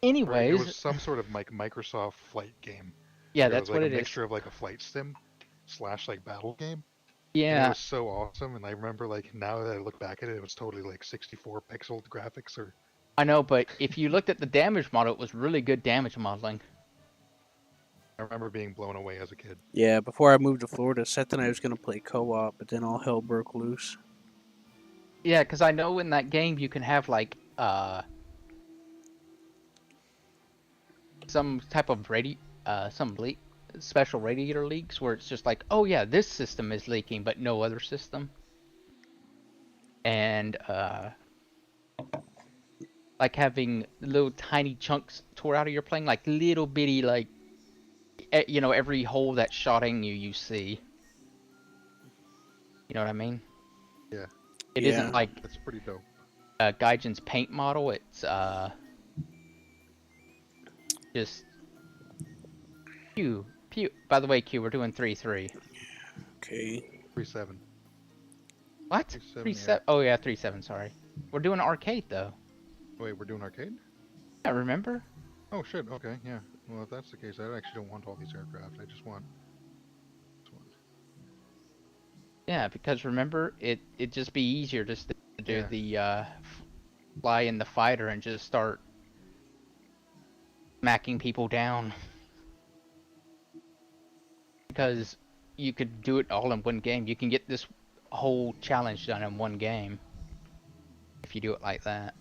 Right, it was Anyways, some sort of like Microsoft flight game yeah, where it was that's like what a it is. mixture of like a flight sim slash like battle game, and it Yeah, was so awesome. And I remember like now that I look back at it, it was totally like 64 pixel graphics. Or I know, but if you looked at the damage model, it was really good damage modeling. I remember being blown away as a kid. Yeah, before I moved to Florida, Seth and I was gonna play co-op, but then all hell broke loose. Yeah, because I know in that game you can have like some type of some leak special radiator leaks where it's just like, oh yeah, this system is leaking, but no other system. And like having little tiny chunks tore out of your plane, like little bitty, like every hole that's shotting you, you see. You know what I mean? Yeah, It isn't Yeah. like that's pretty dope. Gaijin's paint model. It's just Q. Pew. By the way, Q, we're doing 3-3. Okay. 3-7. What? 3-7, Three yeah. seven? Oh yeah, 3-7. Sorry. We're doing arcade though. Wait, we're doing arcade? Yeah, remember? Oh shit. Okay, yeah. Well, if that's the case, I actually don't want all these aircraft. I just want this one. Yeah, because remember, it'd just be easier just to do Yeah. the fly in the fighter and just start smacking people down. Because you could do it all in one game. You can get this whole challenge done in one game if you do it like that.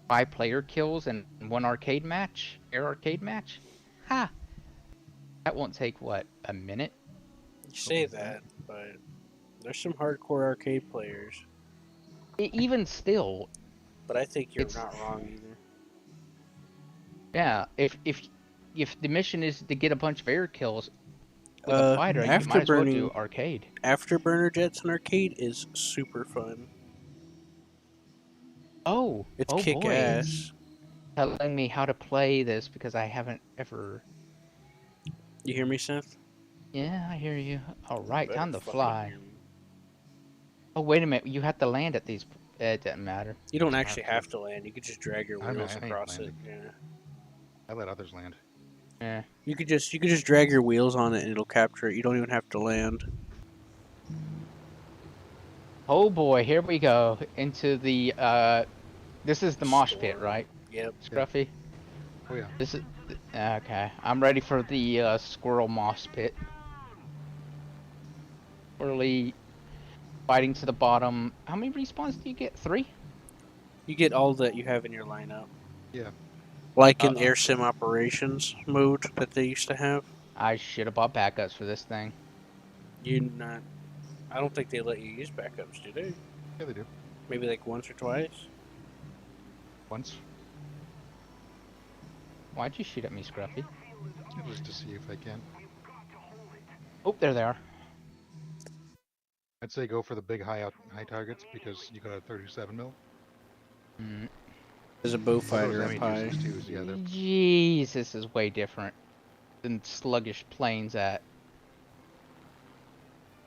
5 player kills in one arcade match, air arcade match. Ha! That won't take what, a minute? You say that, but there's some hardcore arcade players. Even still, But I think you're it's not wrong either. yeah. If the mission is to get a bunch of air kills with a fighter, you might as well do arcade. Afterburner jets in arcade is super fun. Oh, It's oh kick boy, ass. telling me how to play this because I haven't ever. You hear me, Seth? Yeah, I hear you. All right, Better time to fucking fly. hear me. Oh wait a minute, you have to land at these. It doesn't matter. You don't Doesn't actually have to. have to land. You could just drag your I wheels ain't across it. landing. Yeah. I let others land. Yeah. You could just drag your wheels on it and it'll capture it. You don't even have to land. Oh boy, here we go into the. This is the mosh pit, Storm. right, Yep. Scruffy? Oh yeah. This is okay. I'm ready for the squirrel mosh pit. Early fighting to the bottom. How many respawns do you get? 3? You get all that you have in your lineup. Yeah. Like in air sim operations mode that they used to have. I should have bought backups for this thing. I don't think they let you use backups, do they? Yeah, they do. Maybe like once or twice. Once. Why'd you shoot at me, Scruffy? Just to see if I can. Oh, there they are. I'd say go for the big high targets because you got a 37 mil. Mm. There's a bow fighter Those up high. too, so yeah, they're Jeez, this is way different than sluggish planes at.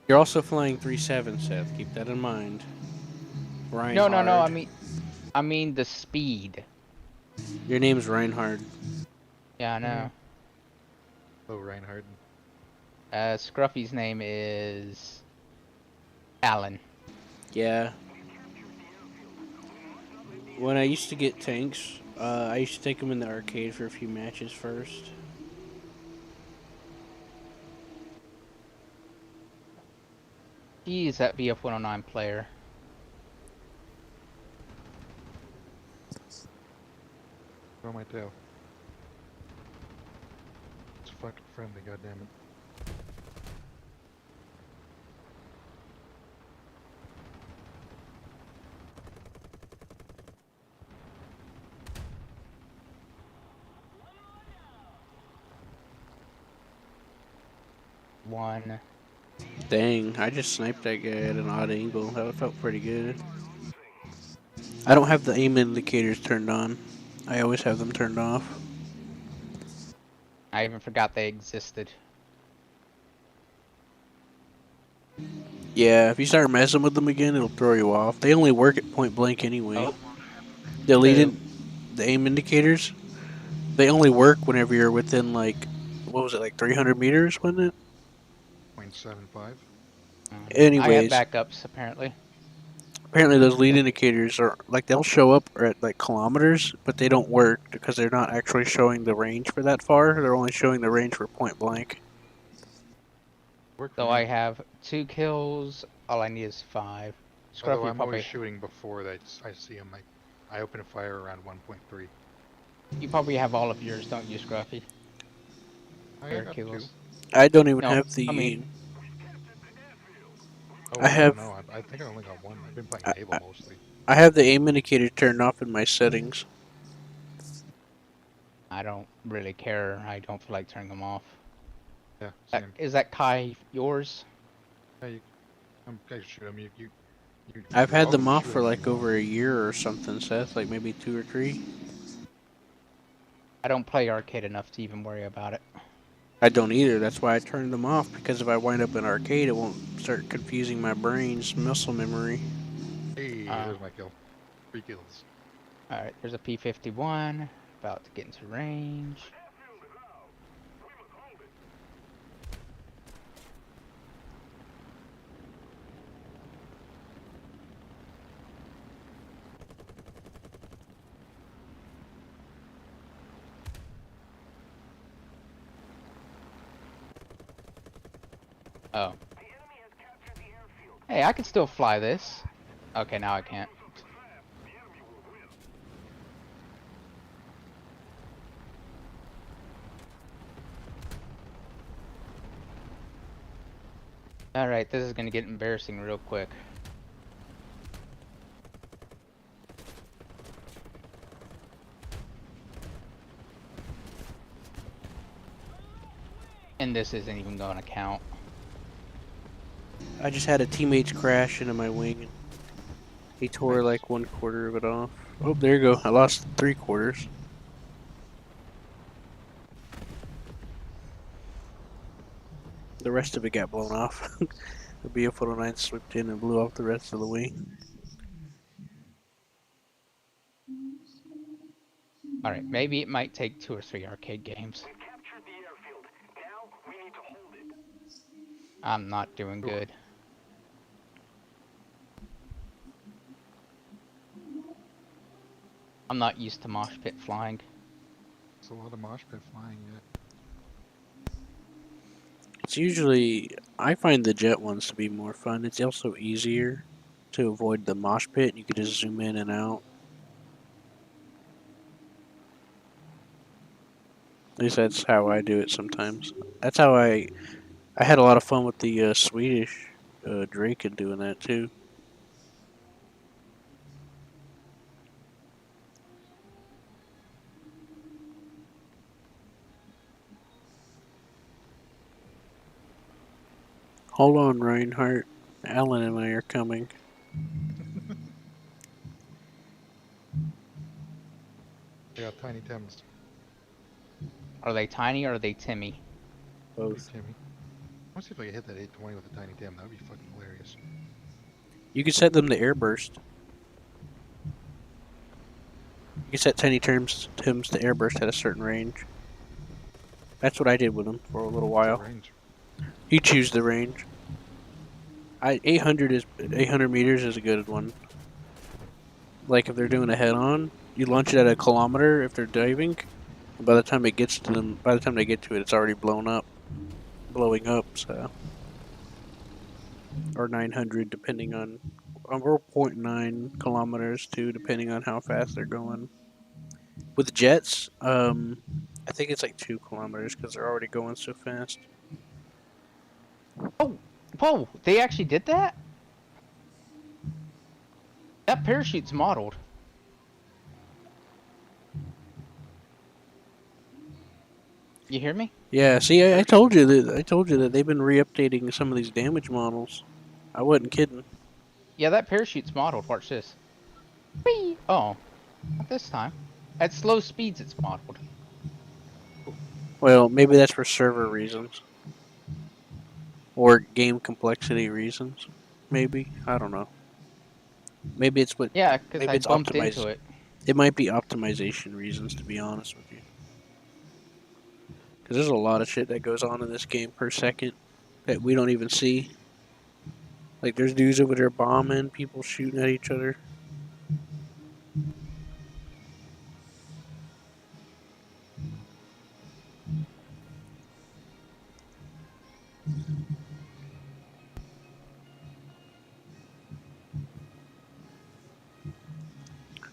You're also flying 3-7, Seth. Keep that in mind. Reinhard. No. I mean the speed. Your name's Reinhard. Yeah, I know. low Reinhardt. Scruffy's name is Alan. Yeah. When I used to get tanks, I used to take them in the arcade for a few matches first. Jeez, that VF-109 player. Throw my tail. It's fucking friendly, goddammit. One. Dang, I just sniped that guy at an odd angle. That felt pretty good. I don't have the aim indicators turned on. I always have them turned off. I even forgot they existed. Yeah, if you start messing with them again, it'll throw you off. They only work at point blank anyway. Oh. Deleted. the aim indicators, they only work whenever you're within like, what was it, like 300 meters, wasn't it? 0.75. I have Anyways, backups apparently. apparently those lead indicators are like they'll show up at like kilometers, but they don't work because they're not actually showing the range for that far. They're only showing the range for point blank. Work for So I me. have 2 kills. All I need is 5. Although Scruffy I'm always probably shooting before I see him. I open a fire around 1.3. you probably have all of yours, don't you, Scruffy? I Your got two. kills. I don't even No, have I mean the. Oh, I I don't have know. I think I only got one. I've been playing I, naval mostly. I have the aim indicator turned off in my settings. I don't really care. I don't feel like turning them off. Yeah, same. Is that Kai yours? Yeah, I shoot him. I've You're had welcome them to off shoot for him if you like want. over a year or something, Seth. Like maybe 2 or 3. I don't play arcade enough to even worry about it. I don't either. That's why I turned them off, because if I wind up in arcade, it won't start confusing my brain's muscle memory. Hey, there's my kill. 3 kills. Alright, there's a P-51. About to get into range. Oh. Hey, I can still fly this. Okay, now I can't. Alright, this is gonna get embarrassing real quick. And this isn't even gonna count. I just had a teammate's crash into my wing, and he tore Nice. like 1/4 of it off. Oh, there you go. I lost 3/4. The rest of it got blown off. The BF-109 swooped in and blew off the rest of the wing. Alright, maybe it might take 2 or 3 arcade games. I'm not doing good. I'm not used to mosh pit flying. It's a lot of mosh pit flying yet. It's usually, I find the jet ones to be more fun. It's also easier to avoid the mosh pit. You can just zoom in and out. At least that's how I do it sometimes. That's how I had a lot of fun with the Swedish Drake and doing that too. Hold on, Reinhardt. Alan and I are coming. I got Tiny Tims. Are they tiny or are they Timmy? Both. Timmy. I want to see if I can hit that 820 with a Tiny Tim. That would be fucking hilarious. You can set them to airburst. You can set Tiny Tims to airburst at a certain range. That's what I did with them for a little What's the while. range? You choose the range. 800 meters is a good one. Like if they're doing a head-on, you launch it at a kilometer if they're diving. And by the time it gets to them, by the time they get to it, it's already blowing up. So, or 900 depending on, or 0.9 kilometers too, depending on how fast they're going. With jets, I think it's like 2 kilometers because they're already going so fast. Oh! Whoa! They actually did that? That parachute's modeled. You hear me? Yeah, see, I told you that they've been re-updating some of these damage models. I wasn't kidding. Yeah, that parachute's modeled. Watch this. Whee! Oh, not this time. At slow speeds, it's modeled. Well, maybe that's for server reasons. Or game complexity reasons. Maybe. I don't know. Maybe it's what Yeah, because maybe I it's bumped optimized. into it. It might be optimization reasons, to be honest with you. Because there's a lot of shit that goes on in this game per second that we don't even see. Like, there's dudes over there bombing, people shooting at each other.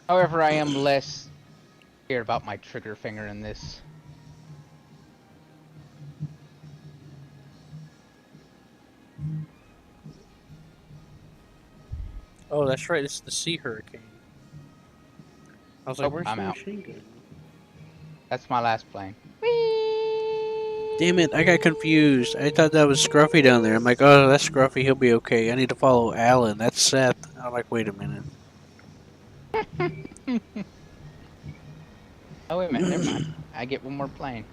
However, I am less scared about my trigger finger in this. Oh, that's right, it's the Sea Hurricane. I was like, Oh, where's I'm the out. machine gun? That's my last plane. Damn it, I got confused. I thought that was Scruffy down there. I'm like, oh, that's Scruffy, he'll be okay. I need to follow Alan, that's Seth. I'm like, wait a minute. Oh, wait a minute, never mind. I get one more plane.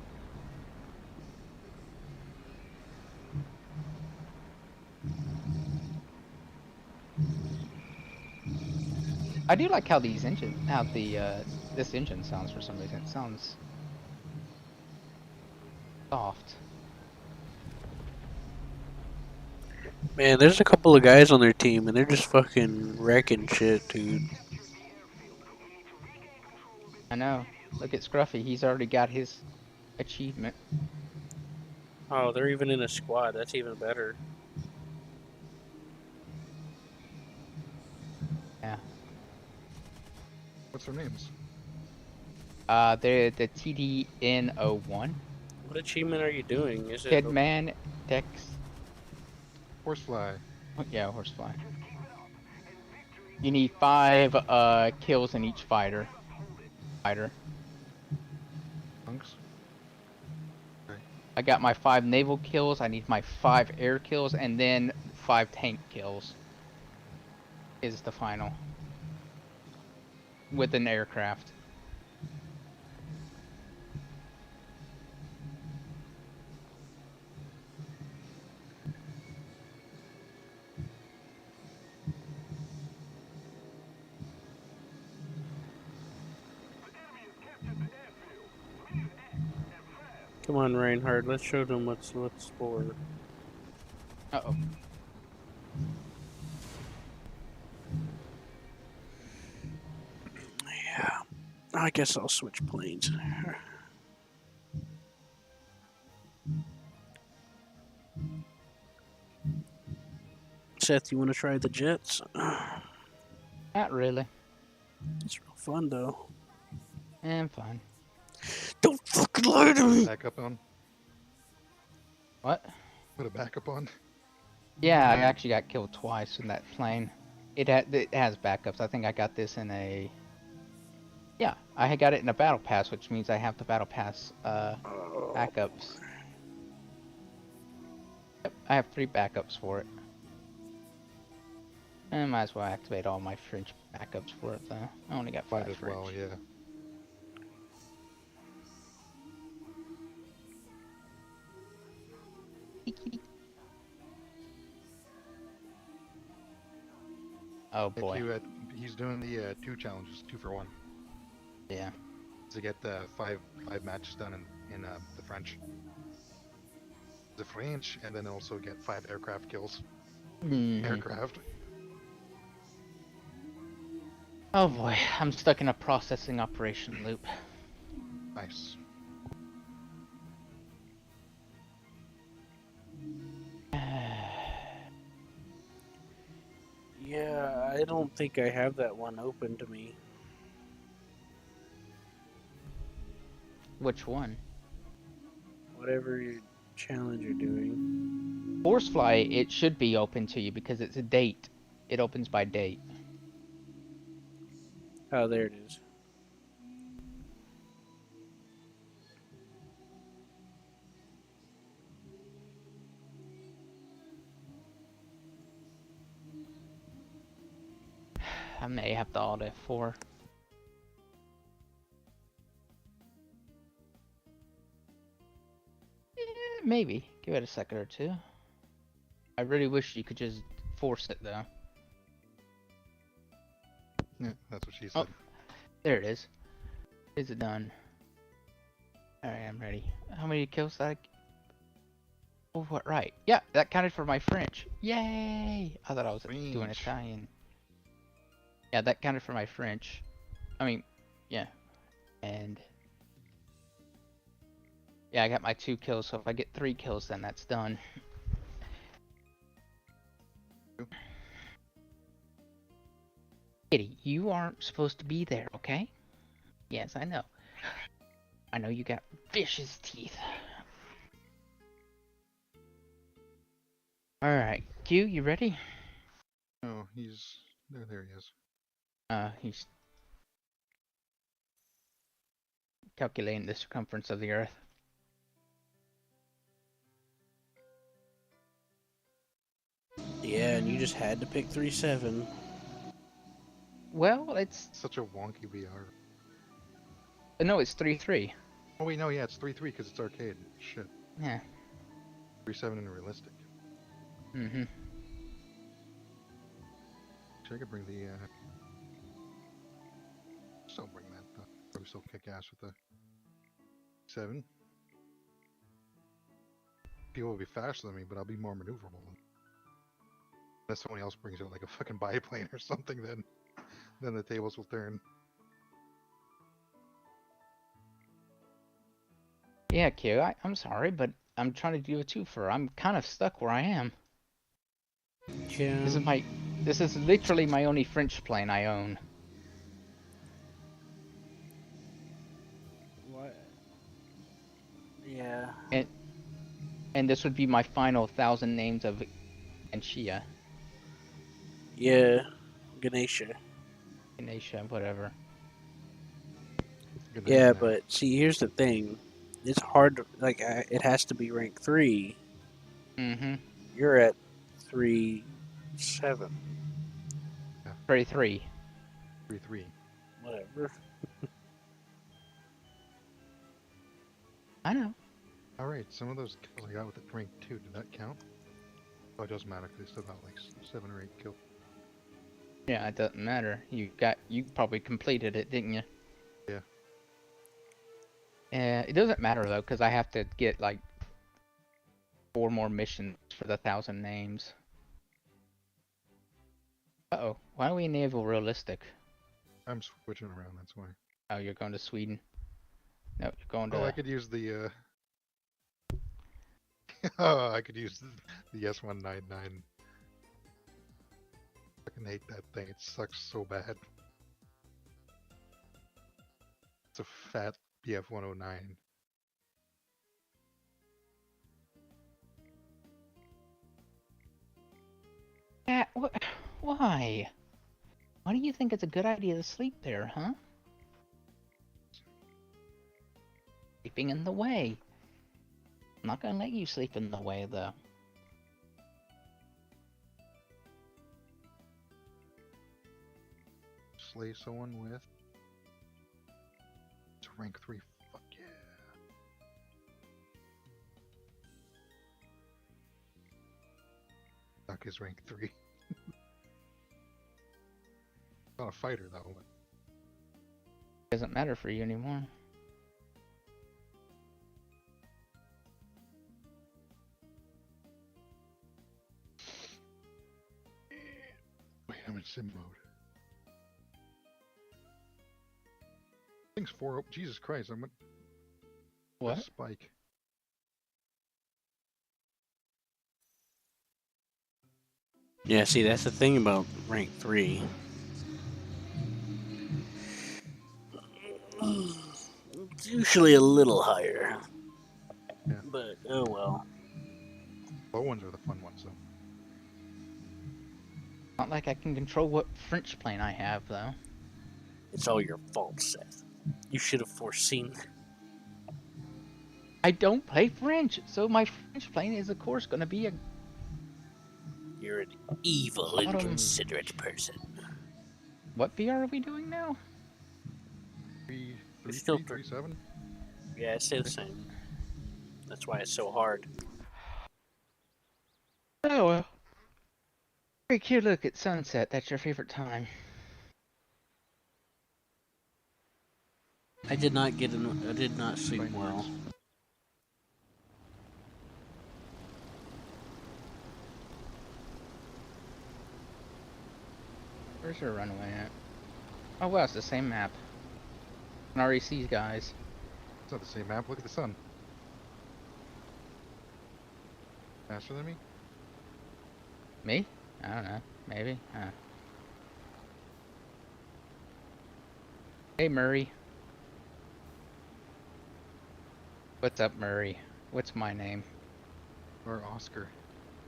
I do like how this engine sounds for some reason. It sounds soft. Man, there's a couple of guys on their team, and they're just fucking wrecking shit, dude. I know. Look at Scruffy. He's already got his achievement. Oh, they're even in a squad. That's even better. Yeah. What's their names? They're the TDN01. What achievement are you doing? Is it Kidman, Dex. Horsefly. Oh, yeah, horsefly. You need 5 kills in each fighter. Punks. I got my 5 naval kills. I need my 5 air kills, and then 5 tank kills. Is the final with an aircraft. Come on, Reinhard. Let's show them what's for. Uh-oh. Yeah. I guess I'll switch planes. Seth, you want to try the jets? Not really. It's real fun, though. I'm fine. Don't fucking lie to me! Backup on. What? Put a backup on. Yeah, I actually got killed twice in that plane. It has backups. I think I got this in a... Yeah, I had got it in a battle pass, which means I have the battle pass backups. Yep, I have 3 backups for it. I might as well activate all my French backups for it, though. I only got 5 Might as French. well, yeah. Oh boy. He's doing the 2 challenges, 2 for 1. Yeah. To get 5 matches done in the French. The French, and then also get 5 aircraft kills. Aircraft. Oh boy, I'm stuck in a processing operation loop. Nice. Yeah, I don't think I have that one open to me. Which one? Whatever challenge you're doing. Horsefly, it should be open to you because it's a date. It opens by date. Oh, there it is. I may have to alt F4. Maybe. Give it a second or two. I really wish you could just force it though. Yeah, that's what she said. There it is. Is it done? Alright, I'm ready. How many kills did I... Oh, what, right. Yeah, that counted for my French. Yay! I thought I was doing French. Italian. Yeah, that counted for my French. I mean, yeah. And... yeah, I got my 2 kills, so if I get 3 kills, then that's done. Kitty, you aren't supposed to be there, okay? Yes, I know. I know you got vicious teeth. Alright, Q, you ready? Oh, he's there. There he is. He's calculating the circumference of the Earth. Yeah, and you just had to pick 3-7. Well, it's... Such a wonky VR. no, it's 3-3. Oh wait, no, yeah, it's 3-3 because it's arcade. Shit. Yeah. 3-7 and realistic. Mm-hmm. Actually, I could bring the. Still bring that. Probably still kick ass with the 7. People will be faster than me, but I'll be more maneuverable. Unless someone else brings out like a fucking biplane or something, then the tables will turn. Yeah, Q, I'm sorry, but I'm trying to do a twofer. I'm kind of stuck where I am. Yeah. This is literally my only French plane I own. What? Yeah. And this would be my final 1,000 names of Anshia, Yeah. Ganesha. Ganesha, whatever. Good Yeah, name, man. but see, here's the thing. It's hard to, like, it has to be rank 3. Mm-hmm. You're at 3-7. 33. 3-3. Whatever. I know. Alright, some of those kills I got with the rank 2, did that count? Oh, it doesn't matter because I still got like 7 or 8 kills. Yeah, it doesn't matter. You probably completed it, didn't you? Yeah. It doesn't matter though, because I have to get like 4 more missions for the 1,000 names. Uh-oh. Why don't we enable realistic? I'm switching around, that's why. Oh, you're going to Sweden? No, you're going to... Oh, I could use the, oh, I could use the S199. Fucking hate that thing, it sucks so bad. It's a fat BF-109. Yeah, why? Why do you think it's a good idea to sleep there, huh? Sleeping in the way. I'm not gonna let you sleep in the way, though. Slay someone with... It's rank 3, fuck yeah. Duck is rank 3. Not a fighter though, but... Doesn't matter for you anymore. Wait, I'm in sim mode. Thing's 4 oh, Jesus Christ, I'm at What? spike. Yeah, see, that's the thing about rank 3. It's usually a little higher. Yeah. But, oh well. Low ones are the fun ones though. Not like I can control what French plane I have, though. It's all your fault, Seth. You should have foreseen. I don't play French, so my French plane is, of course, gonna be a... You're an evil, Bottom. inconsiderate person. What VR are we doing now? 3, It's still 3, 7? Yeah, it stays the same. That's why it's so hard. Oh, well. Very cute look at sunset. That's your favorite time. I did not get in. I did not sleep Fine well. words. Where's your runway at? Oh wow, it's the same map. I can already see these guys. It's not the same map. Look at the sun. Faster than me? Me? I don't know. Maybe. Hey Murray. What's up, Murray? What's my name? Or Oscar?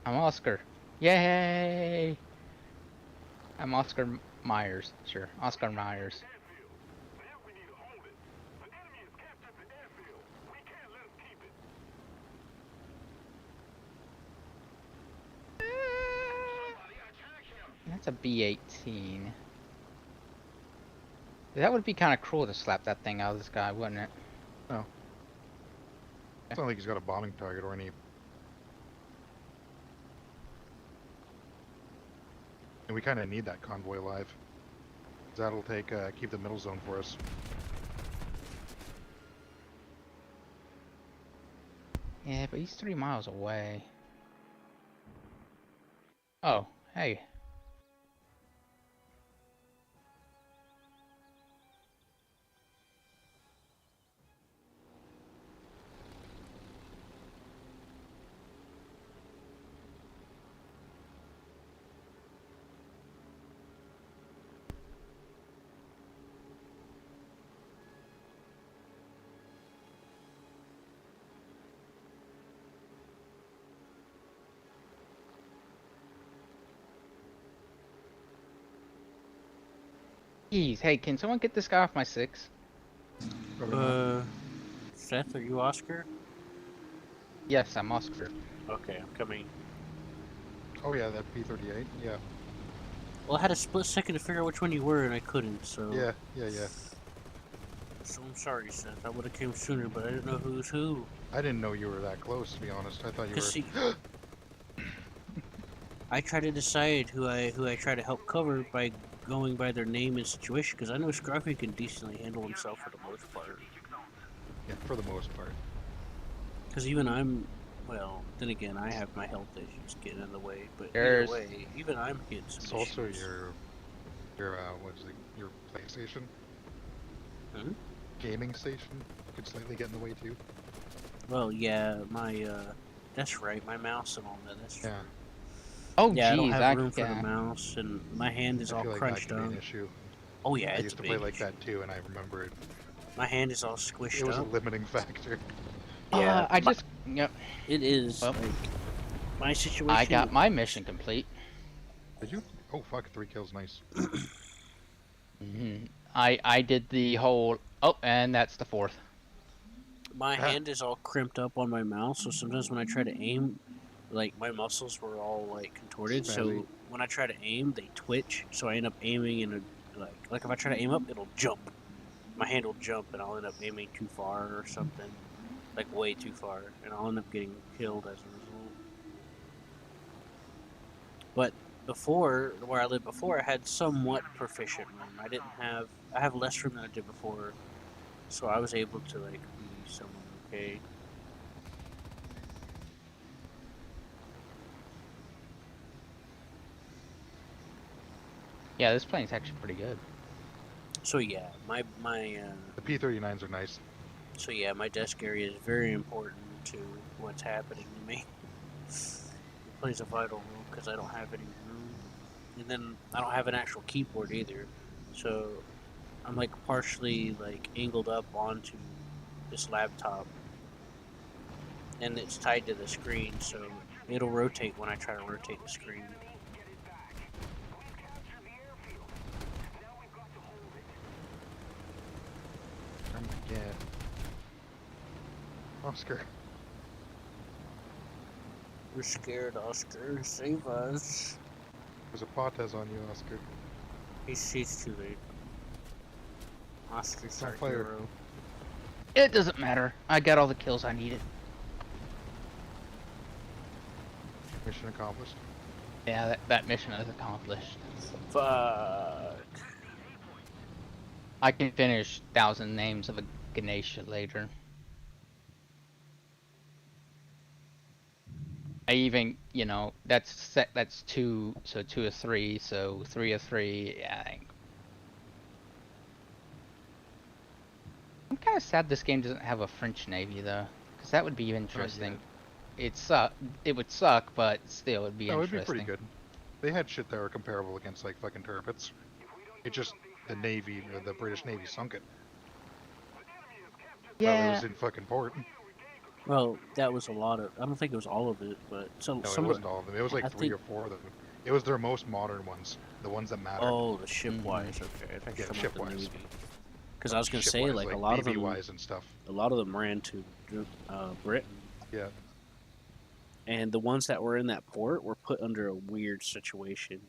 I'm Oscar. Yay! I'm Oscar Myers. Sure, Oscar Myers. That's a B-18. That would be kind of cruel to slap that thing out of the sky, wouldn't it? No. It's not like he's got a bombing target or any. And we kind of need that convoy alive. 'Cause that'll take keep the middle zone for us. Yeah, but he's 3 miles away. Oh, hey. Jeez, hey, can someone get this guy off my 6? Probably not. Seth, are you Oscar? Yes, I'm Oscar. Okay, I'm coming. Oh yeah, that P-38. Yeah. Well, I had a split second to figure out which one you were, and I couldn't. So Yeah. So I'm sorry, Seth. I would have came sooner, but I didn't know who's who. I didn't know you were that close, to be honest. I thought you were. See, I try to decide who I try to help cover by going by their name and situation, because I know Scruffy can decently handle himself for the most part. Yeah, for the most part. Because even I'm, well, then again, I have my health issues getting in the way. But There's- either way, even I'm getting some It's also issues. your what is it? Your PlayStation. Hmm? Gaming station could slightly get in the way too. Well, yeah, my that's right, my mouse and all that. That's true. Yeah. Oh, Yeah, I don't jeez, have room for yeah. the mouse, and my hand is I all feel like crunched that could be up. an issue. Oh yeah, I it's used a to big play like issue. that too, and I remember it. My hand is all squished It was a up. limiting factor. Yeah, I just, yep. it is. Well, like, my situation. I got my mission complete. Did you? Oh fuck, 3 kills, nice. I did the whole. Oh, and that's the 4th. My hand is all crimped up on my mouse, so sometimes when I try to aim, like my muscles were all like contorted. Spazzy. So when I try to aim, they twitch. So I end up aiming in a like if I try to aim up, it'll jump. My hand will jump, and I'll end up aiming too far or something, like way too far, and I'll end up getting killed as a result. But before, where I lived before, I had somewhat proficient room. I have less room than I did before, so I was able to like be somewhat okay. Yeah, this plane's actually pretty good. So yeah, my The P-39s are nice. so yeah, my desk area is very important to what's happening to me. It plays a vital role because I don't have any room, and then I don't have an actual keyboard either. So I'm like partially like angled up onto this laptop, and it's tied to the screen, so it'll rotate when I try to rotate the screen. Come again. Oscar. We're scared, Oscar. Save us. There's a Potes on you, Oscar. He's too late. Oscar's On our fire. hero. It doesn't matter. I got all the kills I needed. Mission accomplished. Yeah, that mission is accomplished. Fuck. I can finish 1,000 Names of a Ganesha later. I even, that's two, so 2 of 3, so 3 of 3. Yeah, I'm kind of sad this game doesn't have a French Navy though, because that would be interesting. It would suck, but still, it'd be No, it'd be pretty interesting. good. They had shit that were comparable against like fucking turrets. It just the Navy, or the British Navy, sunk it. Well, it Yeah, was in fucking port. Well, that was a lot of. I don't think it was all of it, but No, it some of. wasn't all of them. It was like I three think. or four of them. It was their most modern ones, the ones that mattered. Oh, the shipwise. Okay, I think Yeah, you're talking about the shipwise. Navy. Because I was gonna say, Shipwise, like a lot of them, BB-wise and stuff. a lot of them ran to Britain, Yeah. and the ones that were in that port were put under a weird situation.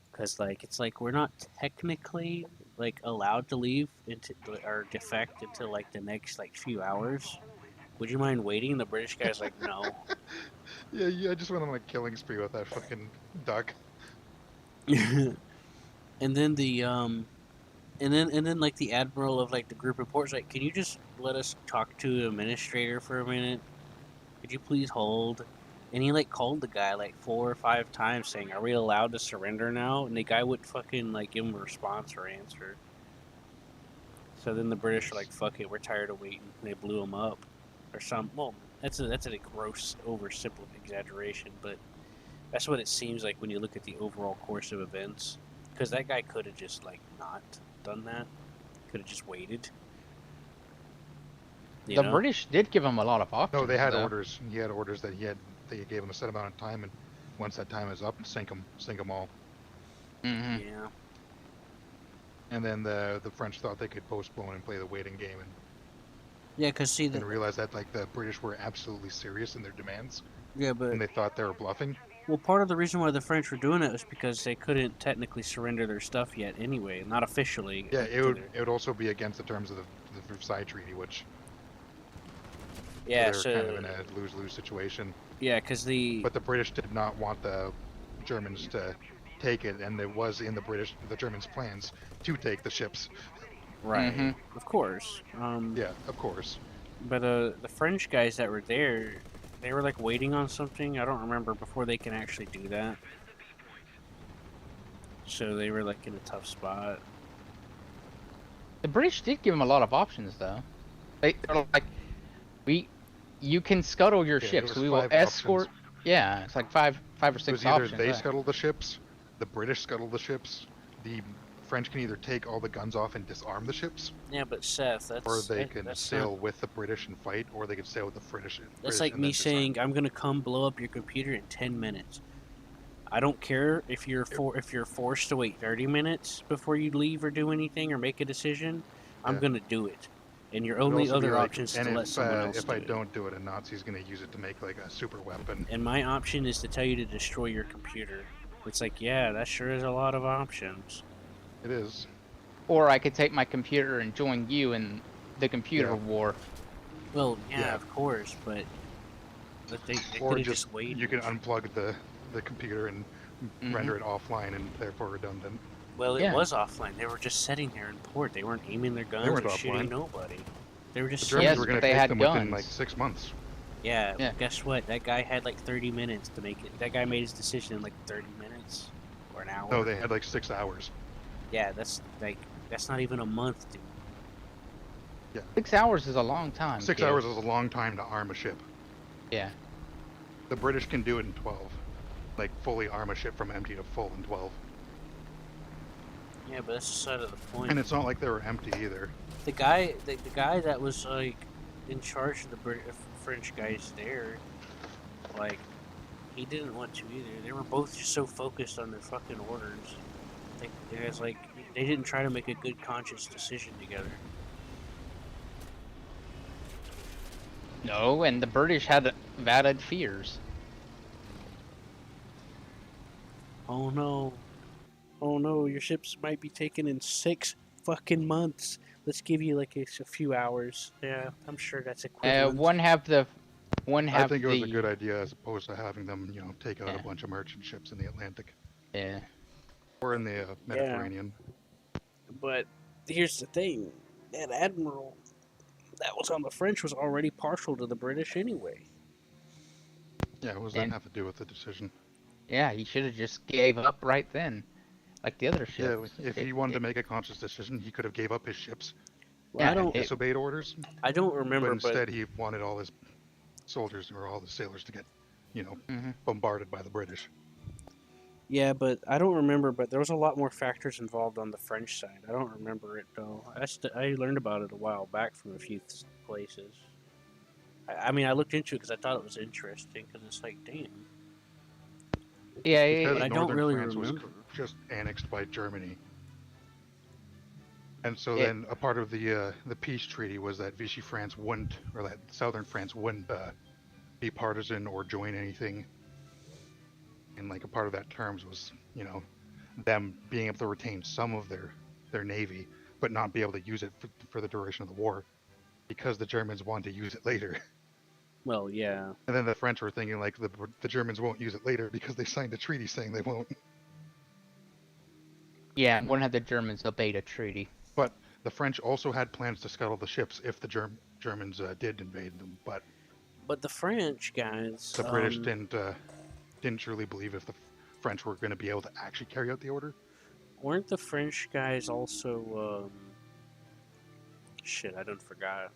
Because like it's like we're not technically like allowed to leave into or defect until like the next like few hours. Would you mind waiting? The British guy's like, no. Yeah, I just went on like killing spree with that fucking duck. And then and then like the admiral of like the group reports like, can you just let us talk to the administrator for a minute? Could you please hold? And he like called the guy like 4 or 5 times saying, are we allowed to surrender now? And the guy wouldn't fucking like give him a response or answer. So then the British are like, fuck it, we're tired of waiting. And they blew him up or some. Well, that's a gross oversimple exaggeration, but that's what it seems like when you look at the overall course of events. Because that guy could have just like not done that. Could have just waited. You the know? British did give him a lot of options. No, they had though. orders. He had orders that they gave him a set amount of time, and once that time is up, sink them all. Hmm. Yeah. And then the French thought they could postpone and play the waiting game, Yeah, because see and the realized that like the British were absolutely serious in their demands, yeah, but and they thought they were bluffing. well, part of the reason why the French were doing it was because they couldn't technically surrender their stuff yet, anyway, not officially. Yeah, like, it would also be against the terms of the Versailles Treaty, which Yeah, so they're kind of in a lose-lose situation. yeah, because But the British did not want the Germans to take it, and it was in the Germans' plans to take the ships. right, Mhm. of course. Yeah, of course. But the French guys that were there, they were like waiting on something. I don't remember before they can actually do that. So they were like in a tough spot. The British did give him a lot of options, though. They're like, you can scuttle your Yeah, it ships. was We will 5 escort. options. Yeah, it's like five or It 6 was either options. they right. scuttle the ships, the British scuttle the ships, the French can either take all the guns off and disarm the ships, Yeah, but Seth, or they can that's sail not, with the British and fight, or they could sail with the British. that's British like and me then disarm. saying I'm gonna come blow up your computer in 10 minutes. I don't care if you're if you're forced to wait 30 minutes before you leave or do anything or make a decision. I'm Yeah. gonna do it. And your It'd only also be other like, option is and to let someone else if do I it. don't do it, a Nazi's gonna use it to make like a super weapon. And my option is to tell you to destroy your computer. It's like, yeah, that sure is a lot of options. It is. Or I could take my computer and join you in the computer Yeah. war. Well, yeah, Yeah. of course, but they Or could have just waited. you can unplug the computer and Mhm. render it offline and therefore redundant. Well, it Yeah. was offline. They were just sitting there in port. They weren't aiming their guns weren't or shooting offline. nobody. They were just The sitting Germans Yes, were but gonna they take had them within guns. like 6 months. Yeah, Yeah. guess what? That guy had like 30 minutes to make it. That guy made his decision in like 30 minutes or an hour. No, they had like 6 hours. Yeah, that's not even a month, dude. 6 hours is a long time. 6 kid. hours is a long time to arm a ship. Yeah. The British can do it in 12. Like fully arm a ship from empty to full in 12. Yeah, but that's the side of the point. And it's not like they were empty either. The guy that was like in charge of the French guys there, like he didn't want to either. They were both just so focused on their fucking orders. They guys like they didn't try to make a good conscious decision together. No, and the British had valid fears. Oh no. Oh no, your ships might be taken in 6 fucking months. Let's give you like a few hours. Yeah, I'm sure that's equivalent. One half the I think it was a good idea as opposed to having them, take out Yeah. a bunch of merchant ships in the Atlantic Yeah. or in the Mediterranean. But here's the thing: that admiral that was on the French was already partial to the British anyway. Yeah, what does that And have to do with the decision? yeah, he should have just gave up right then, like the other Yeah, ships. if he wanted to make a conscious decision, he could have gave up his ships Well, Yeah, and disobeyed orders, I don't but remember, but instead he wanted all his soldiers or all the sailors to get, you know, hmm bombarded by the British. yeah, but I don't remember. But there was a lot more factors involved on the French side. I don't remember it though. I learned about it a while back from a few places. I mean, I looked into it because I thought it was interesting. Because it's like, damn. Yeah, But Because I don't northern really France was remember. just annexed by Germany, and so it, then a part of the peace treaty was that Vichy France wouldn't, or that southern France wouldn't be partisan or join anything. And like a part of that terms was, you know, them being able to retain some of their navy, but not be able to use it for the duration of the war, because the Germans wanted to use it later. Well, yeah. And then the French were thinking like the Germans won't use it later because they signed a treaty saying they won't. yeah, one of the Germans obeyed a treaty. But the French also had plans to scuttle the ships if the Germans did invade them. But But the French guys, the British didn't truly believe if the French were going to be able to actually carry out the order. weren't the French guys also? Shit, I done forgot.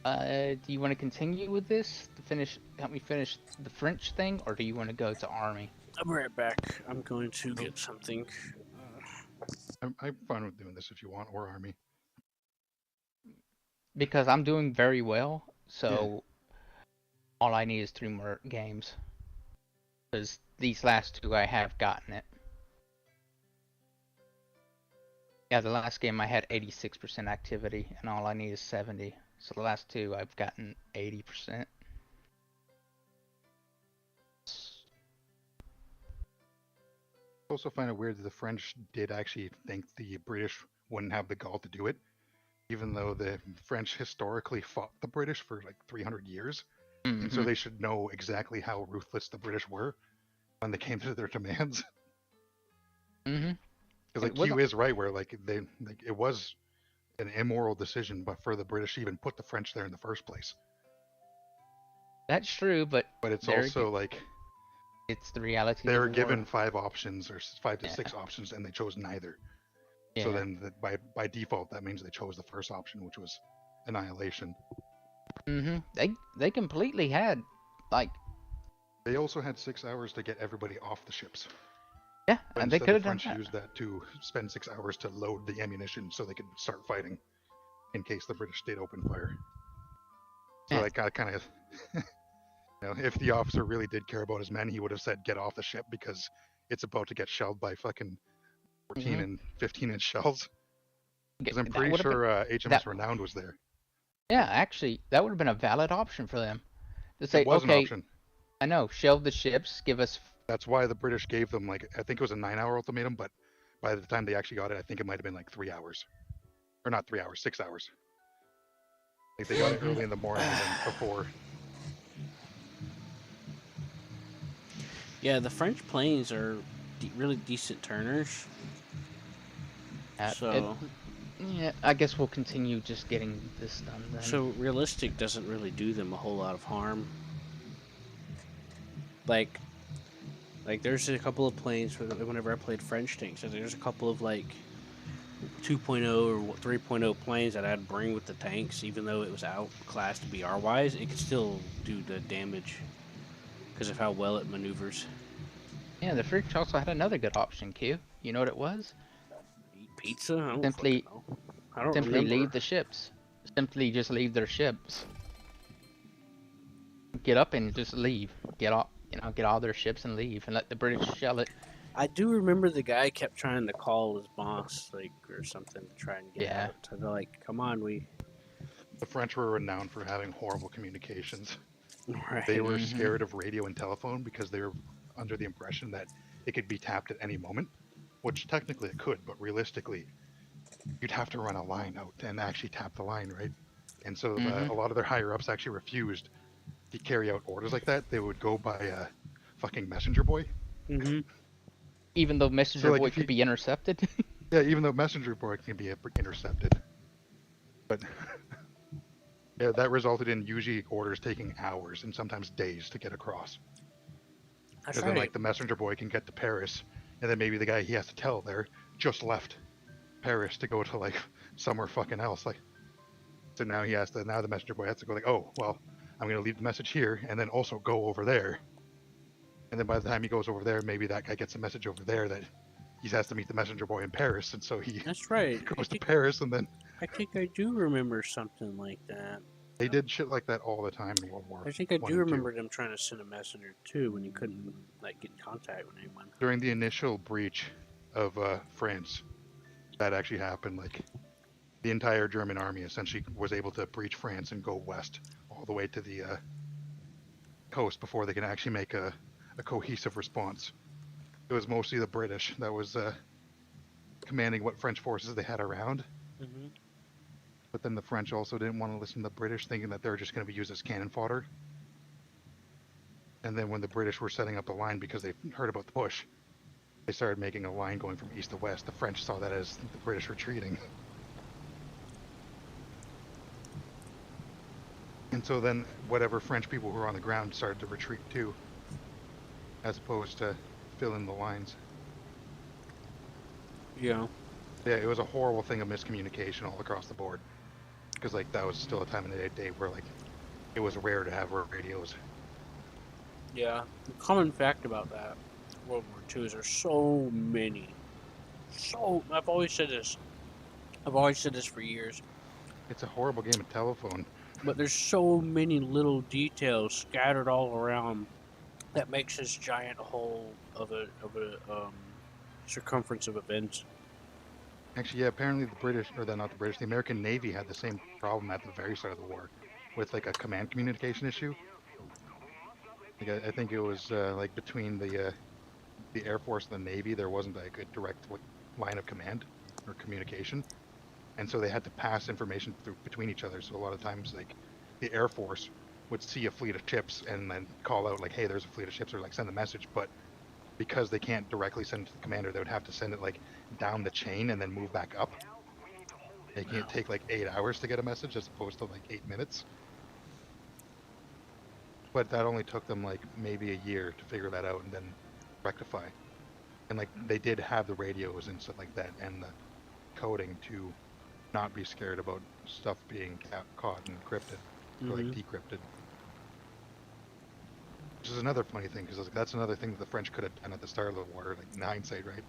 Do you want to continue with this to help me finish the French thing, or do you want to go to army? I'll be right back. I'm going to get something. I'm fine with doing this if you want, or army. Because I'm doing very well, Yeah. so all I need is 3 more games. Because these last 2 I have gotten it. Yeah, the last game I had 86% activity, and all I need is 70. So the last 2 I've gotten 80%. I also find it weird that the French did actually think the British wouldn't have the gall to do it, even though the French historically fought the British for like 300 years, and so Mm-hmm. they should know exactly how ruthless the British were when they came to their demands. Mm-hmm. Because It like was Q is right, where like it was an immoral decision, but for the British to even put the French there in the first place. that's true, but But it's there also like it's the realities they of were war. given 5 options or 5 to Yeah. 6 options, and they chose neither. Yeah. So then by default, that means they chose the first option, which was annihilation. Mm-hmm. They completely had like They also had 6 hours to get everybody off the ships. yeah, But and they instead, could the have done French that. used that to spend 6 hours to load the ammunition so they could start fighting in case the British did open fire. So Yeah. like I kind of, if the officer really did care about his men, he would have said, "Get off the ship," because it's about to get shelled by fucking 14 Mm-hmm. and 15-inch shells. Because I'm That pretty would have been sure HMS that. Renowned was there. Yeah, actually, that would have been a valid option for them to It say, was an okay, option. I know, shelve the ships, give us. That's why the British gave them like I think it was a 9-hour ultimatum, but by the time they actually got it, I think it might have been like 3 hours, or not 3 hours, 6 hours. Like they got it early in the morning and then before. Yeah, the French planes are really decent turners. So, Yeah, I guess we'll continue just getting this done then. so realistic doesn't really do them a whole lot of harm. Like there's a couple of planes whenever I played French tanks. So there's a couple of like 2.0 or 3.0 planes that I'd bring with the tanks, even though it was outclassed BR wise, it could still do the damage because of how well it maneuvers. Yeah, the French also had another good option, Q. You know what it was? Eat pizza? I don't Simply, fucking know. I don't simply remember. leave the ships. Simply just leave their ships. Get up and just leave. Get off, get all their ships and leave, and let the British shell it. I do remember the guy kept trying to call his boss, like, or something to try and get Yeah. out. So they're like, come on, The French were renowned for having horrible communications. Right. They were Mhm. scared of radio and telephone because they were under the impression that it could be tapped at any moment, which technically it could, but realistically, you'd have to run a line out and actually tap the line, right? And so Mhm. a lot of their higher ups actually refused to carry out orders like that. They would go by a fucking messenger boy. Mm-hmm. Even though messenger like, boy if could you- be intercepted. Yeah, even though messenger boy can be intercepted, but yeah, that resulted in usually orders taking hours and sometimes days to get across. That's Because then, right. like, the messenger boy can get to Paris, and then maybe the guy he has to tell there just left Paris to go to like somewhere fucking else. Like, so now now the messenger boy has to go like, oh well, I'm gonna leave the message here and then also go over there. And then by the time he goes over there, maybe that guy gets a message over there that he has to meet the messenger boy in Paris, and so he That's right. goes to Paris, and then I think I do remember something like that. they did shit like that all the time in World War I think I One do and Two. remember them trying to send a messenger too when you couldn't like get in contact with anyone. During the initial breach of France, that actually happened. Like, the entire German army essentially was able to breach France and go west all the way to the coast before they can actually make a cohesive response. It was mostly the British that was commanding what French forces they had around. Mm-hmm. But then the French also didn't want to listen to the British, thinking that they were just going to be used as cannon fodder. And then when the British were setting up a line because they heard about the push, they started making a line going from east to west. The French saw that as the British retreating. And so then whatever French people who were on the ground started to retreat too, as opposed to fill in the lines. Yeah. Yeah, it was a horrible thing of miscommunication all across the board. Because like that was still a time in the day where like it was rare to have radios. Yeah. The common fact about that World War II is there's so many. I've always said this. I've always said this for years. It's a horrible game of telephone. But there's so many little details scattered all around that makes this giant whole of a circumference of events. Actually, yeah, apparently the British, or not the British, the American Navy had the same problem at the very start of the war, with like a command communication issue. Like I think it was like between the Air Force and the Navy, there wasn't like a direct line of command or communication, and so they had to pass information through between each other. So a lot of times, like the Air Force would see a fleet of ships and then call out like, "Hey, there's a fleet of ships," or like send a message, but because they can't directly send it to the commander, they would have to send it like down the chain and then move back up. Making it take like 8 hours to get a message as opposed to like 8 minutes. But that only took them like maybe a year to figure that out and then rectify. And like they did have the radios and stuff like that and the coding to not be scared about stuff being caught and encrypted or like decrypted. Which is another funny thing, because like, that's another thing that the French could have done at the start of the war, like in hindsight, right?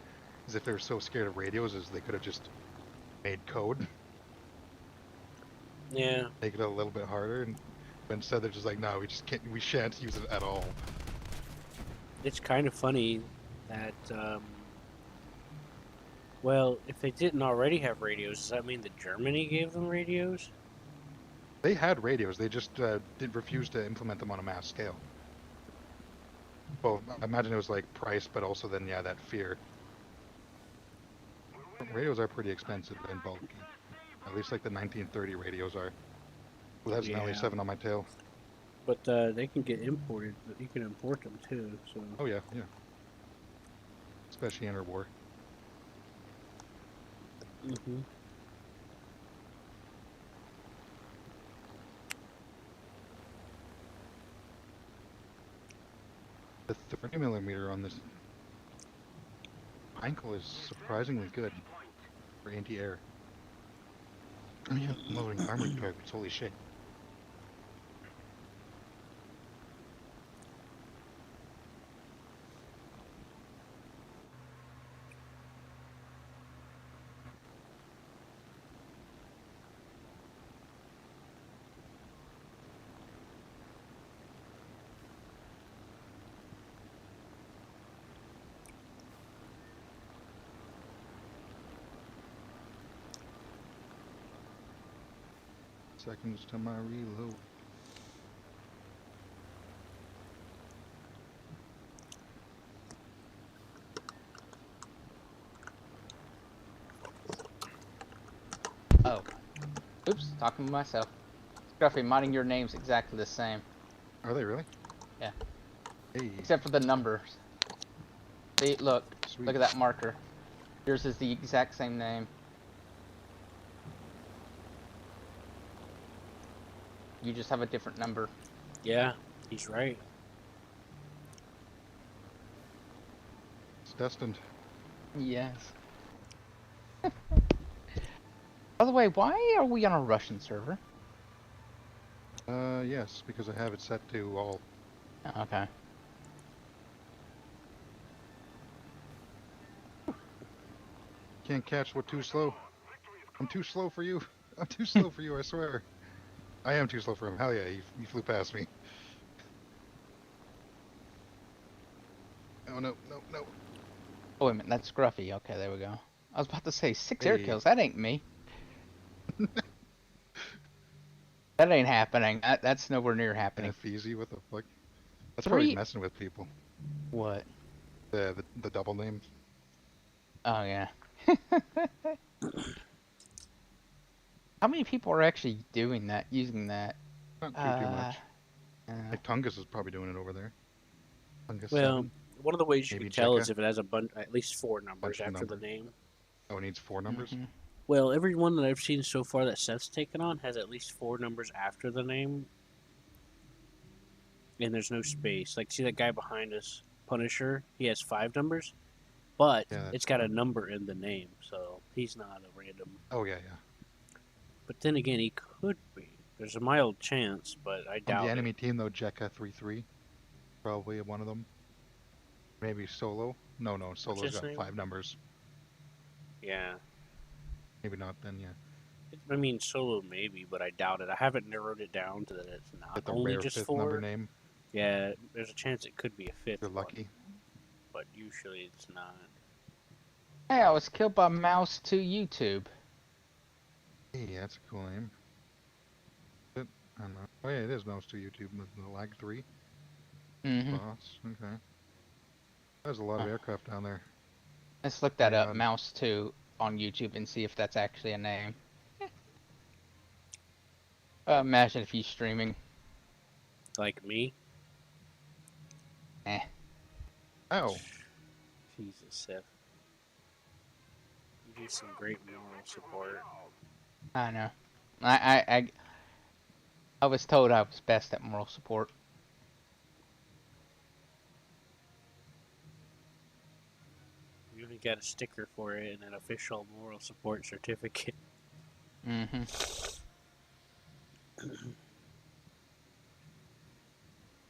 Is if they were so scared of radios, is they could have just made code. Yeah. Make it a little bit harder, but instead they're just like, no, we shan't use it at all. It's kind of funny that, well, if they didn't already have radios, does that mean that Germany gave them radios? They had radios, they just did refuse to implement them on a mass scale. Well, I imagine it was like price, but also then, yeah, that fear. Radios are pretty expensive and bulky. At least like the 1930 radios are. Well, that's an LA7 on my tail. But they can get imported. You can import them too. So. Oh yeah, yeah. Especially interwar. Mm-hmm. The 30mm on this Heinkel is surprisingly good for anti-air. Oh yeah, loading armored targets, holy shit. Seconds to my reload. Oh. Oops, talking to myself. Scruffy, modding your name's exactly the same. Are they really? Yeah. Hey. Except for the numbers. See, look, Sweet. Look at that marker. Yours is the exact same name. You just have a different number. Yeah, he's right. It's destined. Yes. By the way, why are we on a Russian server? Yes, because I have it set to all. Oh, okay. Can't catch what too slow. I'm too slow for you. I'm too slow for you, I swear. I am too slow for him. Hell yeah, he flew past me. Oh, no, no, no. Oh, wait a minute, that's Scruffy. Okay, there we go. I was about to say 6 air Hey. kills. That ain't me. That ain't happening. That's nowhere near happening. Feezy, what the fuck? That's 3. probably messing with people. What? The double names. Oh, yeah. How many people are actually doing that, using that? Not too much. Uh, Like Tungus is probably doing it over there. Tungus Well, 7. one of the ways you Maybe can tell Jekka. is if it has at least 4 numbers Bunch of after the numbers. name. Oh, it needs 4 numbers? mhm. Well, every one that I've seen so far that Seth's taken on has at least 4 numbers after the name. And there's no space. Like, see that guy behind us, Punisher? He has 5 numbers, but Yeah, that's it's got a number in the name, so he's not a random. Oh, yeah, yeah. But then again, he could be. There's a mild chance, but I On doubt the enemy it. team, though, Jekka 3-3. Probably one of them. Maybe Solo. No, Solo's his got name? 5 numbers. Yeah. Maybe not then, yeah. I mean, solo maybe, but I doubt it. I haven't narrowed it down to that it's not Get the only rare just 5th 4. number name. Yeah, there's a chance it could be a 5th You're one, lucky. but usually it's not. Hey, I was killed by Mouse to YouTube. Hey, that's a cool name. I don't know. Oh, yeah, it is Mouse to YouTube. The Lag 3. Mm-hmm. Boss. Okay. There's a lot of aircraft down there. Let's look that Hang up, on. Mouse 2, on YouTube and see if that's actually a name. Imagine if you streaming. Like me? Eh. Oh. Jesus, Seth. You do some great moral support. I know. I was told I was best at moral support. You even got a sticker for it and an official moral support certificate. Mm-hmm.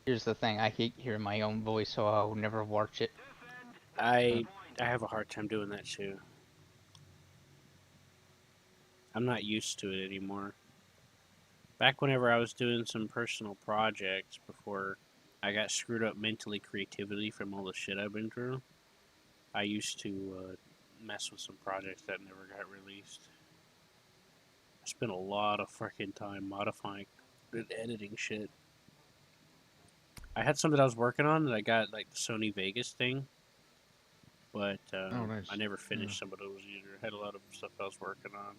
Here's the thing, I hate hearing my own voice, so I'll never watch it. I have a hard time doing that too. I'm not used to it anymore. Back whenever I was doing some personal projects before I got screwed up mentally, creatively from all the shit I've been through, I used to mess with some projects that never got released. I spent a lot of freaking time modifying and editing shit. I had some that I was working on that I got like the Sony Vegas thing, but Oh, nice. I never finished Yeah. some of those either. I had a lot of stuff I was working on.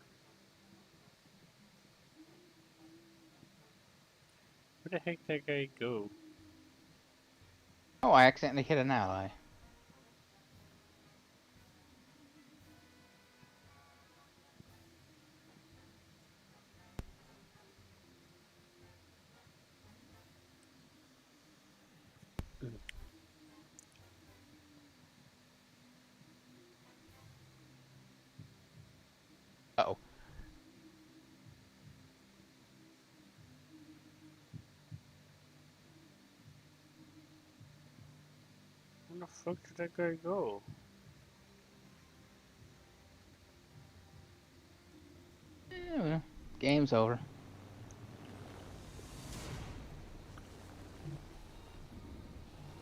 Where the heck did that guy go? Oh, I accidentally hit an ally. Uh-oh. Where the fuck did that guy go? Yeah, well, game's over.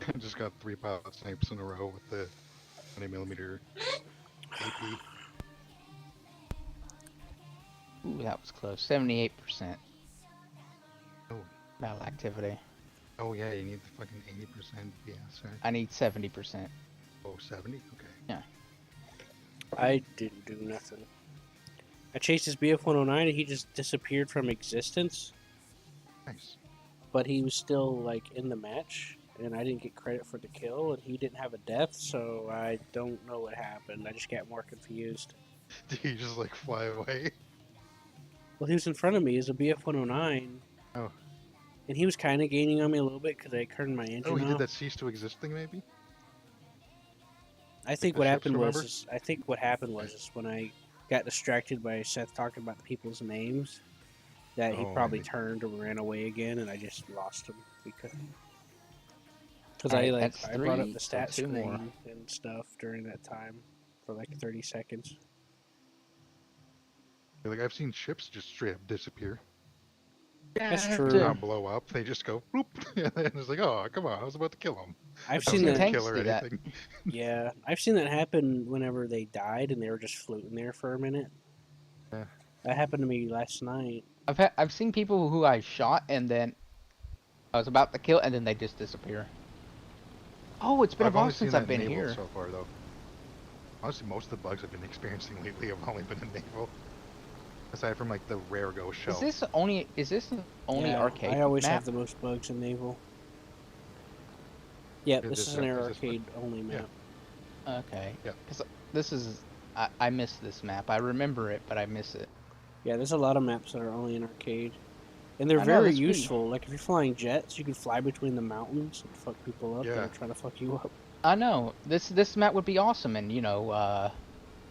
I just got 3 pilot snipes in a row with the 20mm AP. Ooh, that was close. 78% Oh. battle activity. Oh, yeah, you need the fucking 80% BS, right? I need 70%. Oh, 70? Okay. I didn't do nothing. I chased his BF-109 and he just disappeared from existence, Nice. but he was still like in the match. and I didn't get credit for the kill, and he didn't have a death, so I don't know what happened. I just got more confused. Did he just like fly away? Well, he was in front of me as a BF-109. Oh. And he was kind of gaining on me a little bit because I turned my Oh, engine he did off. that cease to exist thing, maybe? I think the what ships, happened remember? was is when I got distracted by Seth talking about the people's names, that he Oh, probably maybe. turned or ran away again, and I just lost him because Alright, that's I brought up 3, the so stat 2 more. screen and stuff during that time for like 30 seconds. Like I've seen ships just straight up disappear. That's Yeah, true. Not blow up. They just go bloop, and it's like, oh, come on, I was about to kill him. I've I seen wasn't that. gonna Tanks kill or do that. anything. Yeah, I've seen that happen whenever they died and they were just floating there for a minute. Yeah. That happened to me last night. I've seen people who I shot and then I was about to kill and then they just disappear. Oh, it's been a I've while only seen since that I've been in naval here. so far, though. Honestly, most of the bugs I've been experiencing lately have only been in naval. Aside from like the rare ghost shell. Is this the only Yeah, arcade I always map? have the most bugs in naval. Yeah, Is this this is an map- air is this arcade only map. Okay. Yep. Because this is I miss this map. I remember it, but I miss it. Yeah, there's a lot of maps that are only in arcade. And they're I know, very this would be- useful. Like if you're flying jets, you can fly between the mountains and fuck people up that Yeah. are trying to fuck you up. I know this map would be awesome and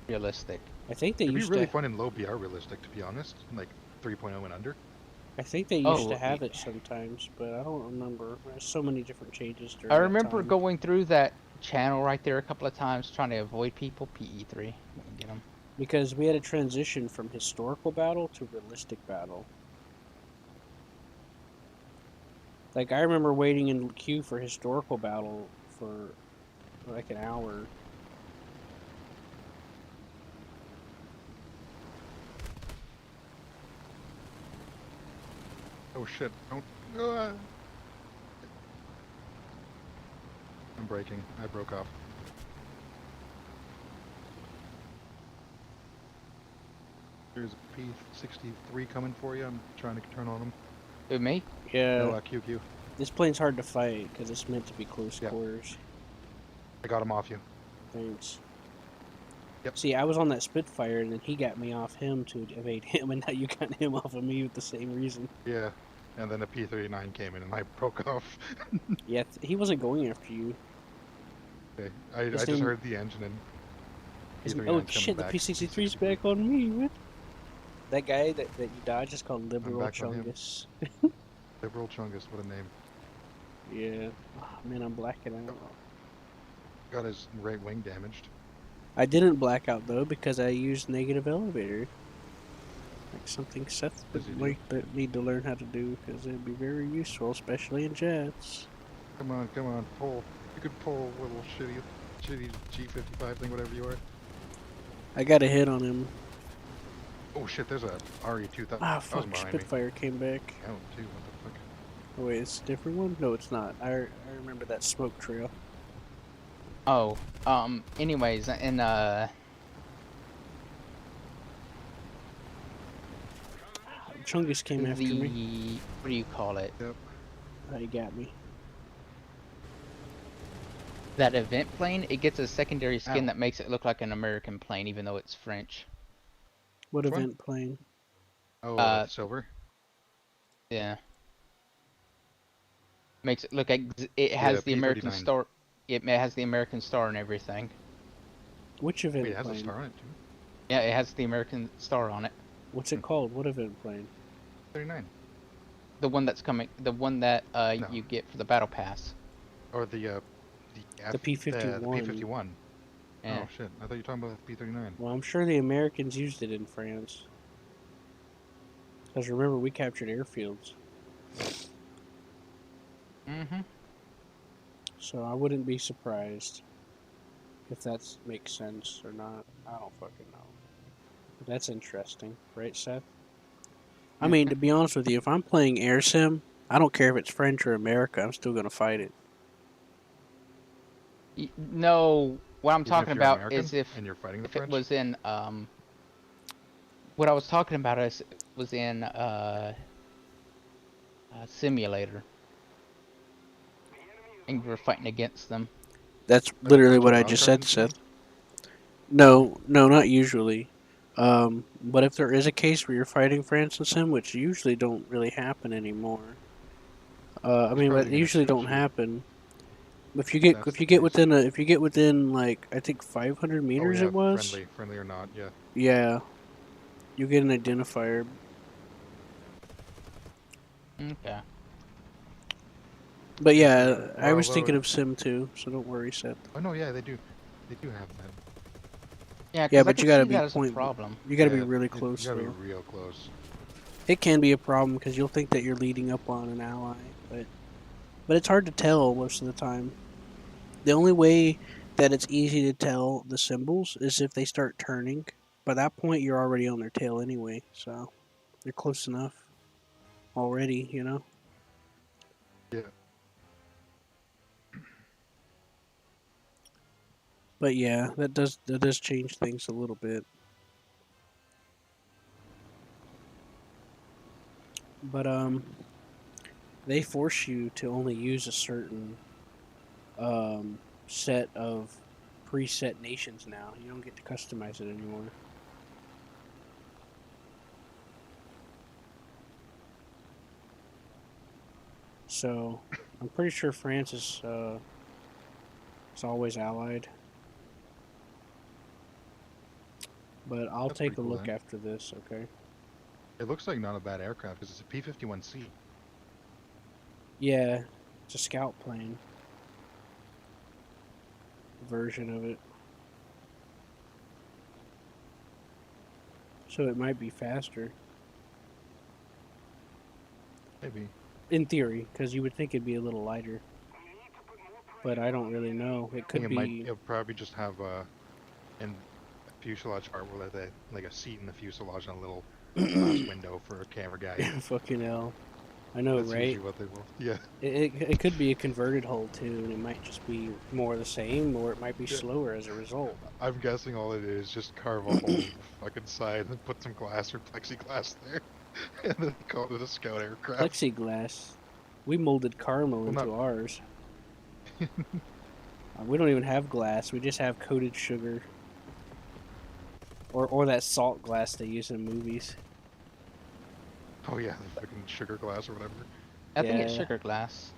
realistic. I think they It'd be used really to fun in low BR realistic, to be honest. Like 3.0 and under. I think they used Oh, to have it sometimes, but I don't remember. There's so many different changes during I that remember time. going through that channel right there a couple of times trying to avoid people. PE3, get them. Because we had a transition from historical battle to realistic battle. Like I remember waiting in queue for historical battle for like an hour. Oh shit! Don't. I'm breaking. I broke off. There's a P-63 coming for you. I'm trying to turn on him. Who, me? Yeah, No, QQ. this plane's hard to fight because it's meant to be close Yep. quarters. I got him off you. Thanks. Yep. See, I was on that Spitfire, and then he got me off him to evade him, and now you got him off of me with the same reason. Yeah. And then a P-39 came in and I broke off. Yeah, he wasn't going after you. Okay. I His just name- heard the engine and His- P-39's oh coming shit, the back. P-63's back on me. What? That guy that you dodged is called Liberal back on him. Chungus. Liberal Chungus, what a name. Yeah. Oh, man, I'm blacking out. Got his right wing damaged. I didn't black out though because I used negative elevator. Like something Seth As you would do. need to learn how to do because it'd be very useful, especially in jets. Come on, pull. You could pull little shitty G55 thing, whatever you are. I got a hit on him. Oh shit, there's a RE-2000. Ah, That was fuck, behind me. Spitfire came back. Oh, too, what the fuck? Oh, wait, it's a different one? No, it's not. I remember that smoke trail. Oh, anyways, and Chungus came after me. the what do you call it? He got me. That event plane, it gets a secondary skin Ow. that makes it look like an American plane, even though it's French. What Which one? event plane? Oh, silver? Yeah. Makes it look like it has Yeah, the American P-39. star. It has the American star and everything. Which event Wait, it has plane? a star on it too? Yeah, it has the American star on it. What's it called? What event plane? 39. The one that's coming, the one that No. you get for the battle pass. Or the P-51. The P-51. Yeah. Oh shit, I thought you were talking about the P-39. Well, I'm sure the Americans used it in France. Because remember, we captured airfields. Mm-hmm. So I wouldn't be surprised if that makes sense or not. I don't fucking know. But that's interesting, right, Seth? I mean, to be honest with you, if I'm playing air sim, I don't care if it's French or America. I'm still gonna fight it. No, what I'm Even if talking you're about American is if and you're fighting the it French? was in what I was talking about is was in simulator. and you were fighting against them. That's Are they literally going to what a I wild just card said, in Sim? Seth. No, not usually. But if there is a case where you're fighting France and Sim, which usually don't really happen anymore. I He's mean, probably but they going to usually shoot don't you happen. If you if get that's if the you get case. within if you get within like I think 500 Oh meters yeah, it was. friendly or not, yeah. Yeah, you get an identifier. Okay. But And yeah, I well, was thinking though, of Sim too, so don't worry, Seth. oh no, yeah, they do have that. Yeah, Yeah, because I but you could gotta see be that as a point. problem. You gotta be Yeah, really you close gotta be though. real close. It can be a problem because you'll think that you're leading up on an ally, but it's hard to tell most of the time. The only way that it's easy to tell the symbols is if they start turning. By that point, you're already on their tail anyway, so you're close enough already, you know. Yeah, But yeah, that does change things a little bit. But they force you to only use a certain set of preset nations now. You don't get to customize it anymore. So I'm pretty sure France is always allied. But I'll that's pretty take a cool look then. after this, okay? It looks like not a bad aircraft because it's a P-51C. Yeah, it's a scout plane version of it. So it might be faster. Maybe. In theory, because you would think it'd be a little lighter. But I don't really know. It I think could be. it'll probably just have in a fuselage part where they like a seat in the fuselage and a little glass window for a camera guy. Fucking hell. I know, That's right? usually what they will. Yeah. It could be a converted hull too, and it might just be more the same, or it might be Yeah. slower as a result. I'm guessing all it is just carve a hole in the fucking side and put some glass or plexiglass there, and then call it a scout aircraft. Plexiglass. We molded caramel Well, not. into ours. We don't even have glass. We just have coated sugar. Or that salt glass they use in movies. Oh yeah, the fucking sugar glass or whatever. I think it's Yeah. sugar glass.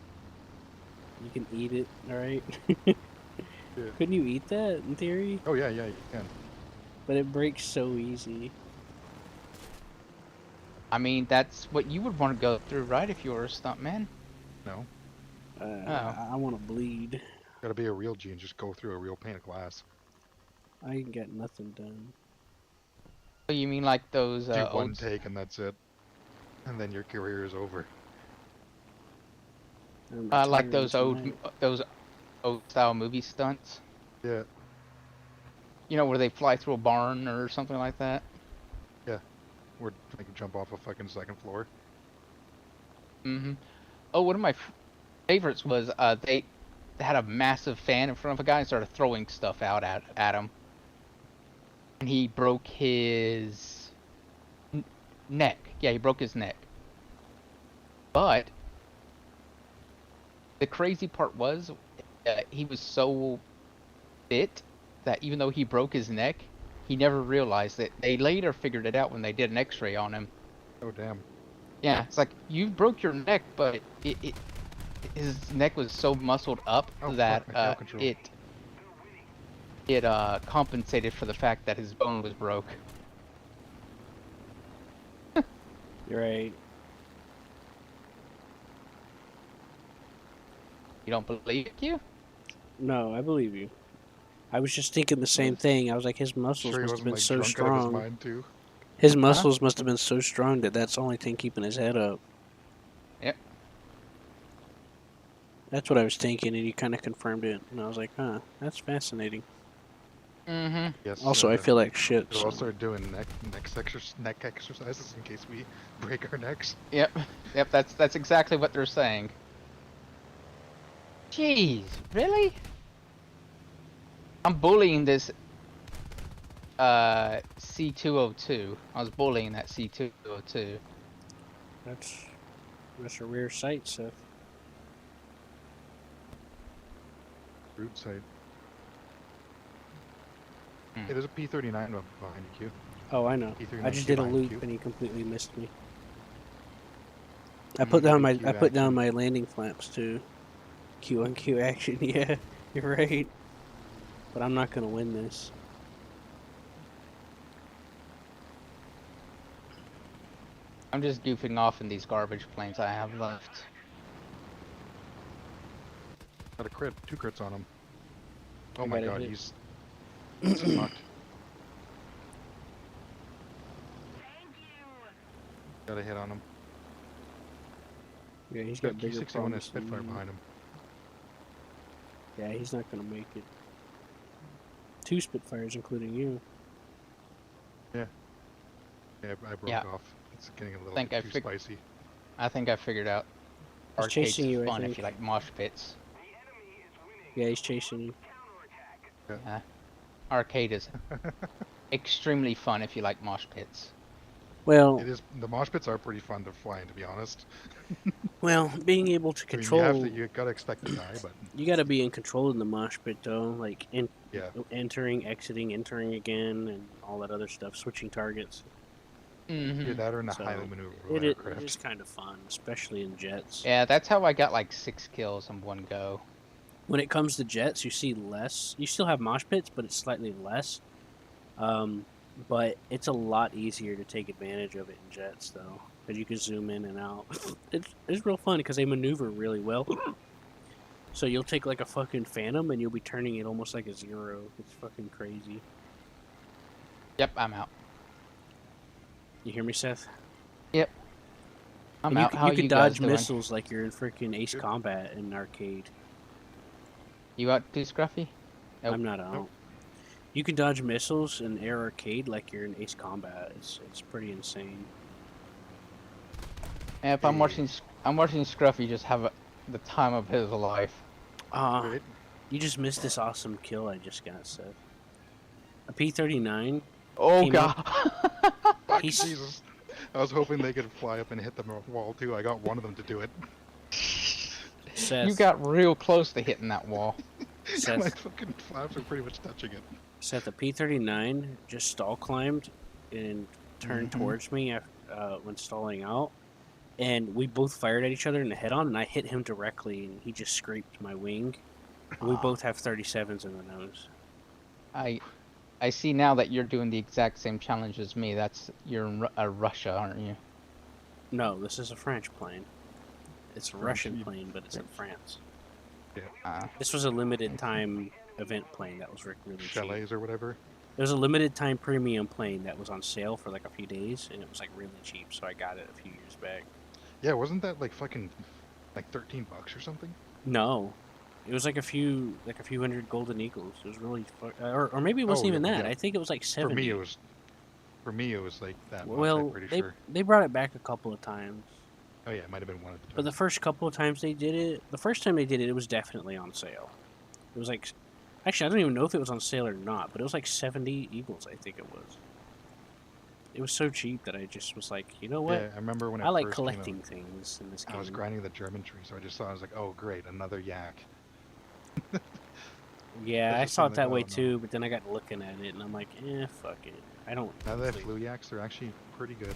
You can eat it, alright? Yeah. Couldn't you eat that in theory? Oh yeah, you can. But it breaks so easy. I mean, that's what you would want to go through, right? If you were a stuntman. No, I want to bleed. gotta be a real G and just go through a real pane of glass. I ain't got nothing done. Oh, you mean like those Do one old? take and that's it, and then your career is over. I'm Like retiring those old style movie stunts. Yeah, You know, where they fly through a barn or something like that. or like jump off a fucking second floor. Mm-hmm. Oh, one of my favorites was they had a massive fan in front of a guy and started throwing stuff out at him, and he broke his neck. Yeah, he broke his neck. But the crazy part was, he was so fit that even though he broke his neck, he never realized it. They later figured it out when they did an X-ray on him. Oh damn. Yeah, it's like you broke your neck, but his neck was so muscled up Oh that fuck, my tail control. it compensated for the fact that his bone was broke. You're right. You don't believe it, you? No, I believe you. I was just thinking the same thing. I was like, his muscles Sure, he must have wasn't been like so drunk out of his strong. mind too. His muscles must have been so strong that that's the only thing keeping his head up. Yep. That's what I was thinking, and you kind of confirmed it. And I was like, huh, that's fascinating. Mm-hmm. Yes. Also, I feel like shit. We'll So. all start doing neck exercises in case we break our necks. Yep. Yep. That's exactly what they're saying. Jeez, really? I'm bullying this C202. I was bullying that C202. That's a rare sight, Seth. root site. Hmm. Hey, there's a P-39 behind you, Q. Oh, I know. P-39 I just did a behind loop Q. and he completely missed me. Mm-hmm. I put down Q I put down action. my landing flaps too. Q on Q action. Yeah, you're right. But I'm not gonna win this. I'm just goofing off in these garbage planes I have left. Got a crit. 2 crits on him. Oh I my got a god, hit. he's fucked. Got a hit on him. Yeah, he's Got got bigger Q-61 and problems Spitfire than me. behind him. Yeah, he's not gonna make it. 2 Spitfires, including you. Yeah, I broke Yeah. off. It's getting a little Think bit too spicy. I think I figured out. He's Arcade's chasing you, I fun if think. you like mosh pits. Yeah, he's chasing you. Yeah. Arcade is extremely fun if you like mosh pits. Well, It is. The mosh pits are pretty fun to fly in, to be honest. being able to I mean, control. you gotta expect to die, but You gotta be in control in the mosh pit though, like yeah. entering, exiting, entering again, and all that other stuff. Switching targets. Mm-hmm. Either that or in a So, highly maneuverable It aircraft. is kind of fun, especially in jets. Yeah, that's how I got like 6 kills in one go. When it comes to jets, you see less. You still have mosh pits, but it's slightly less. But it's a lot easier to take advantage of it in jets, though, because you can zoom in and out. It's real fun because they maneuver really well. So you'll take like a fucking Phantom and you'll be turning it almost like a zero. It's fucking crazy. Yep, I'm out. You hear me, Seth? I'm And out. How you can you guys dodge doing? missiles like you're in freaking Ace Good. Combat in arcade. You out too, Scruffy? Nope. I'm not out. Nope. You can dodge missiles in Air Arcade like you're in Ace Combat. It's pretty insane. And if I'm watching Scruffy just have the time of his life. Right? You just missed this awesome kill I just got, Seth. A P-39. Oh Came god. Fuck, He's- Jesus. I was hoping they could fly up and hit the wall too. I got one of them to do it. Seth. You got real close to hitting that wall. My Seth. fucking flaps are pretty much touching it. Seth, the P-39 just stall climbed and turned Mhm. towards me when stalling out. And we both fired at each other in the head-on, and I hit him directly, and he just scraped my wing. And we Ah. both have 37s in the nose. I see now that you're doing the exact same challenge as me. You're in Russia, aren't you? No, this is a French plane. It's a Russian you- plane, but it's in France. Uh, This was a limited time event plane that was really cheap. Chalets or whatever. It was a limited time premium plane that was on sale for like a few days, and it was like really cheap, so I got it a few years back. Yeah, wasn't that like fucking like $13 or something? No, it was like a few hundred golden eagles. It was really, or maybe it wasn't Oh, even yeah, that. yeah. I think it was like 70. For me it was like that much, Well, I'm pretty they sure. they brought it back a couple of times, Oh yeah, it might have been one at the time. but the first couple of times they did it, the first time they did it, it was definitely on sale. It was like, actually, I don't even know if it was on sale or not, but it was like 70 eagles, I think it was. It was so cheap that I just was like, you know what? Yeah, I remember when it I like first came out, collecting things in this game. I was grinding the German tree, so I just saw I was like, oh great, another yak. Yeah, That's I just saw it something that like, way oh, no. too, but then I got looking at it and I'm like, fuck it. I don't. Now that really- flu yaks, they're actually pretty good.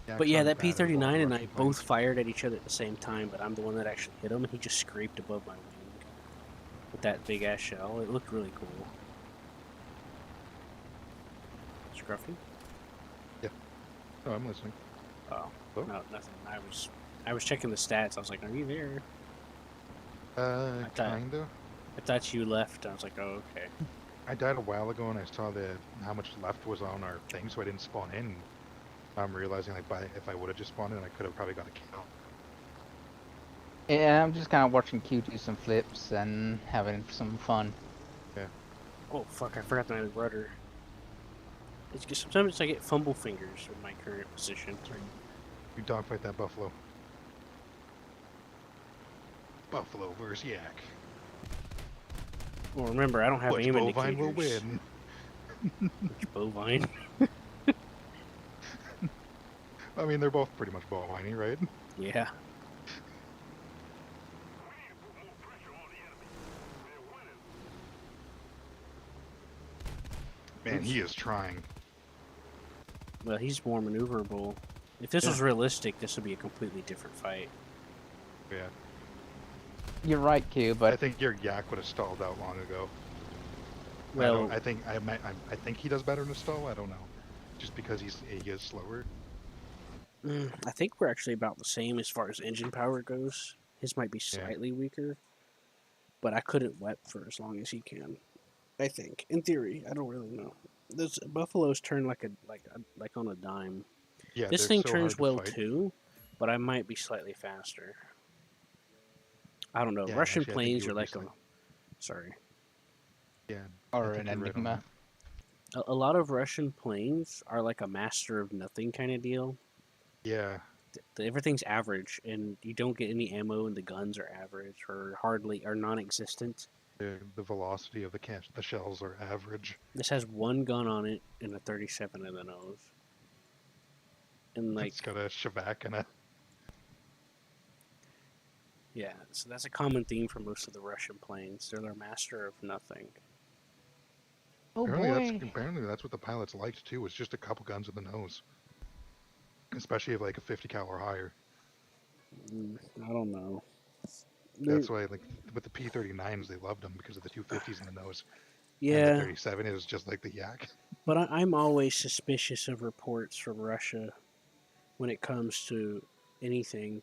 Yaks But yeah, aren't that bad as all P-39 and I Russian both planes. fired at each other at the same time, but I'm the one that actually hit him, and he just scraped above my wing with that big ass shell. It looked really cool. Scruffy? Oh, I'm listening. Oh, Oh. no, nothing. I was checking the stats. I was like, are you there? I thought- Kinda. I thought you left. I was like, oh, okay. I died a while ago and I saw how much left was on our thing, so I didn't spawn in. I'm realizing like if I would have just spawned in, I could have probably got a kill. yeah, I'm just kind of watching Q do some flips and having some fun. Oh, fuck, I forgot my rudder. It's just, sometimes I get fumble fingers in my current position. You dogfight that buffalo. Buffalo versus yak. Well, remember, I don't have Which aim bovine will indicators. win? Which bovine? I mean, they're both pretty much bovine, right? Yeah. Man, he is trying. Well, he's more maneuverable. If this was realistic, this would be a completely different fight. Yeah. You're right, Q, I but think your yak would have stalled out long ago. Well, I think he does better in a stall. I don't know, just because he is slower. I think we're actually about the same as far as engine power goes. His might be Yeah. slightly weaker, but I couldn't wet for as long as he can. I think, in theory, I don't really know. Those buffaloes turn like on a dime. Yeah, This they're thing so turns hard to well fight. too, but I might be slightly faster. I don't know. Yeah, Russian actually, I think planes you are would be like a. Sorry. Yeah, or I an think you're right on enigma. that. A lot of Russian planes are like a master of nothing kind of deal. Yeah, Everything's average, and you don't get any ammo, and the guns are average or hardly or non-existent. the velocity of the shells are average. This has one gun on it and a 37 in the nose, and like It's got a Shavak and a. yeah, so that's a common theme for most of the Russian planes. They're their master of nothing. Oh boy. Apparently that's what the pilots liked too. Was just a couple guns in the nose, especially if like a 50 cal or higher. I don't know. That's why, like with the P-39s, they loved them because of the 250s in the nose, and the Yeah, 37 is just like the yak. but I'm always suspicious of reports from Russia when it comes to anything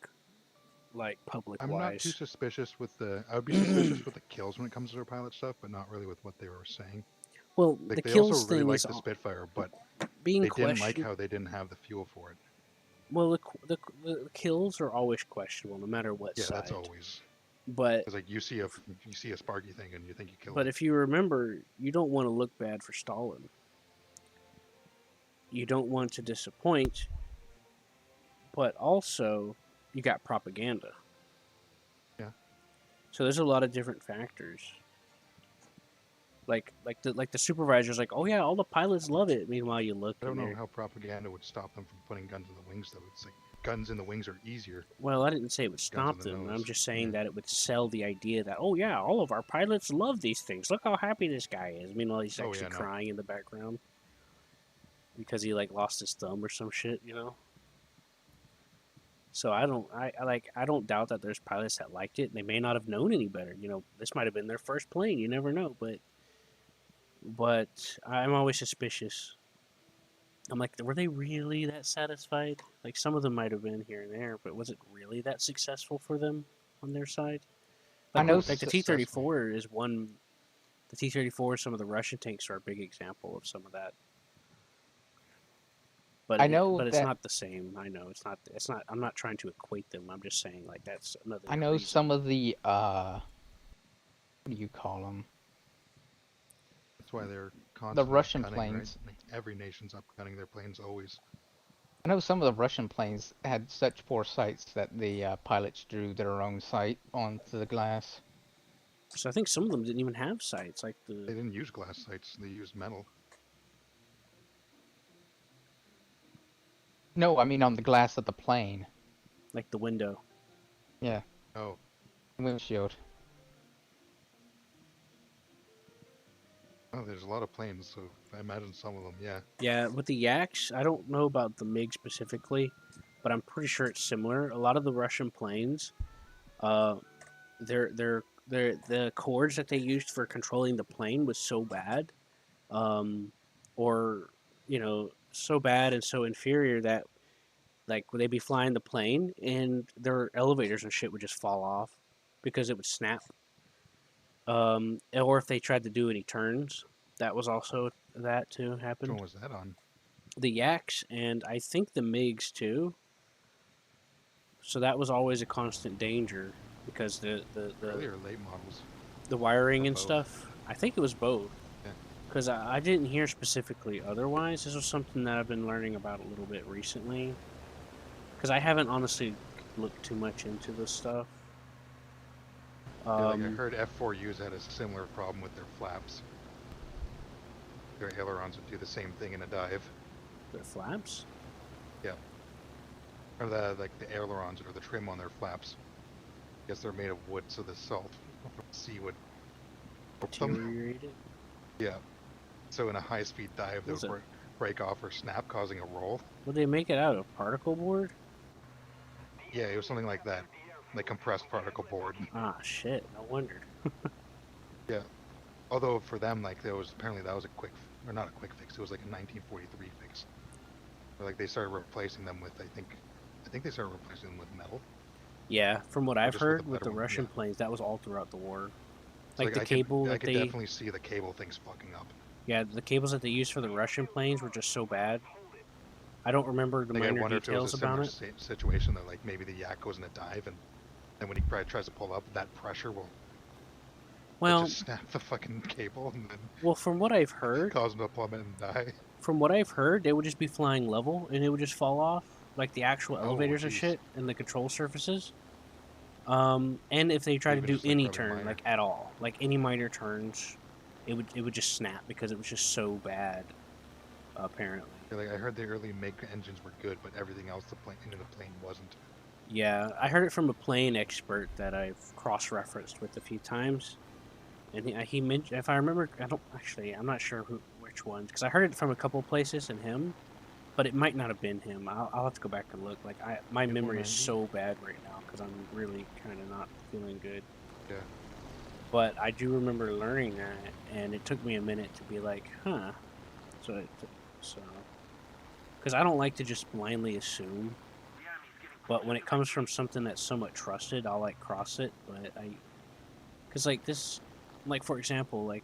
like public I'm not too wise. suspicious with the. I would be suspicious with the kills when it comes to their pilot stuff, but not really with what they were saying. Well, Like the they also kills really thing liked is the Spitfire, but being they didn't like questioned. how they didn't have the fuel for it. Well, the kills are always questionable, no matter what Yeah, side. that's always. But It's like you see a Sparky thing and you think you killed but it. if you remember, you don't want to look bad for Stalin. You don't want to disappoint, but also you got propaganda. Yeah. So there's a lot of different factors. Like the supervisor's like, oh yeah, all the pilots love it. Meanwhile, you look I don't and know they're how propaganda would stop them from putting guns in the wings, though. It's like guns in the wings are easier. well, I didn't say it would Guns stop in the them. I'm nose. just saying Yeah. that it would sell the idea that oh yeah, all of our pilots love these things. Look how happy this guy is. Meanwhile, he's Oh, actually yeah, no. crying in the background because he like lost his thumb or some shit, you know. So I don't doubt that there's pilots that liked it. They may not have known any better. You know, this might have been their first plane. You never know. But I'm always suspicious. I'm like, were they really that satisfied? Like some of them might have been here and there, but was it really that successful for them on their side? I Like, know like the T-34 is one. The T-34, some of the Russian tanks are a big example of some of that. But I know but it's that not the same. I know it's not. It's not. I'm not trying to equate them. I'm just saying like that's another. I know reason. some of the what do you call them? That's why they're The constantly Russian upcutting, planes. right? Like, every nation's upcutting their planes always. I know some of the Russian planes had such poor sights that the pilots drew their own sight onto the glass. So I think some of them didn't even have sights, like They the. didn't use glass sights; they used metal. No, I mean on the glass of the plane. Like the window. Yeah, Oh, windshield. oh, there's a lot of planes, so I imagine some of them. Yeah, Yeah, with the Yaks, I don't know about the MiG specifically, but I'm pretty sure it's similar. A lot of the Russian planes, uh, the cords that they used for controlling the plane was so bad, or you know, so bad and so inferior that like they'd be flying the plane and their elevators and shit would just fall off because it would snap. Or if they tried to do any turns, that was also that too which happened. one was that on? The Yaks and I think the MiGs too. So that was always a constant danger because Early or late models? the wiring Or and both? stuff. I think it was both. Yeah. Because I didn't hear specifically otherwise. This was something that I've been learning about a little bit recently. Because I haven't honestly looked too much into this stuff. Yeah, like I heard F4Us had a similar problem with their flaps. Their ailerons would do the same thing in a dive. Their flaps? Or the ailerons or the trim on their flaps. I guess they're made of wood, so the salt from the sea would warp them. Deteriorated? Yeah. So in a high-speed dive, they Was would it? break off or snap, causing a roll. Would they make it out of particle board? Yeah, it was something like that, like compressed particle board. Ah, shit. No wonder. Yeah. Although for them, like there was apparently that was a quick, or not a quick fix. It was like a 1943 fix. Or, like they started replacing them with, I think they started replacing them with metal. Yeah, from what Or I've just with a heard with better the one, Russian yeah. planes, that was all throughout the war. So, Like the I cable could, I that could they, definitely see the cable things fucking up. yeah, the cables that they used for the Russian planes were just so bad. I don't remember the Like I minor wonder if it was details a about similar it. situation that like maybe the yak goes in a dive and then when he tries to pull up, that pressure will Well, just snap the fucking cable and then well, from what I've heard, cause him to plummet and die. they would just be flying level and it would just fall off, like the actual Oh, elevators and jeez. shit and the control surfaces. And if they try to Even do just, like, any probably turn, minor. like at all, like any minor turns, it would just snap because it was just so bad. Apparently. Yeah, like I heard the early make engines were good, but everything else the plane wasn't. Yeah, I heard it from a plane expert that I've cross-referenced with a few times, and he mentioned, if I remember, I'm not sure which ones, because I heard it from a couple places and him, but it might not have been him. I'll have to go back and look. Like my memory is 490? so bad right now because I'm really kind of not feeling good. Yeah. But I do remember learning that, and it took me a minute to be like, huh. So, because I don't like to just blindly assume. But when it comes from something that's somewhat trusted, I'll like cross it. But because like this, like for example, like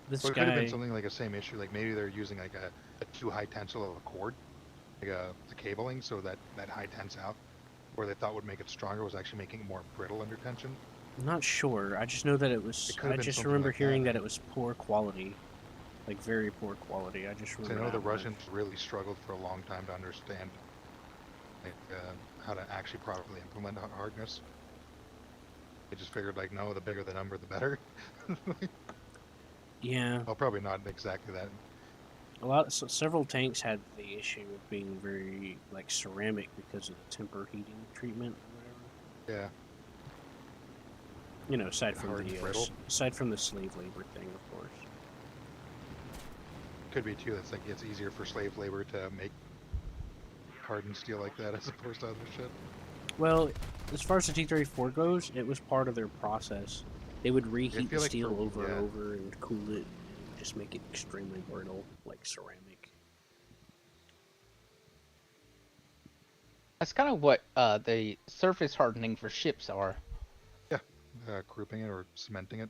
this Well, it could have been guy. something like a same issue. Like maybe they're using like a too high tensile of a cord, like the cabling, so that high tense out, where they thought would make it stronger was actually making it more brittle under tension. I'm not sure. I just know that it was. It could have I been just something remember like hearing that. that it was poor quality, like very poor quality. I just 'Cause remember. I know the that much. Russians really struggled for a long time to understand like how to actually properly implement hardness. They just figured like, no, the bigger the number, the better. Yeah, Well, probably not exactly that. several tanks had the issue of being very like ceramic because of the temper heating treatment or whatever. Yeah. You know, aside from Hard and brittle. aside from the slave labor thing, of course. Could be too. That's like it's easier for slave labor to make hardened steel like that as opposed to other shit. Well, as far as the T-34 goes, it was part of their process. They would reheat the like steel for- over yeah. and over and cool it, and just make it extremely brittle, like ceramic. That's kind of what the surface hardening for ships are. Grouping it or cementing it.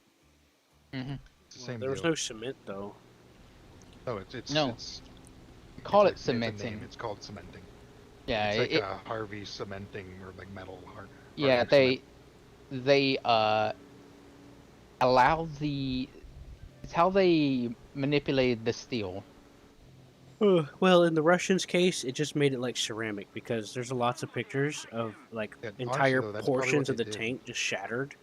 Mm-hmm. It's the Well, same there was deal. no cement though. No, it's No. it's Call it's it like- it's a name, cementing. It's called cementing. Yeah, It's like it, a Harvey cementing or like metal hard. yeah, hardening they allow it's how they manipulated the steel. Well, in the Russians' case, it just made it like ceramic because there's lots of pictures of like Yeah, honestly, entire though, that's probably portions what of the they did. tank just shattered.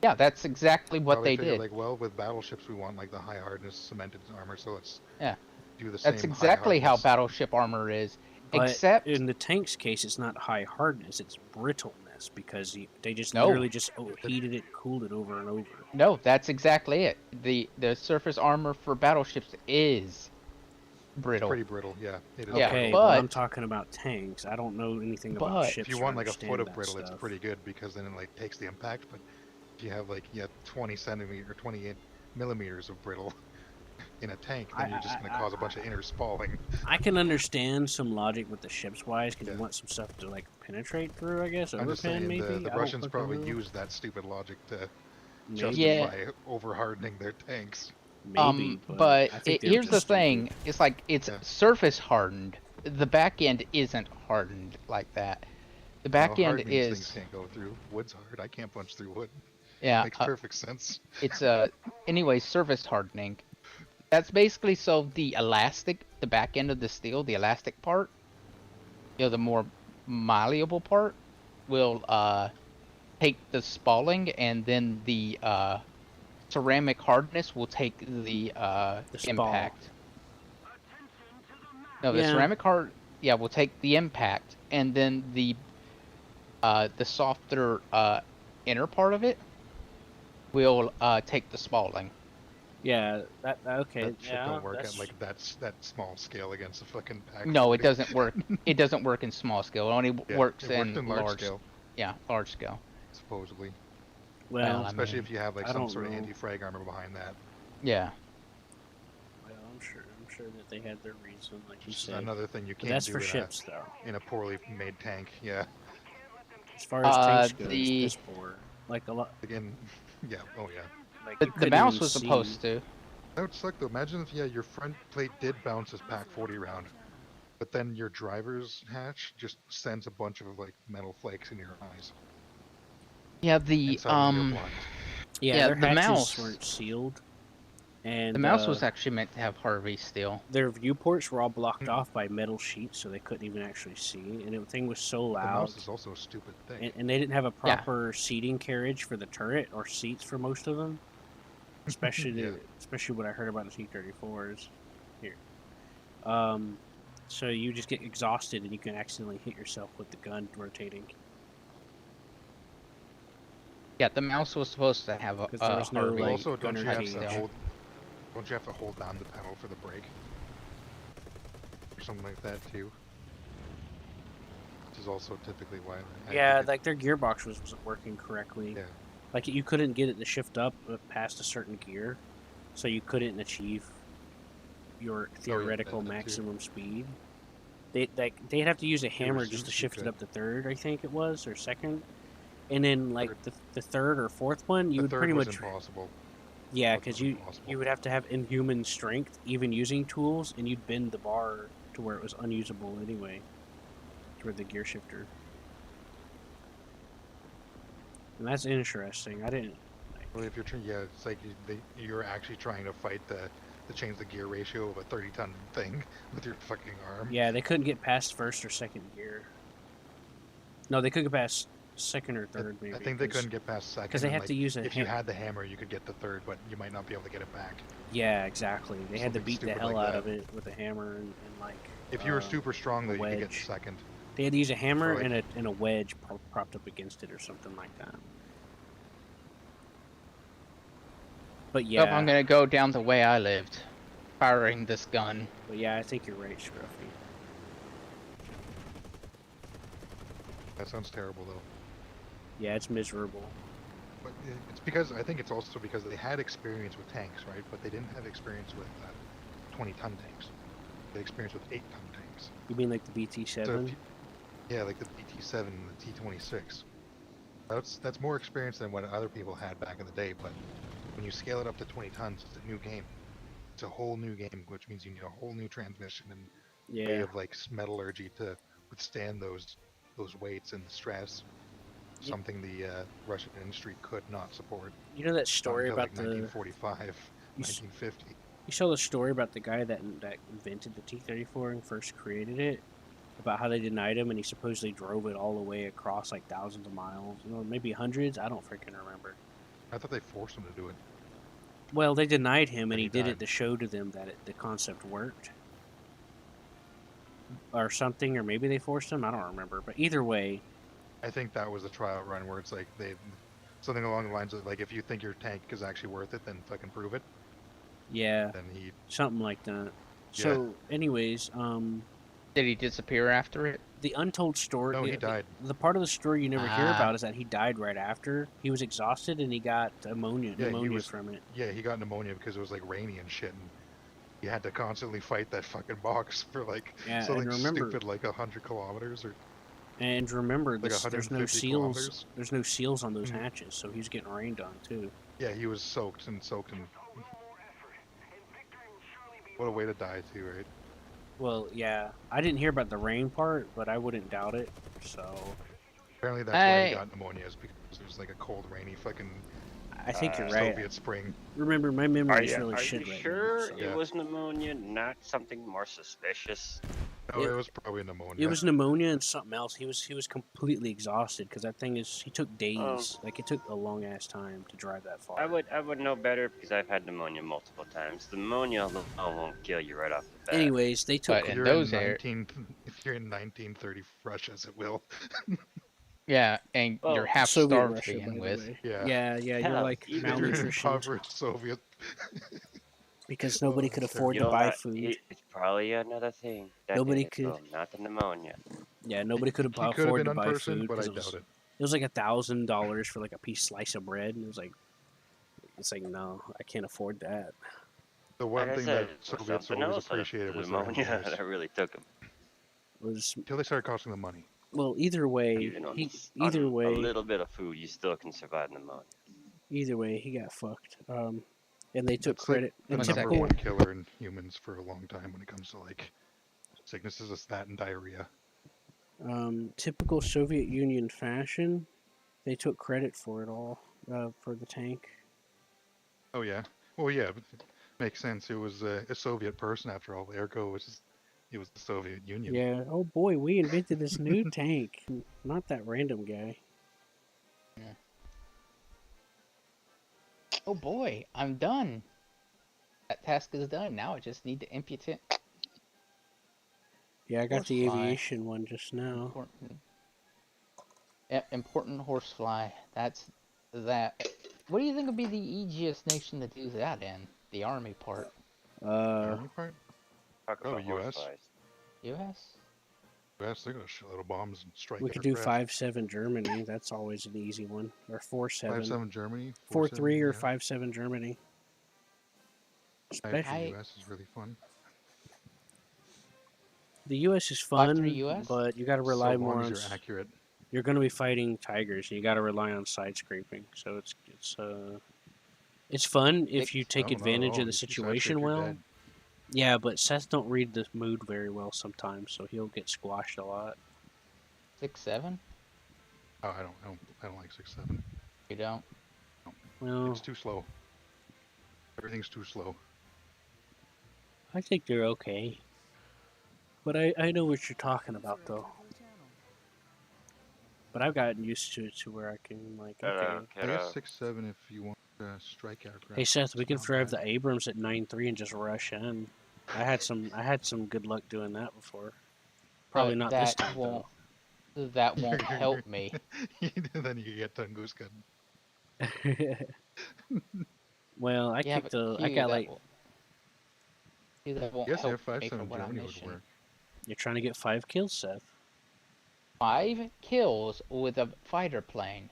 Yeah, that's exactly what Probably they figured, did. like, well, with battleships we want like the high hardness cemented armor, so let's Yeah. do the same. That's high exactly how hardness. battleship armor is. But Except in the tank's case, it's not high hardness; it's brittleness because they just No. literally just heated it, cooled it over and over. no, that's exactly it. The surface armor for battleships is It's brittle. pretty brittle, yeah. It is Yeah, Okay, brittle. but but- I'm talking about tanks. I don't know anything about but- ships. If you or want like a understand foot of that brittle, it's stuff. pretty good because then it like takes the impact. But if you have like 20 centimeter or 28 millimeters of brittle in a tank, then you're just going to cause a bunch of inner spalling. I can understand some logic with the ships wise because Yeah. you want some stuff to like penetrate through. I guess I'm just overpan saying maybe. the I don't Russians fucking probably know. used that stupid logic to Maybe. justify over hardening their tanks. Maybe, but I think they were here's the just stupid. thing: it's like it's Yeah. surface hardened. The back end isn't hardened like that. The back Well, end hard means is things can't go through. Wood's hard. I can't punch through wood. yeah. Makes perfect sense. It's anyway surface hardening. That's basically so the back end of the steel, the elastic part, the more malleable part, will take the spalling, and then the ceramic hardness will take the spall. impact. No, the Yeah. ceramic will take the impact, and then the softer inner part of it will take the spalling. Yeah, okay. That shit Yeah, don't work that's at like that small scale against a fucking pack. No, it 40. doesn't work. It doesn't work in small scale. It only Yeah, works it worked in in large scale, yeah, large scale. supposedly. Well, well. I Especially mean, if you have like I some don't sort of know. anti-frag armor behind that. yeah. Well, I'm sure that they had their reason, like you Which is said. another thing you But can't that's do for ships, though. in a poorly made tank. Yeah. As far as tanks go, it's The piss poor. Like a lot, Again, yeah. Oh yeah. like you the couldn't even mouse was see. supposed to. That would suck though. Imagine if your front plate did bounce as pack 40 round, but then your driver's hatch just sends a bunch of like metal flakes in your eyes, Yeah, and suddenly you're blind. Yeah, yeah, their hatches weren't sealed, the and mouse was actually meant to have Harvey steel. their viewports were all blocked off by metal sheets, so they couldn't even actually see. And the thing was so The loud, mouse is also a stupid thing. and they didn't have a Yeah. proper seating carriage for the turret or seats for most of them. Especially Yeah. especially what I heard about the T-34s here. So you just get exhausted and you can accidentally hit yourself with the gun rotating. Yeah, the mouse was supposed to have a 'Cause there was no, Harvey like, Also, don't gunner you have cage. to hold? Don't you have to hold down the pedal for the brake, or something like that too? Which is also typically why. Yeah, like their gearbox wasn't working correctly. Yeah. Like you couldn't get it to shift up past a certain gear, so you couldn't achieve your theoretical that too. maximum speed. They'd have to use a hammer just to shift it up to third, I think it was, or second, and then like the third or fourth one, you The would third pretty was much impossible. yeah, Fourth because was you impossible. would have to have inhuman strength even using tools, and you'd bend the bar to where it was unusable anyway, toward the gear shifter. And that's interesting. I didn't. Well, if you're it's like you're actually trying to fight to change the gear ratio of a 30-ton thing with your fucking arm. Yeah, they couldn't get past first or second gear. No, they could get past second or third, maybe. I think they couldn't get past second. Because they have to use a. If you had the hammer, you could get the third, but you might not be able to get it back. Yeah, exactly. They had to Something beat the stupid hell like out that. of it with a hammer and like. If you were super strong, though, you could get wedge. second. They had to use a hammer Or, like- and a wedge propped up against it or something like that. But yeah, Well, I'm gonna go down the way I lived, firing this gun. but yeah, I think you're right, Scruffy. That sounds terrible, though. Yeah, it's miserable. But it's because I think it's also because they had experience with tanks, right? But they didn't have experience with 20-ton tanks. They had experience with 8-ton tanks. You mean like the BT-7? So yeah, like the BT-7 and the T-26. That's more experience than what other people had back in the day. But when you scale it up to 20 tons, it's a new game. It's a whole new game, which means you need a whole new transmission and way Yeah. of like metallurgy to withstand those weights and the stress. Yeah. Something the Russian industry could not support. You know that story Until, about like, the 1945, You s- 1950. You saw the story about the guy that invented the T-34 and first created it, about how they denied him and he supposedly drove it all the way across like thousands of miles, maybe hundreds. I don't freaking remember. I thought they forced him to do it. Well, they denied him, and And he he did died. it to show to them that the concept worked, or something, or maybe they forced him. I don't remember, but either way, I think that was the trial run where it's like something along the lines of like, if you think your tank is actually worth it, then fucking prove it. yeah, Then he something like that. Yeah. So, anyways, Did he disappear after it? the untold story. No, he died. The part of the story you never hear Ah. about is that he died right after. He was exhausted and he got pneumonia from it. he got pneumonia because it was like rainy and shit, and he had to constantly fight that fucking box for like Yeah, something and remember, stupid like 100 kilometers or like like there's no 150 seals. kilometers. There's no seals on those Mhm. hatches, so he was getting rained on too. Yeah, he was soaked and what a way to die too, right? Well, yeah, I didn't hear about the rain part, but I wouldn't doubt it. So Apparently that's why he I- got pneumonia, is because it was like a cold, rainy fucking I think you're right. Soviet spring. Remember, my Are memory is you, really are shit you right sure now. so- Yeah. it was pneumonia, not something more suspicious? No, It- it was probably pneumonia. It was pneumonia and something else. He was completely exhausted because that thing is. He took days. Oh. Like it took a long ass time to drive that far. I would know better because I've had pneumonia multiple times. The pneumonia alone won't kill you right off the bat. Anyways, they took. But in You're those in air- 19, if you're in 1930 Russia's, it will. Yeah, and Well, you're half Soviet starved Russia, to by begin the with. way. Yeah. Yeah, you're Hell, like even- If you're in malnutrition. impoverished Soviet. because nobody could afford You to know buy that food. it's probably another thing that Nobody did it to could. him, not the pneumonia. Yeah, nobody could He could have afford been to buy unpersoned, food but I because doubt it. it was like $1,000 for like a piece slice of bread, and it was like, it's like no, I can't afford that. The Like one I thing said, that it was Soviets something always else other appreciated than was their pneumonia engineers. that really took him. It was Until they started costing them money. well, either way, Even on, either on a way, little bit of food, you still can survive pneumonia. either way, he got fucked. And they took It's like credit. the And One number typical, second. one killer in humans for a long time when it comes to like sicknesses is that and diarrhea. typical Soviet Union fashion, they took credit for it all, for the tank. Oh yeah. Well yeah, but it makes sense. It was a Soviet person after all. Ergo it was the Soviet Union. Yeah. Oh boy, we invented this new tank. Not that random guy. Oh boy, I'm done. That task is done. Now I just need to impute Yeah, I got the Horsefly. aviation one just now. important. Yep, important horsefly. That's that. What do you think would be the easiest nation to do that in? The army part. The Uh, army part? Talk Probably about US. horseflies. U.S. US, they got a shitload of bombs and strike we could do aircraft. 5-7 Germany. That's always an easy one. Or 4-7. 5-7 Germany. 4-3 or yeah. 5-7 Germany. 5-3 Especially US is really fun. the U.S. is 5-3 fun, US? but you got to rely so long more as on. you're accurate. You're going to be fighting tigers, and you got to rely on side scraping. So it's fun if you take No, not at advantage all. of the If you situation side-scrape, you're well. dead. Yeah, but Seth don't read the mood very well sometimes, so he'll get squashed a lot. 6-7? Oh, I don't like 6-7. You don't. Well, It's too slow. Everything's too slow. I think they're okay. But I know what you're talking about, though. But I've gotten used to it to where I can, like, okay. I guess 6-7 if you want strike aircraft. Hey, Seth, we it's can not drive bad. the Abrams at 9.3 and just rush in. I had some good luck doing that before. Probably not this time, won't, That won't help me. Then you get Tunguska gun. though. Well, I Yeah, kicked but I Q, got that like, will- Q, that won't Yes, help me for F-5-7 what I'm Germany would missing. work. you're trying to get 5 kills, Seth. 5 kills with a fighter plane.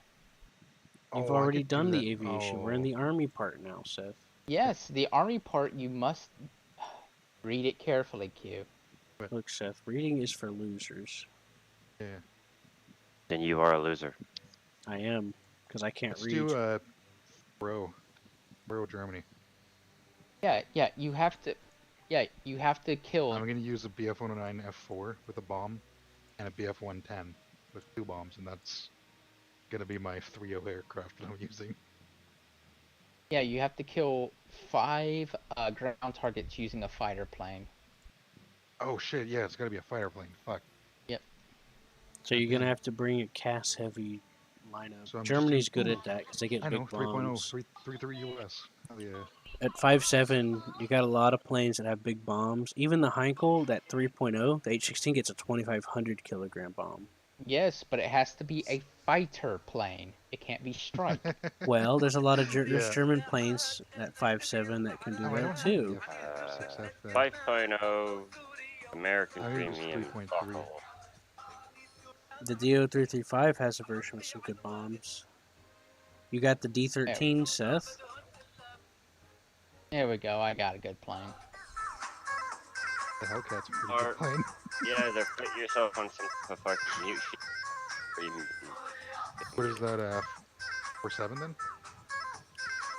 You've Oh, I already could do done that. the aviation. We're in Oh. the army part now, Seth. Yes, the army part you must read it carefully, Q. Look, Seth, reading is for losers. Yeah. Then you are a loser. I am, because I can't Let's read. do Bro Germany. Yeah, you have to. Yeah, you have to kill. I'm gonna use a BF-109 F4 with a bomb and a BF-110 with 2 bombs, and that's gonna be my 3-0 aircraft that I'm using. Yeah, you have to kill 5 ground targets using a fighter plane. Oh shit! Yeah, it's gotta be a fighter plane. Fuck. So you're damn. gonna have to bring a cast-heavy lineup. So I'm just Germany's gonna- good at that because they get I know. big 3.0, bombs. 3.3 US. Hell yeah. At 5.7, you got a lot of planes that have big bombs. Even the Heinkel, that 3.0, the H-16 gets a 2,500 kilogram bomb. Yes, but it has to be a fighter plane. It can't be strike. Well, there's a lot of there's Yeah. German planes at 5.7 that can do Oh, I don't that have too. the F6F. 5.0 American I think it's Premium 3.3. Buckle. The DO335 has a version with some good bombs. You got the D13, Seth. There we go. I got a good plane. The Hellcat's a pretty Or- good plane. Yeah, they're put yourself on some fucking mute shit. Or you- What is that? 4.7 then?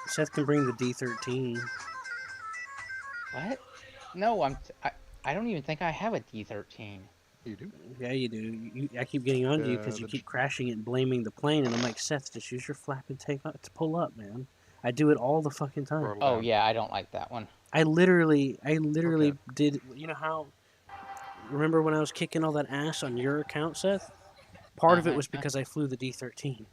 Seth can bring the D13. What? No, I don't even think I have a D13. You do. Yeah, you do. I keep getting on to you because you the- keep crashing it and blaming the plane, and I'm like, Seth, just use your flap and take to pull up, man. I do it all the fucking time. Or Oh loud. yeah, I don't like that one. I literally Okay. did. You know how? Remember when I was kicking all that ass on your account, Seth? Part of it was because I flew the D13.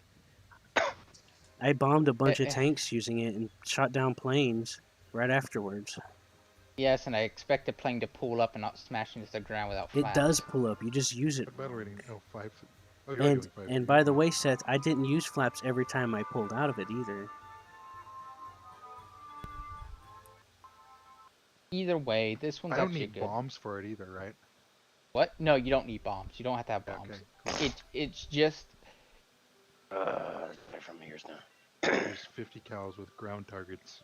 I bombed a bunch of tanks using it and shot down planes right afterwards. Yes, and I expect the plane to pull up and not smash into the ground without It flaps. does pull up. You just use it. What battle rating? Oh, 5. Oh, you're And doing 5. and by the way, Seth, I didn't use flaps every time I pulled out of it either. Either way, this one's I don't actually need good. bombs for it either, right? What? No, you don't need bombs. You don't have to have Yeah, bombs. okay, It's just Play from here's now. Use 50 cows with ground targets.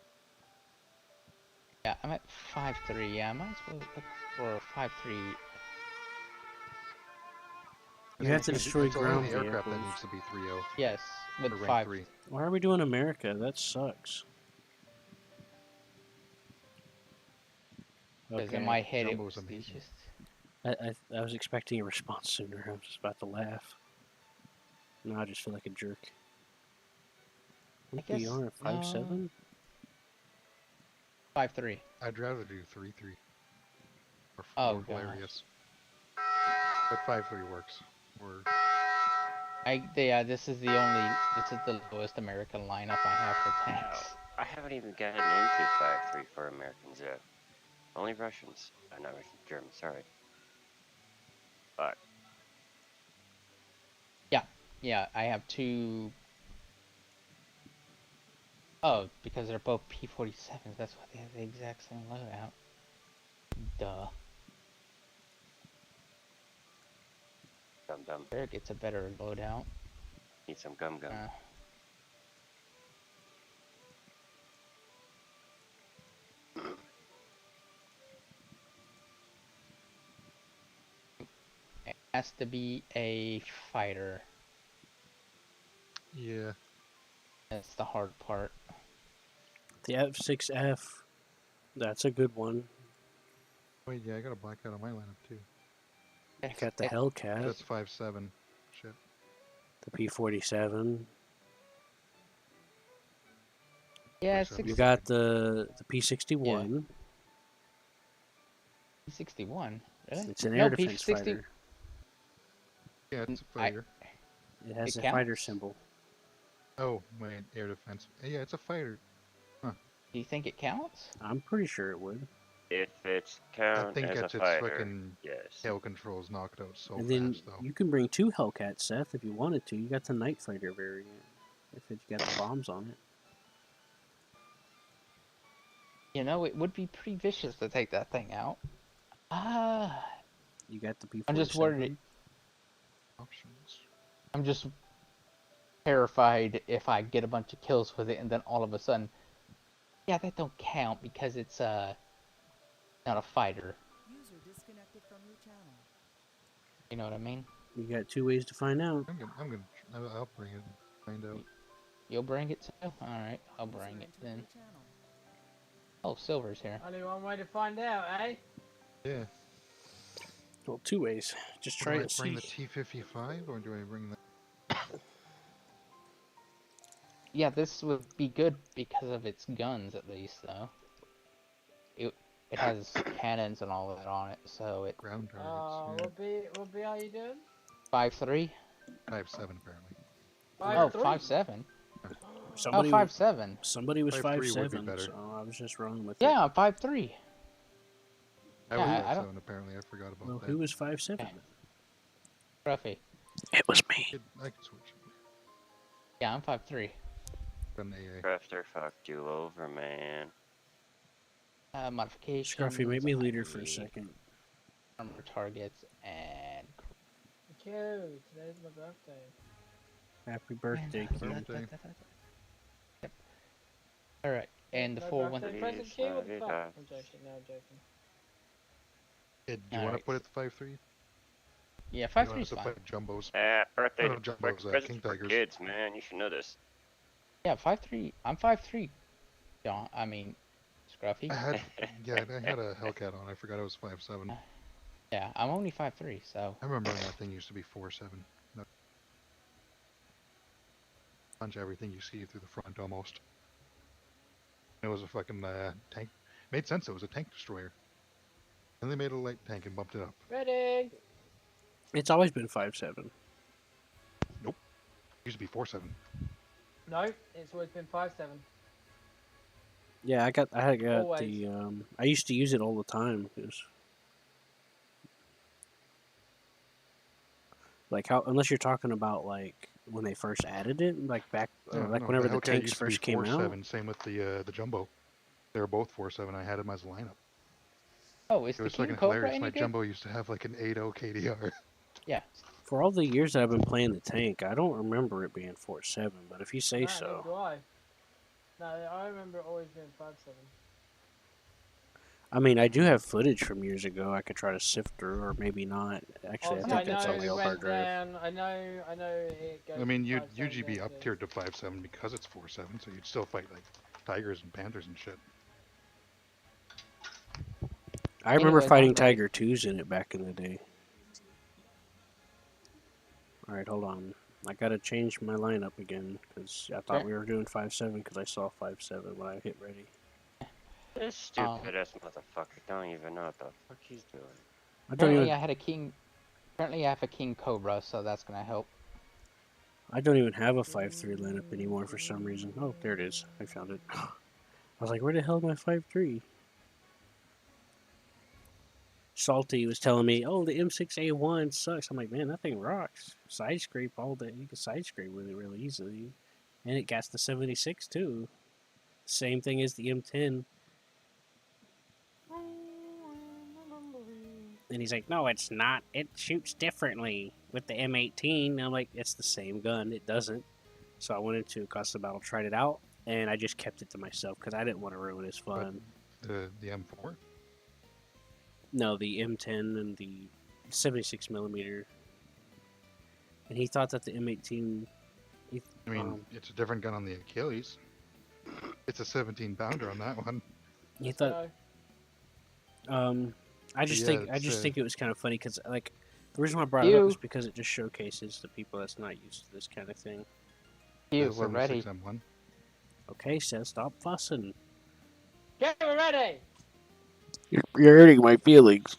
yeah. I'm at 5-3. Yeah, I might as well look for 5-3. You have to It's destroy only ground the aircraft that vehicles. needs to be 3-0 Yes, with for rank 5. 3. Why are we doing America? That sucks. Because in Okay. my head it Jumbo's was amazing. just. I was expecting a response sooner. I was just about to laugh. Now I just feel like a jerk. I think we guess, are at 5-7. 5-3. I'd rather do 3-3. Or Oh, more gosh. hilarious. But 5-3 works. Or This is the lowest American lineup I have for tanks. I haven't even gotten into 5-3 for Americans yet. Only Russians. Not Russians, Germans, sorry. But Yeah, I have 2. Oh, because they're both P-47s. That's why they have the exact same loadout. Duh. dum-dum. There gets a better loadout. Need some gum-gum. It has to be a fighter. yeah, That's the hard part. The F6F. That's a good one. wait, yeah, I got a blackout on my lineup too. You got the It- Hellcat, That's 5-7. Shit. the P-47. Yeah, Pretty sure. You got the P-61. P-61. Really? It's an No, air defense P-60 fighter. Yeah, it's a fighter. It has It a fighter counts? symbol. Oh, wait, air defense. Yeah, it's a fighter. Do you think it counts? I'm pretty sure it would. If it's I count think as a that's its fighter, fucking yes. tail controls knocked out so And then fast, though. you can bring 2 Hellcats, Seth, if you wanted to. You got the Night Fighter variant. If it's got the bombs on it. You know, it would be pretty vicious to take that thing out. You got the P-47. I'm just worried. Options. I'm just terrified if I get a bunch of kills with it and then all of a sudden, yeah, that don't count because it's not a fighter. User disconnected from your channel. You know what I mean? You got 2 ways to find out. I'll bring it. Find out. You'll bring it too? Alright, I'll User bring it entered then. your channel. Oh, Silver's here. Only one way to find out, eh? Yeah. Well, 2 ways. Just try Do I and bring see. the T-55 or do I bring the... Yeah, this would be good because of its guns at least, though. It has cannons and all of that on it, so it... ground targets? What B are you doing? 5-3? 5-7 apparently. Oh, 5-3? 5-7? Somebody, Oh, 5-7. somebody was 5-3 would be 5-7, better. so I was just wrong with it. Yeah, 5-3. I Yeah, was I don't- 5-7 apparently. I forgot about Well, that. who was 5-7? Okay. Ruffy. It was me. I can switch. Yeah, I'm 5-3. Got an AA. Crafter fucked you over, man. Modifications. Scruffy, make me leader for a ID, second. Armor targets, and... Cute, today's my birthday. Happy birthday, and- kid. Yep. Alright, and the No 4-1... birthday present, Please, Q? What the fuck? Adidas. I'm joking, no, I'm joking. Hey, do you want to Alright. put it to 5-3? Yeah, You want 5-3's us to fine. fight jumbos? Birthday No, Jumbo's, presents King for Tigers. kids, man. You should know this. Yeah, 5-3. I'm 5-3. John, I mean, Scruffy. I had a Hellcat on. I forgot it was 5-7. Yeah, I'm only 5-3, so... I remember when that thing used to be 4-7. No. Punch everything you see through the front almost. It was a fucking tank. Made sense. It was a tank destroyer. And they made a light tank and bumped it up. Ready? It's always been 5-7. It used to be 4-7. No, it's always been 5-7. Yeah, I got Always. the I used to use it all the time because like how unless you're talking about like when they first added it, like back Yeah, like no, whenever the Hellcat tanks used to be first came out. 4-7. Same with the jumbo. They were both 4-7. I had them as a lineup. Oh, is It the was King fucking Cobra hilarious. any My good? jumbo used to have like an 8.0 KDR. Yeah. For all the years that I've been playing the tank, I don't remember it being 4.7, but if you say Nah, neither so. do I. No, I remember it always being 5.7. I mean, I do have footage from years ago I could try to sift through, or maybe not. Actually, I Obviously, think I that's know on my it old went hard drive. down. I know it goes I mean, from you'd 5.7 usually be down up to- tiered to 5.7 because it's 4.7, so you'd still fight like tigers and panthers and shit. I remember Anyways, I'm fighting ready. Tiger 2s in it back in the day. Alright, hold on. I gotta change my lineup again, because I thought Okay. we were doing 5.7 because I saw 5.7 when I hit ready. This Um, stupid ass motherfucker don't even know what the fuck he's doing. I don't Apparently, even I had a King. Apparently, I have a King Cobra, so that's gonna help. have a 5.3 lineup anymore for some reason. Oh, there it is. I found it. I was like, where the hell is my 5.3? Salty was telling me, oh, the M6A1 sucks. I'm like, man, that thing rocks. Side scrape all day. You can side scrape with it really easily. And it got the 76 too. Same thing as the M10. And he's like, no, it's not. It shoots differently with the M18. I'm like, it's the same gun. It doesn't. So I went into Custom Battle, tried it out, and I just kept it to myself because I didn't want to ruin his fun. The M4. No, the M10 and the 76 millimeter. And he thought that the M18. I mean, it's a different gun on the Achilles. It's a 17 pounder on that one. He Let's thought. go. I just Yeah, think it was kind of funny because like the reason why I brought it up You. is because it just showcases the people that's not used to this kind of thing. You, The we're ready. 76 M1. Okay, Seth, stop fussing. Get ready! You're hurting my feelings.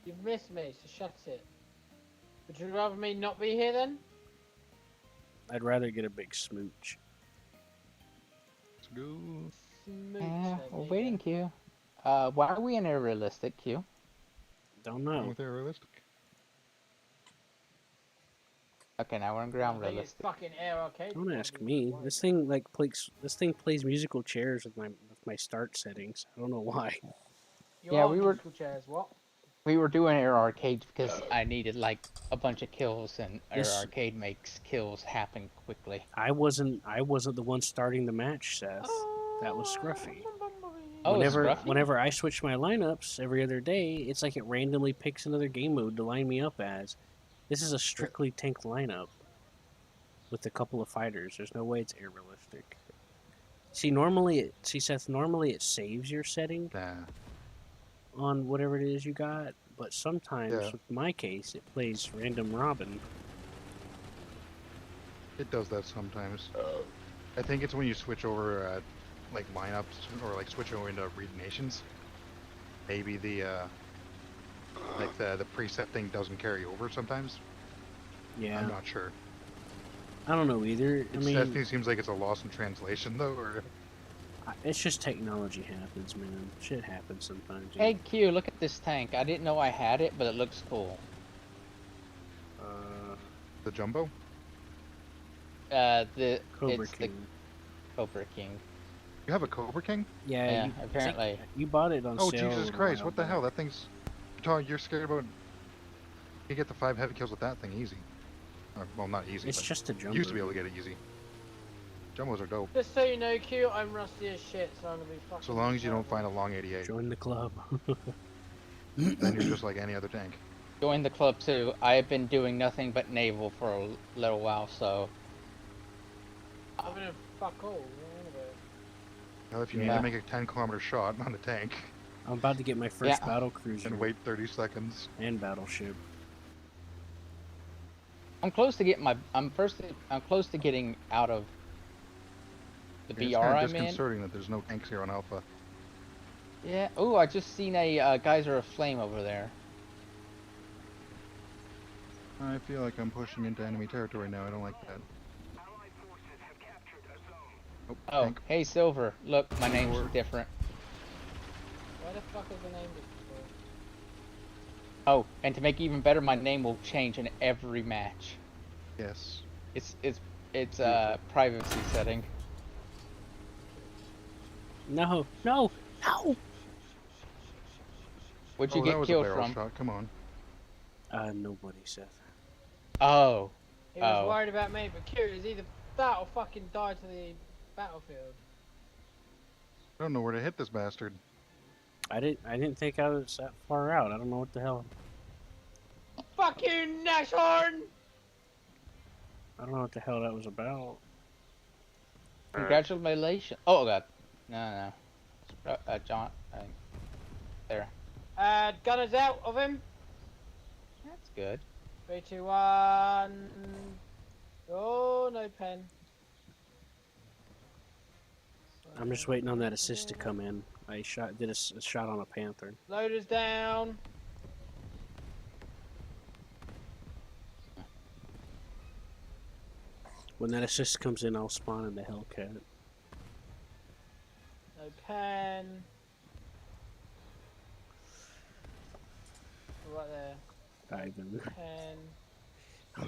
You've missed me, so shut it. Would you rather me not be here then? I'd rather get a big smooch. Let's go. Smooch Yeah, then, we're there you waiting, go. Q. Why are we in a realistic Q? Don't Wrong know. with their realistic. Okay, now we're in I ground think it's realistic. fucking air arcade. Don't ask probably me. why. This thing plays musical chairs with my start settings. I don't know why. You Yeah, are we were musical chairs, what? we were doing air arcade because I needed like a bunch of kills, and air This- arcade makes kills happen quickly. I wasn't the one starting the match, Seth. That was Scruffy. Oh, it's Scruffy? Whenever I switch my lineups every other day, it's like it randomly picks another game mode to line me up as. This is a strictly tank lineup with a couple of fighters. There's no way it's air realistic. See, Seth, normally it saves your setting Nah. on whatever it is you got, but sometimes, Yeah. with my case, it plays random robin. It does that sometimes. I think it's when you switch over like lineups or like switch over into Read Nations. Maybe the like the preset thing doesn't carry over sometimes. Yeah, I'm not sure. I don't know either. It I mean, definitely seems like it's a loss in translation though, or it's just technology happens, man. Shit happens sometimes. Hey Q, look at this tank. I didn't know I had it, but it looks cool. the jumbo. Cobra It's the King. Cobra King. You have a Cobra King? Yeah, Yeah, I think apparently. you bought it on Oh sale. Jesus a Christ! while What the hell? back. That thing's. You're scared about. You get the 5 heavy kills with that thing easy. Well, not easy. It's but just a jumbo. you used to be able to get it easy. Jumbos are dope. Just so you know, Q, I'm rusty as shit, so I'm gonna be fucking. So long as you don't terrible. find a long 88, Join the club. then you're just like any other tank. Join the club too. I have been doing nothing but naval for a little while, so I'm gonna fuck all. What are you on about? Well, if you need Yeah. to make a 10-kilometer shot on a tank I'm about to get my first Yeah. battle cruiser and wait 30 seconds, and battleship. I'm close to getting I'm close to getting out of the it's BR kind of I'm in. disconcerting that there's no tanks here on Alpha. Yeah. Oh, I just seen a geyser of flame over there. I feel like I'm pushing into enemy territory now. I don't like that. Oh, tank. hey Silver. Look, my name's different. Why the fuck is the name different? Oh, and to make it even better, my name will change in every match. Yes. It's privacy setting. No. What'd you Oh, that get was a killed barrel from? shot. Come on. Nobody, Seth. Oh. He was Oh. worried about me, but curious, either that or fucking die to the battlefield. I don't know where to hit this bastard. I didn't think I was that far out. I don't know what the hell. Fuck you, Nashorn! I don't know what the hell that was about. Congratulations. Oh god. No. John. There. Gunners out of him. That's good. 3, 2, 1. Oh, no pen. I'm just waiting on that assist to come in. I did a shot on a panther. Loaders down. When that assist comes in, I'll spawn in the Hellcat. No pen. Right there. Ivan. Pen.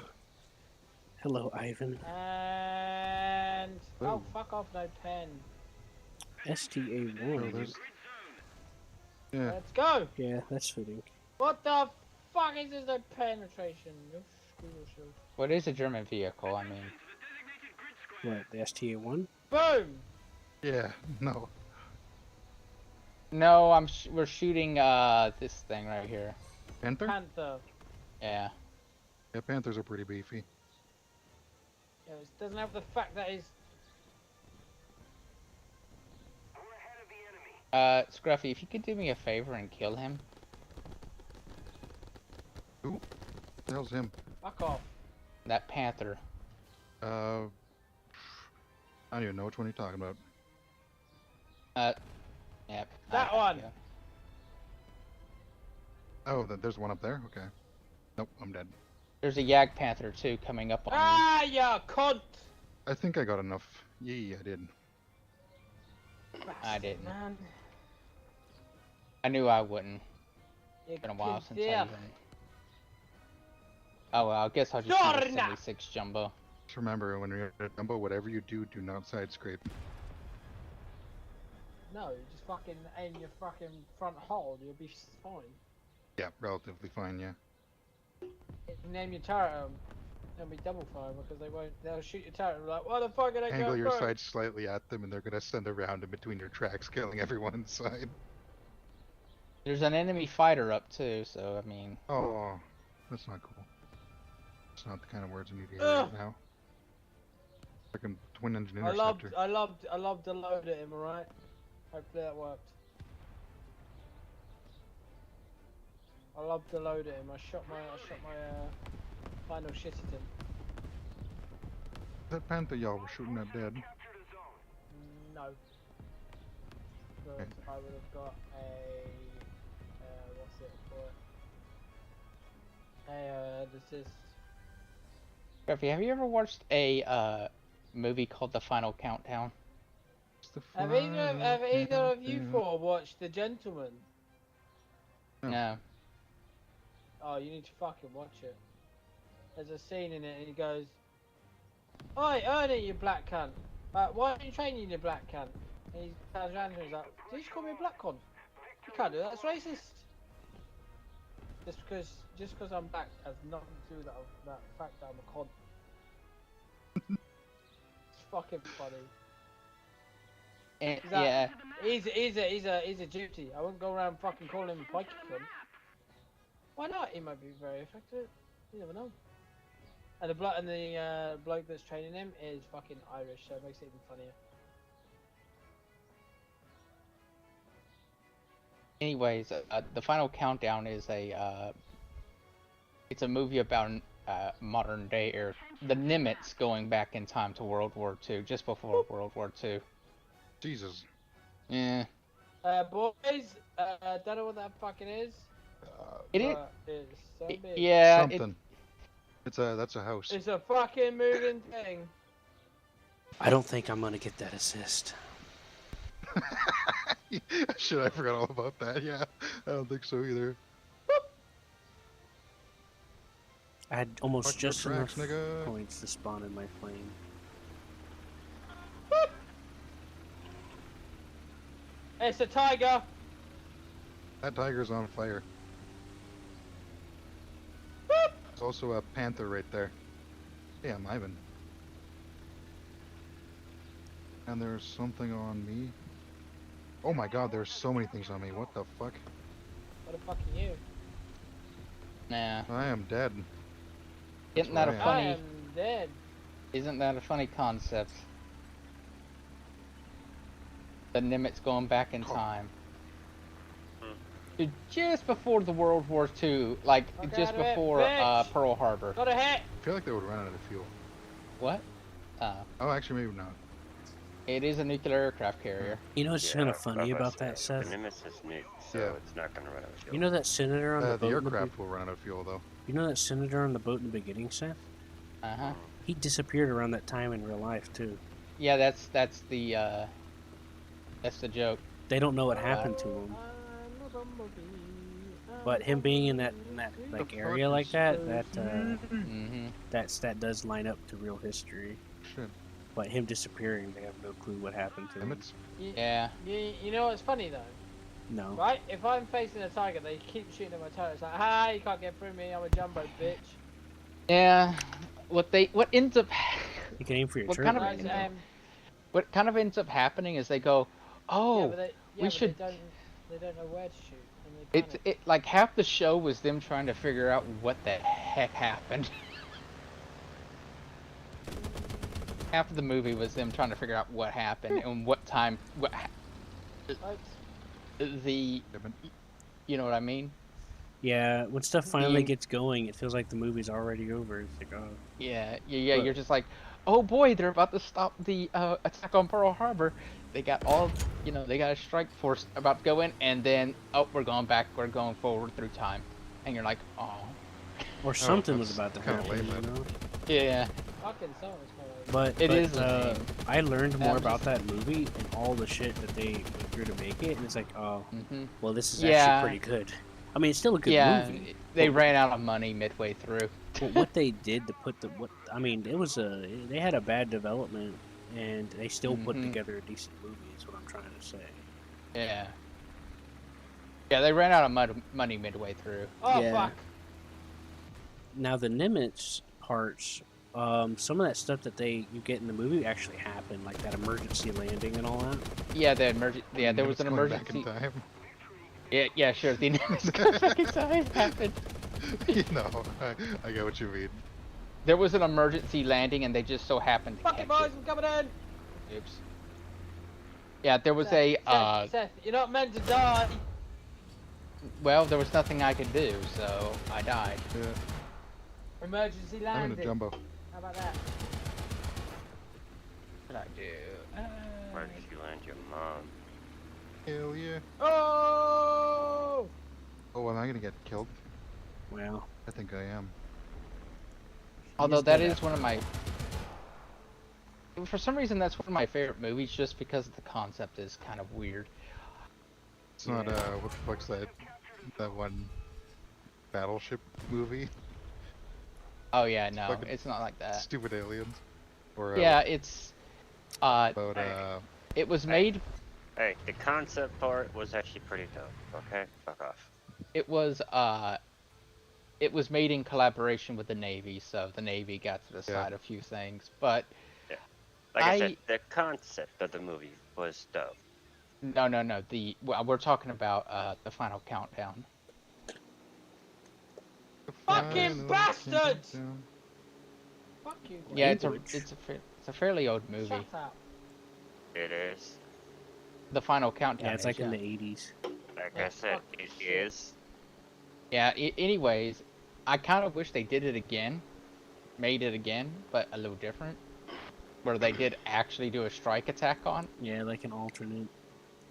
Hello, Ivan. And oh, Ooh. fuck off! No pen. Oh, STA1. there's. Yeah. Let's go. Yeah, that's fitting. What the fuck is this? No penetration. You screw yourself. What is a German vehicle? I mean, What, the STA1? Boom. Yeah. No. no. We're shooting this thing right here. Panther? Panther. Yeah. Yeah, panthers are pretty beefy. Yeah, it doesn't have the fact that he's. Scruffy, if you could do me a favor and kill him. Who? The hell's him? Fuck off. That panther. I don't even know which one you're talking about. Yep. That one. yeah. Oh, there's one up there? Okay. Nope, I'm dead. There's a Yag Panther too coming up on you. Ah, ya cunt. I think I got enough. Yeah, I did. I didn't. Man. I knew I wouldn't. You Been a while pissed since I off. even. Oh well, I guess I'll just do the Dorna! 76 jumbo. Just remember, when you're at Dumbo, whatever you do, do not side scrape. No, you just fucking aim your fucking front hole. You'll be fine. Yeah, relatively fine, yeah. If you name your turret, it'll be double fire because they'll shoot your turret and be like, what the fuck are they Angle going your through? sights slightly at them, and they're gonna send a round in between your tracks, killing everyone inside. There's an enemy fighter up too, so I mean. Oh, that's not cool. It's not the kind of words I need to hear right now. Like a twin engine I interceptor. loved the load at him, alright? Hopefully that worked. I loved the load at him. I shot my final shit at him. That panther y'all were shooting at dead. No. But Okay. I would have got a what's it for? A desist. Scruffy, have you ever watched a movie called The Final Countdown? It's the Have either of you final four watched The Gentleman? No. No. Oh, you need to fucking watch it. There's a scene in it and he goes, "Oi, Ernie, you black cunt. Why aren't you training, you black cunt?" And he turns around and he's like, "Did you just call me a black cunt? You can't do that, that's racist." Just because I'm black has nothing to do with that fact that I'm a cunt. It's fucking funny. And, Is that- yeah. He's a duty. I wouldn't go around fucking calling him a pikey cunt. Why not? He might be very effective. You never know. And the bloke that's training him is fucking Irish, so it makes it even funnier. Anyways, The Final Countdown is it's a movie about modern day or the Nimitz going back in time to World War II, just before World War II. Jesus. Yeah. Boys, don't know what that fucking is. It is. but it's so big. Yeah. Something. That's a house. It's a fucking moving thing. I don't think I'm gonna get that assist. Shit, I forgot all about that. Yeah, I don't think so either. I had almost Fuck your just tracks, enough nigga. points to spawn in my plane. It's a tiger. That tiger's on fire. There's also a panther right there. Yeah, I'm Ivan. And there's something on me. Oh my god, there's so many things on me. What the fuck? What the fuck are you? Nah. I am dead. Isn't where that a I am. I funny? am dead. Isn't that a funny concept? The Nimitz going back in time. To just before the World War II, like Okay, just out of it, before bitch. Pearl Harbor. Got a hit. I feel like they would run out of fuel. What? Oh, actually, maybe not. It is a nuclear aircraft carrier. You know what's kind of funny about that, The Seth? Nimitz is nuke, so Yeah. it's not gonna run out of fuel. You know that senator on the The boat? in the aircraft will run out of fuel, though. You know that senator on the boat in the beginning, Seth? Uh huh. He disappeared around that time in real life too. Yeah, that's the joke. They don't know what happened to him, I'm a bumblebee. but him being in that like area like that, Mm-hmm. that does line up to real history. Shit. But him disappearing, they have no clue what happened to him. Nimitz? Yeah. You know what's funny though? No. Right? If I'm facing a tiger, they keep shooting at my turret. It's like, ha, you can't get through me. I'm a jumbo bitch. Yeah. What ends up You can aim for your What turret. kind of- Guys, right? what kind of ends up happening is they go, oh, yeah, but they, we but should- They don't know where to shoot. And they it like half the show was them trying to figure out what the heck happened. Half of the movie was them trying to figure out what happened and what time, the, you know what I mean? Yeah, when stuff finally The- gets going, it feels like the movie's already over. It's like, oh, Yeah. But- You're just like, oh boy, they're about to stop the attack on Pearl Harbor. They got all, they got a strike force about to go in, and then we're going back. We're going forward through time, and you're like, oh. or something was that's about to kinda happen. lame, You then. know? Yeah. Fucking song is kind of But It but, is lame. I learned more I'm about that movie and all the shit that they went through to make it, and it's like, oh, Hmm. well, this is Yeah. actually pretty good. I mean, it's still a good Yeah. movie. They But- ran out of money midway through. But what they did to put they had a bad development, and they still put Mhm. together a decent movie. Is what I'm trying to say. Yeah. Yeah, they ran out of money midway through. Oh, Yeah. fuck. Now the Nimitz parts, some of that stuff that you get in the movie actually happened, like that emergency landing and all that. Yeah, there was an Nimitz going back in emergency. time. Yeah, sure. The Nimitz going back in time happened. I get what you mean. There was an emergency landing, and they just so happened to Fuck catch it, boys, it. I'm coming in. Oops. Yeah, there was Seth, you're not meant to die. well, there was nothing I could do, so I died. Yeah, Emergency I'm in landing. a jumbo. How about that? What did I do? Where did you land your mom? Hell yeah. Oh! Oh, am I gonna get killed? Well, I think I am. Although He's that dead is one of my... For some reason, that's one of my favorite movies, just because the concept is kind of weird. It's not, what the fuck's that one battleship movie? Oh yeah, no, fucking it's not like that. Stupid aliens? Or, Yeah, it's... about, it was made... Hey, the concept part was actually pretty dope. Okay, fuck off. It was made in collaboration with the Navy, so the Navy got to decide a few things. But Like I said, the concept of the movie was dope. no. We're talking about the final countdown. Fucking bastards! Fuck you. Yeah, Language. it's a fairly old movie. Shut up. It is. The final countdown. yeah, it's is, like in yeah. the 80s. Like Yeah, I said, fuck it shit. is. Yeah. Anyways, I kind of wish they did it again, made it again, but a little different, where they did actually do a strike attack on. Yeah, like an alternate.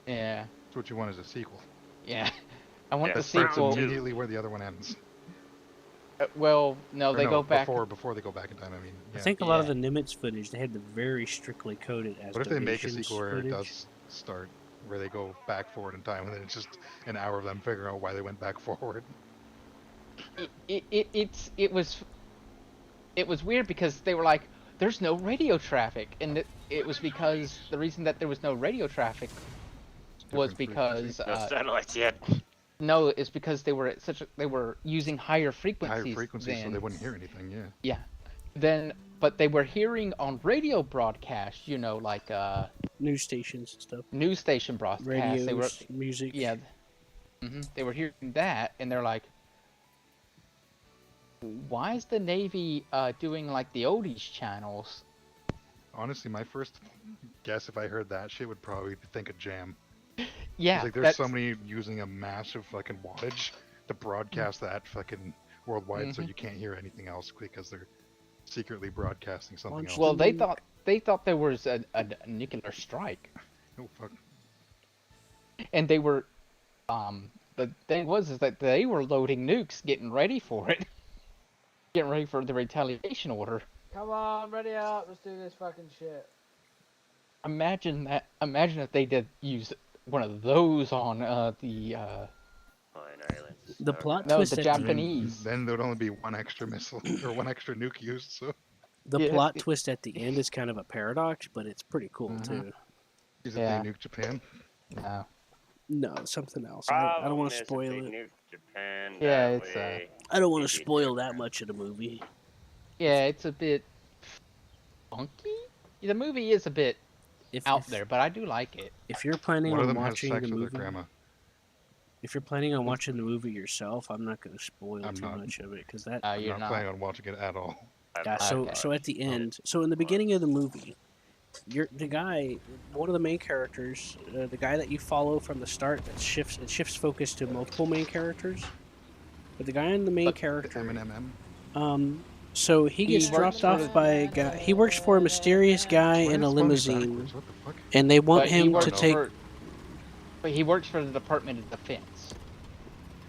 Yeah. That's what you want as a sequel. Yeah. I want Yeah, the That starts sequel. immediately where the other one ends. Well, no, Or they no, go back. before they go back in time. I mean, I yeah. think a lot of Yeah. the Nimitz footage they had to very strictly code it as. What if they make a donations sequel where footage. it does start, where they go back forward in time, and then it's just an hour of them figuring out why they went back forward? It was weird because they were like, there's no radio traffic, and it was because the reason that there was no radio traffic was Different because No satellites yet. No, it's because they were they were using higher Higher frequencies. frequencies, so than, they wouldn't hear anything. Yeah. Yeah. But they were hearing on radio broadcasts, like News stations and stuff, news station broadcasts. They were, radios, music. yeah, they were hearing that, and they're like, why is the Navy doing like the oldies channels? Honestly, my first guess, if I heard that shit, would probably think of jam. Yeah, Like, there's somebody using a massive fucking wattage to broadcast that fucking worldwide, so you can't hear anything else because they're secretly broadcasting something else. Well, they thought there was a nuclear strike, Oh fuck! and they were, the thing is that they were loading nukes, getting ready for it, getting ready for the retaliation order. Come on, ready up. Let's do this fucking shit. Imagine that. Imagine if they did use one of those on the Fine Islands. The Alright. plot no, twist. the at Japanese. Then there'd only be one extra missile or one extra nuke used. So The Yeah. plot twist at the end is kind of a paradox, but it's pretty cool Mhm. too. is it Yeah. they nuke Japan? No. No, it's something else. I don't want to Problem is, spoil if it. they nuke Japan Yeah, that it's, way, I don't want to it'd be spoil that different. much of the movie. Yeah, it's a bit funky. The movie is a bit out there, but I do like it. If you're planning One of on them has watching sex the with movie, their grandma. if you're planning on watching the movie yourself, I'm not going to spoil I'm too not. much of it because that. I'm You're not planning on watching it at all. Yeah, so Okay. so at the end, so in the beginning of the movie, the guy, one of the main characters, the guy that you follow from the start, it shifts focus to multiple main characters. But the guy in the main The character, M. so he gets works dropped for off the- by a guy. He works for a mysterious guy in a limousine, What the fuck? and they want But he him to works take. but he works for the Department of Defense.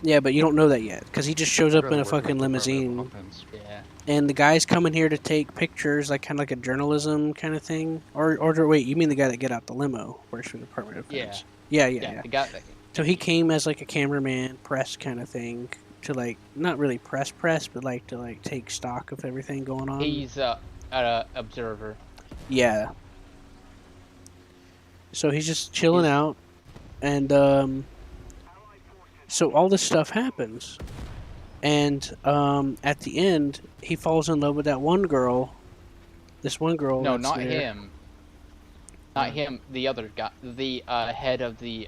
Yeah, but you don't know that yet because he just shows I'd up in rather a work for fucking the Department of limousine. Offense. Yeah. And the guy's coming here to take pictures, like kind of like a journalism kind of thing. Or wait, you mean the guy that get out the limo works for the Department of Defense? Yeah. The guy that, So he came as like a cameraman, press kind of thing, to like not really press, but like to like take stock of everything going on. he's an observer. Yeah. So he's just chilling out, and so all this stuff happens, and at the end he falls in love with that one girl. This one girl. No, that's not there. him. Not him. The other guy. The head of the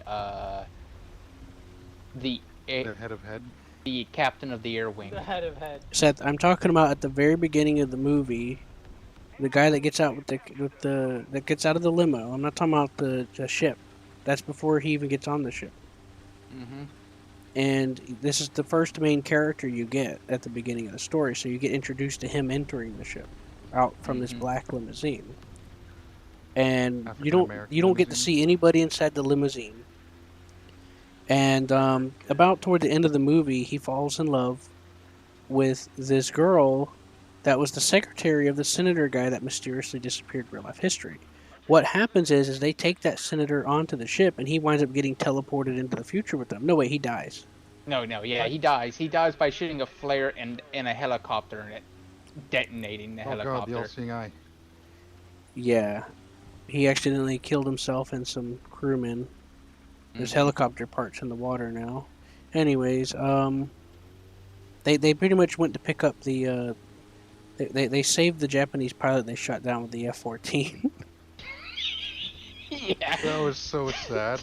The head of head. the captain of the air wing. The head of head. Seth, I'm talking about at the very beginning of the movie, the guy that gets out with the that gets out of the limo. I'm not talking about the ship. That's before he even gets on the ship. Mm-hmm. And this is the first main character you get at the beginning of the story, so you get introduced to him entering the ship out from this Mhm. black limousine. And you African-American don't get to limousine. see anybody inside the limousine. And about toward the end of the movie, he falls in love with this girl that was the secretary of the senator guy that mysteriously disappeared in real life history. What happens is they take that senator onto the ship, and he winds up getting teleported into the future with them. No, wait, he dies. No, yeah, he dies. He dies by shooting a flare in a helicopter and it detonating the Oh god, helicopter. the all-seeing eye. Yeah, he accidentally killed himself and some crewmen. There's Mhm. helicopter parts in the water now. Anyways, they pretty much went to pick up the. They saved the Japanese pilot they shot down with the F-14. Yeah. That was so sad.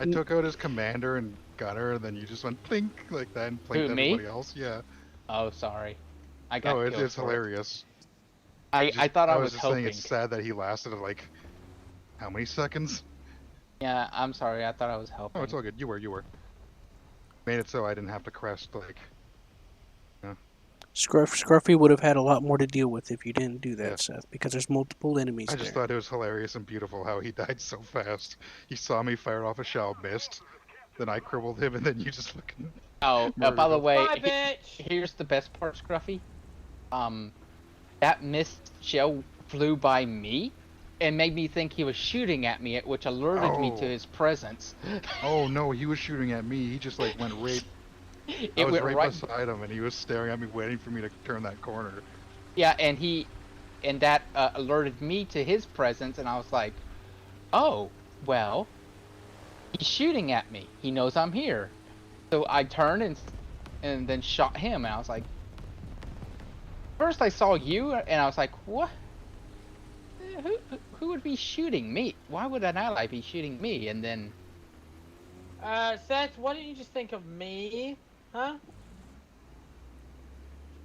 I took out his commander and gunner, and then you just went plink like that and blinked Who, me? everybody else. Yeah. Oh, sorry. I got No, killed it's for it. hilarious. I thought I was just hoping. saying it's sad that he lasted like how many seconds? Yeah, I'm sorry. I thought I was helping. Oh, it's all good. You were. Made it so I didn't have to crest like. Scruffy would have had a lot more to deal with if you didn't do that, Yeah. Seth, because there's multiple enemies I just there. thought it was hilarious and beautiful how he died so fast. He saw me fire off a shell, missed. Then I crippled him, and then you just fucking. Oh, Murdered by the him. way, Bye, bitch! here's the best part, Scruffy. That missed shell flew by me and made me think he was shooting at me, which alerted me to Oh. his presence. Oh no, he was shooting at me. He just like went right. I It was went right right. beside him, and he was staring at me, waiting for me to turn that corner. Yeah, and that alerted me to his presence, and I was like, oh, well, he's shooting at me. He knows I'm here. So I turned and then shot him, and I was like, first I saw you, and I was like, what? Who would be shooting me? Why would an ally be shooting me? And then Seth, why don't you just think of me? Huh?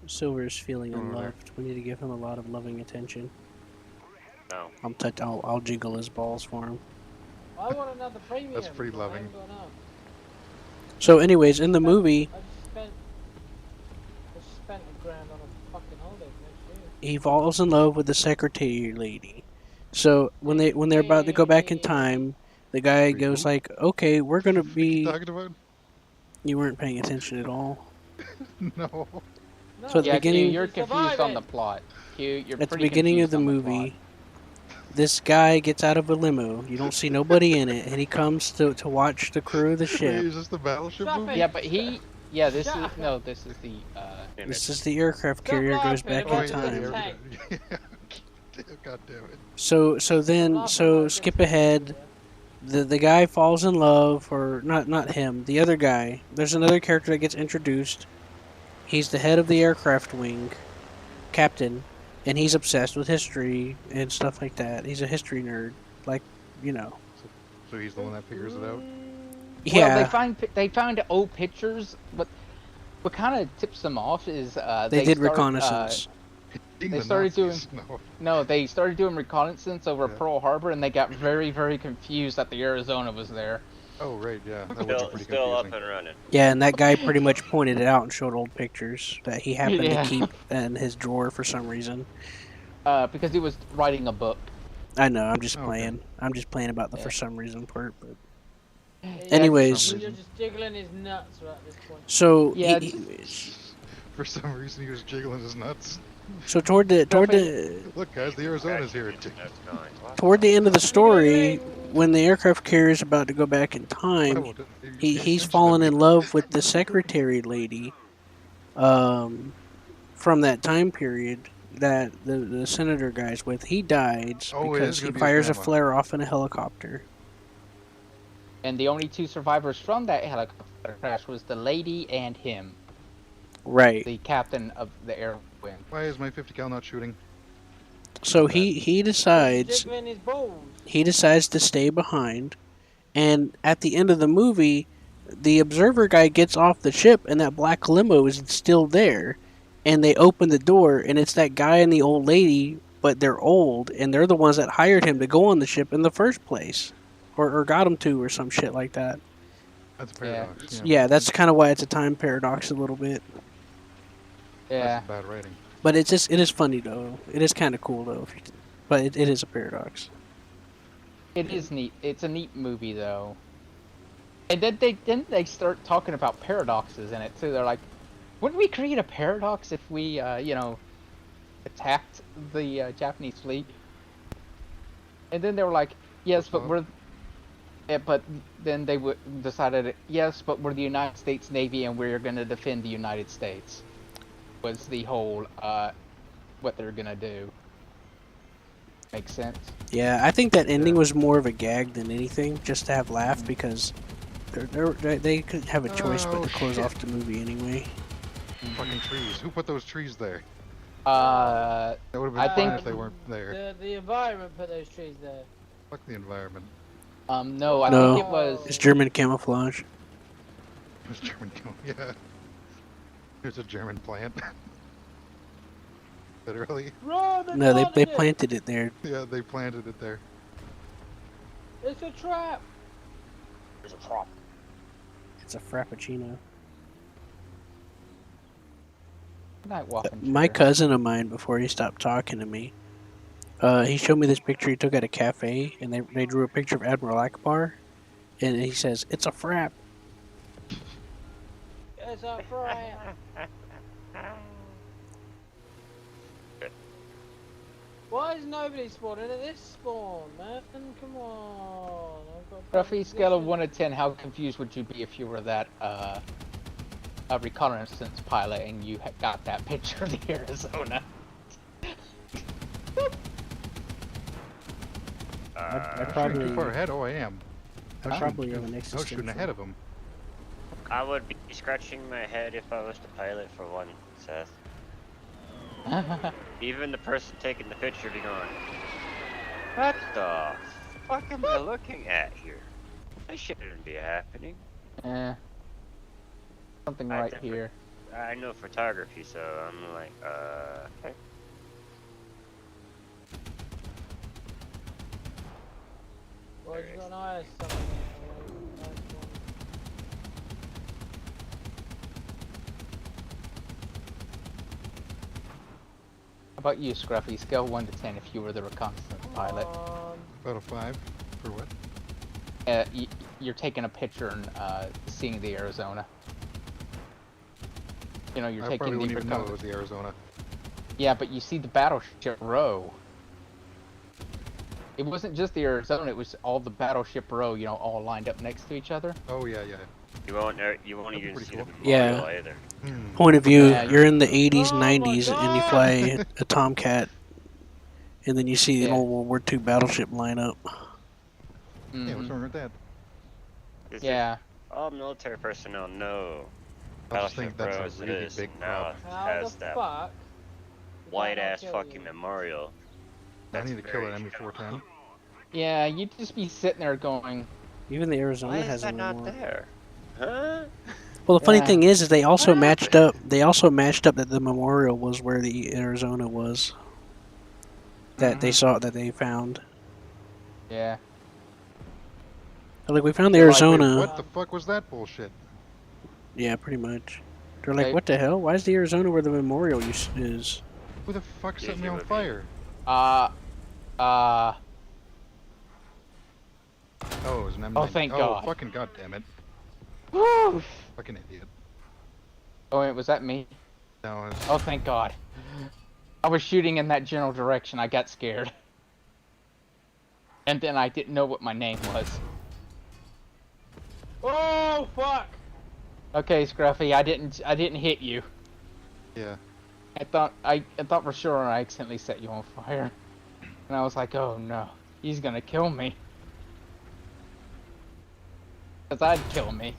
Silver is feeling Over there. unloved. We need to give him a lot of loving attention. No. I'll jiggle his balls for him. I want another premium. That's pretty but I loving. haven't got enough. So, anyways, in the movie, I just spent $1 grand on a fucking holiday for next year. he falls in love with the secretary lady. So when they're about to go back in time, the guy Wait, goes who? like, "Okay, we're gonna What are you be." talking about? You weren't paying attention at all. No. No, So at the yeah, beginning- Q, you're to confused survive on it. the plot. Q, you're At the pretty beginning of confused the on plot. movie, this guy gets out of a limo. You don't see nobody in it, and he comes to watch the crew of the Wait, ship. is this the battleship Stop movie? it. Yeah, but this Shut is up. no, this is the This is the aircraft carrier Stop goes laughing back about in it. time. Tank. Yeah. God damn it. So skip ahead. The guy falls in love, or not him, the other guy. There's another character that gets introduced. He's the head of the aircraft wing, captain, and he's obsessed with history and stuff like that. He's a history nerd, like, you know. So he's the one that figures it out? Yeah, Well, they find old pictures. What kind of tips them off is they did start, reconnaissance. Being They the started Nazis. No. No, they started doing reconnaissance over Yeah. Pearl Harbor, and they got very, very confused that the Arizona was there. Oh, right, yeah. That was Still, pretty still up confusing. and running. Yeah, and that guy pretty much pointed it out and showed old pictures that he happened Yeah. to keep in his drawer for some reason. Because he was writing a book. I know, I'm just Okay. playing. I'm just playing about the Yeah. for some reason part. But Yeah, anyways, You're just jiggling his nuts right at this point. so Yeah, For some reason, he was jiggling his nuts. so toward the Look, guys, the Arizona's here. That's going. What? toward the end of the story, when the aircraft carrier is about to go back in Why time, won't it- he's fallen in love with the secretary lady, from that time period that the senator guy's with. He dies Oh, it because is he gonna be his fires a grandma. flare off in a helicopter. and the only two survivors from that helicopter crash was the lady and him, Right. the captain of the air wing. Why is my 50 cal not shooting? So he decides Jiggling his balls. to stay behind, and at the end of the movie, the observer guy gets off the ship, and that black limo is still there, and they open the door, and it's that guy and the old lady, but they're old, and they're the ones that hired him to go on the ship in the first place, or got him to, or some shit like that. That's a paradox. Yeah, that's kind of why it's a time paradox a little bit, Yeah, That's bad writing. but it is funny though. It is kind of cool though, but it is a paradox. it is neat. It's a neat movie though. And then they start talking about paradoxes in it too. They're like, wouldn't we create a paradox if we attacked the Japanese fleet? And then they were like, yes, but we're. But then they decided, yes, but we're the United States Navy and we're going to defend the United States. Was the whole what they're gonna do. Makes sense. Yeah, I think that ending was more of a gag than anything, just to have laugh, because they could have a choice but Oh, to close shit. off the movie anyway. Fucking trees. Who put those trees there? Uh, That would have been I fine think- if they weren't there. The environment put those trees there. Fuck the environment. no, I No. think it was. It's German camouflage. It was German. Yeah. There's a German plant. Literally. Run! No, they planted it! planted it there. Yeah, they planted it there. It's a trap. There's a prop. It's a frappuccino. Night walking. My cousin of mine, before he stopped talking to me, he showed me this picture he took at a cafe, and they drew a picture of Admiral Akbar, and he says, "It's a frap." It's a trap. Why is nobody spawning at this spawn, man? Come on. I've got Roughly scale of position. 1 to 10, how confused would you be if you were that a reconnaissance pilot and you got that picture of the Arizona? I Shooting probably, too far ahead? Oh, I am. I Huh? probably have an I was shooting existential. ahead of him. I would be scratching my head if I was the pilot for one, Seth. Even the person taking the picture be going, what the fuck am I looking at here? That shouldn't be happening. Eh, something I right think here. I know photography, so I'm like, okay. Well, you got an eye something. How about you, Scruffy? Scale 1 to 10 if you were the reconnaissance pilot. About a 5 for what? You're taking a picture and seeing the Arizona. You know, you're I taking probably the wouldn't even know it recon. was the Arizona. Yeah, but you see the battleship row. It wasn't just the Arizona; it was all the battleship row. You know, all lined up next to each other. Oh yeah, yeah. You won't That'd be even pretty see cool. the Yeah. memorial either. Point of view, Yeah, you're in the 80s, Oh my 90s, and you God! fly a Tomcat, and then you see an Yeah. old World War II battleship line up. Yeah, what's Mhm. wrong with that? Is Yeah. it all military personnel know I just think Battleship that's Row a is really this big now problem. How has the that fuck? did that white not ass kill fucking you? memorial. I That's need to kill very that ME410. Yeah, you'd just be sitting there going, Even the Why Arizona is has a that not memorial. there? Huh? Well, the funny Yeah. thing is they also What matched happened? up. They also matched up that the memorial was where the Arizona was. That they Mhm. saw, that they found. yeah. Like, we found the They're like, Wait, Arizona. what the fuck was that bullshit? Yeah, pretty much. They're like, They- what the hell? Why is the Arizona where the memorial is? Who the fuck set Yes, me it on would be. fire? uh, Oh, it was an M9. Oh, thank Oh, God. fucking goddamn it! woo! Fucking idiot. Oh, wait, was that me? No, it's, Oh, thank God. I was shooting in that general direction. I got scared. And then I didn't know what my name was. Oh fuck! Okay, Scruffy, I didn't hit you. yeah. I thought for sure I accidentally set you on fire. And I was like, oh no, he's gonna kill me. Cause I'd kill me.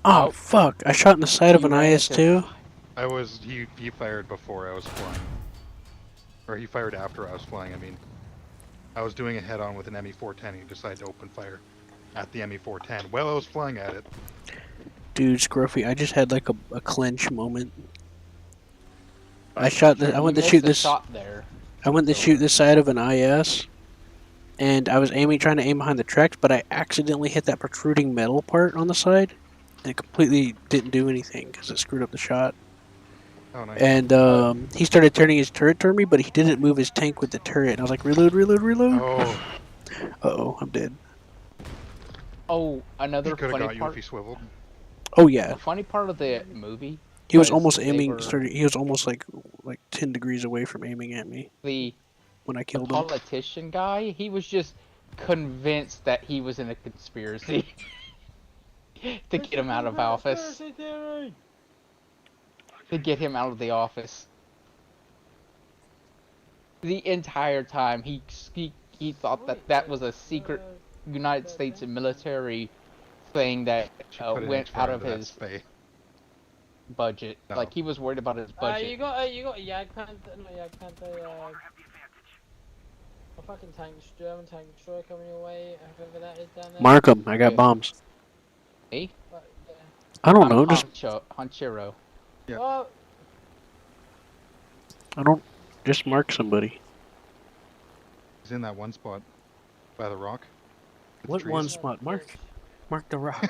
Oh, Oh. fuck. I shot in the side of You an ran into- IS-2. I was he fired before I was flying, or he fired after I was flying. I mean, I was doing it head on with an ME410. He decided to open fire at the ME410 while I was flying at it. Dude, Scruffy, I just had like a clinch moment. I You went to missed shoot a this. shot there. I went to shoot this side of an IS, and I was trying to aim behind the tracks, but I accidentally hit that protruding metal part on the side, and it completely didn't do anything because it screwed up the shot. Oh, nice. And he started turning his turret toward me, but he didn't move his tank with the turret. And I was like, reload, reload, reload. Oh, Uh-oh, I'm dead. Oh, he another could have funny got you part. if he swiveled. Oh yeah, The funny part of the movie. he was was almost they aiming. were- He was almost like 10 degrees away from aiming at me The when I the killed him. politician guy. He was just convinced that he was in a conspiracy to get him out of office. Conspiracy theory! To get him out of the office. The entire time he thought that was a secret United States military thing that Should put an went extra out of into that his spay. budget. No. Like he was worried about his You budget. got a Jagdpanther, not Jagdpanther, a fucking tank, German tank destroyer coming your way, whoever that is down there. Mark him. I got Yeah. bombs. Me? But, yeah. I don't I'm know. Just Honchiro. Yeah. Oh, just mark somebody. He's in that one spot by the rock. with the What trees. one spot? Mark the rock.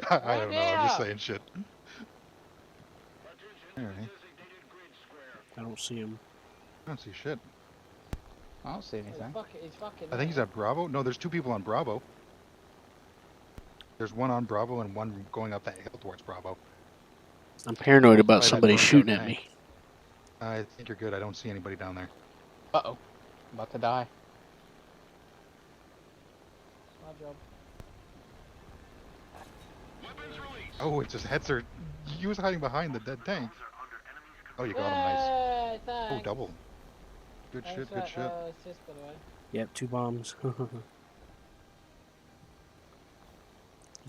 I don't know. I'm just there. saying shit. Alright. I don't see him. I don't see shit. I don't see anything. he's fucking I think he's at Bravo. No, there's two people on Bravo. There's one on Bravo and one going up that hill towards Bravo. I'm paranoid about By that somebody burned out shooting at tank. me. I think you're good. I don't see anybody down there. Uh-oh. About to die. My job. Oh, it's his heads are. He was hiding behind the dead tank. Oh, you got him. Nice. Yay, Oh, thanks. double. Good Thanks shit. for Good that, shit. assist, by the way. Yep, 2 bombs.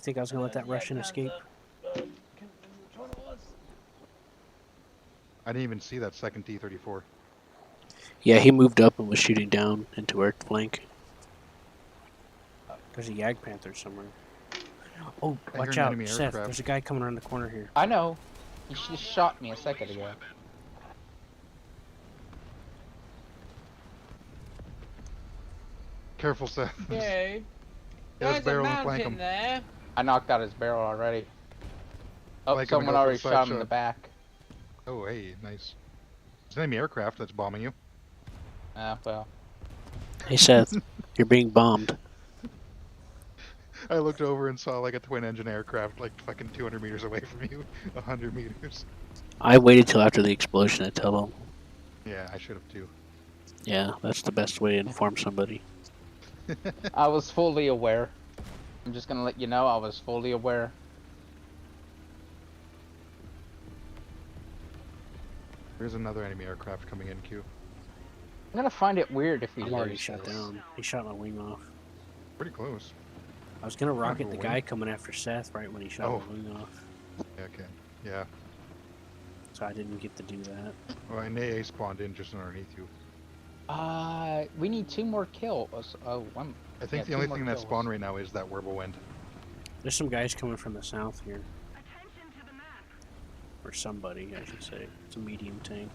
You think I was gonna let that Russian escape? Can't remember which one it was. I didn't even see that second T-34. Yeah, he moved up and was shooting down into our flank. There's a Yag Panther somewhere. Oh, I watch hear an out, enemy Seth. aircraft. There's a guy coming around the corner here. I know. He just shot me a second ago. Careful, Seth. Dude, There's there's a barrel and flank mountain him. there. I knocked out his barrel already. Oh, Flank him and someone go for already the side shot him in shot. the back. Oh, hey, nice. It's an enemy aircraft that's bombing you. Ah, well. Hey, Seth. You're being bombed. I looked over and saw like a twin-engine aircraft like fucking 200 meters away from you. 100 meters. I waited till after the explosion to tell him. Yeah, I should have too. Yeah, that's the best way to inform somebody. I was fully aware. I'm just gonna let you know I was fully aware. There's another enemy aircraft coming in, Q. I'm gonna find it weird if we I'm already lose shot this. down. He shot my wing off. Pretty close. I was gonna rocket your the wing? guy coming after Seth right when he shot Oh. my wing off. Yeah, okay. Yeah. So I didn't get to do that. Well, an AA spawned in just underneath you. We need 2 more kills. Oh, one. I think Yeah, the only 2 more thing that kills. spawned right now is that whirlwind. There's some guys coming from the south here. Or somebody, I should say. It's a medium tank.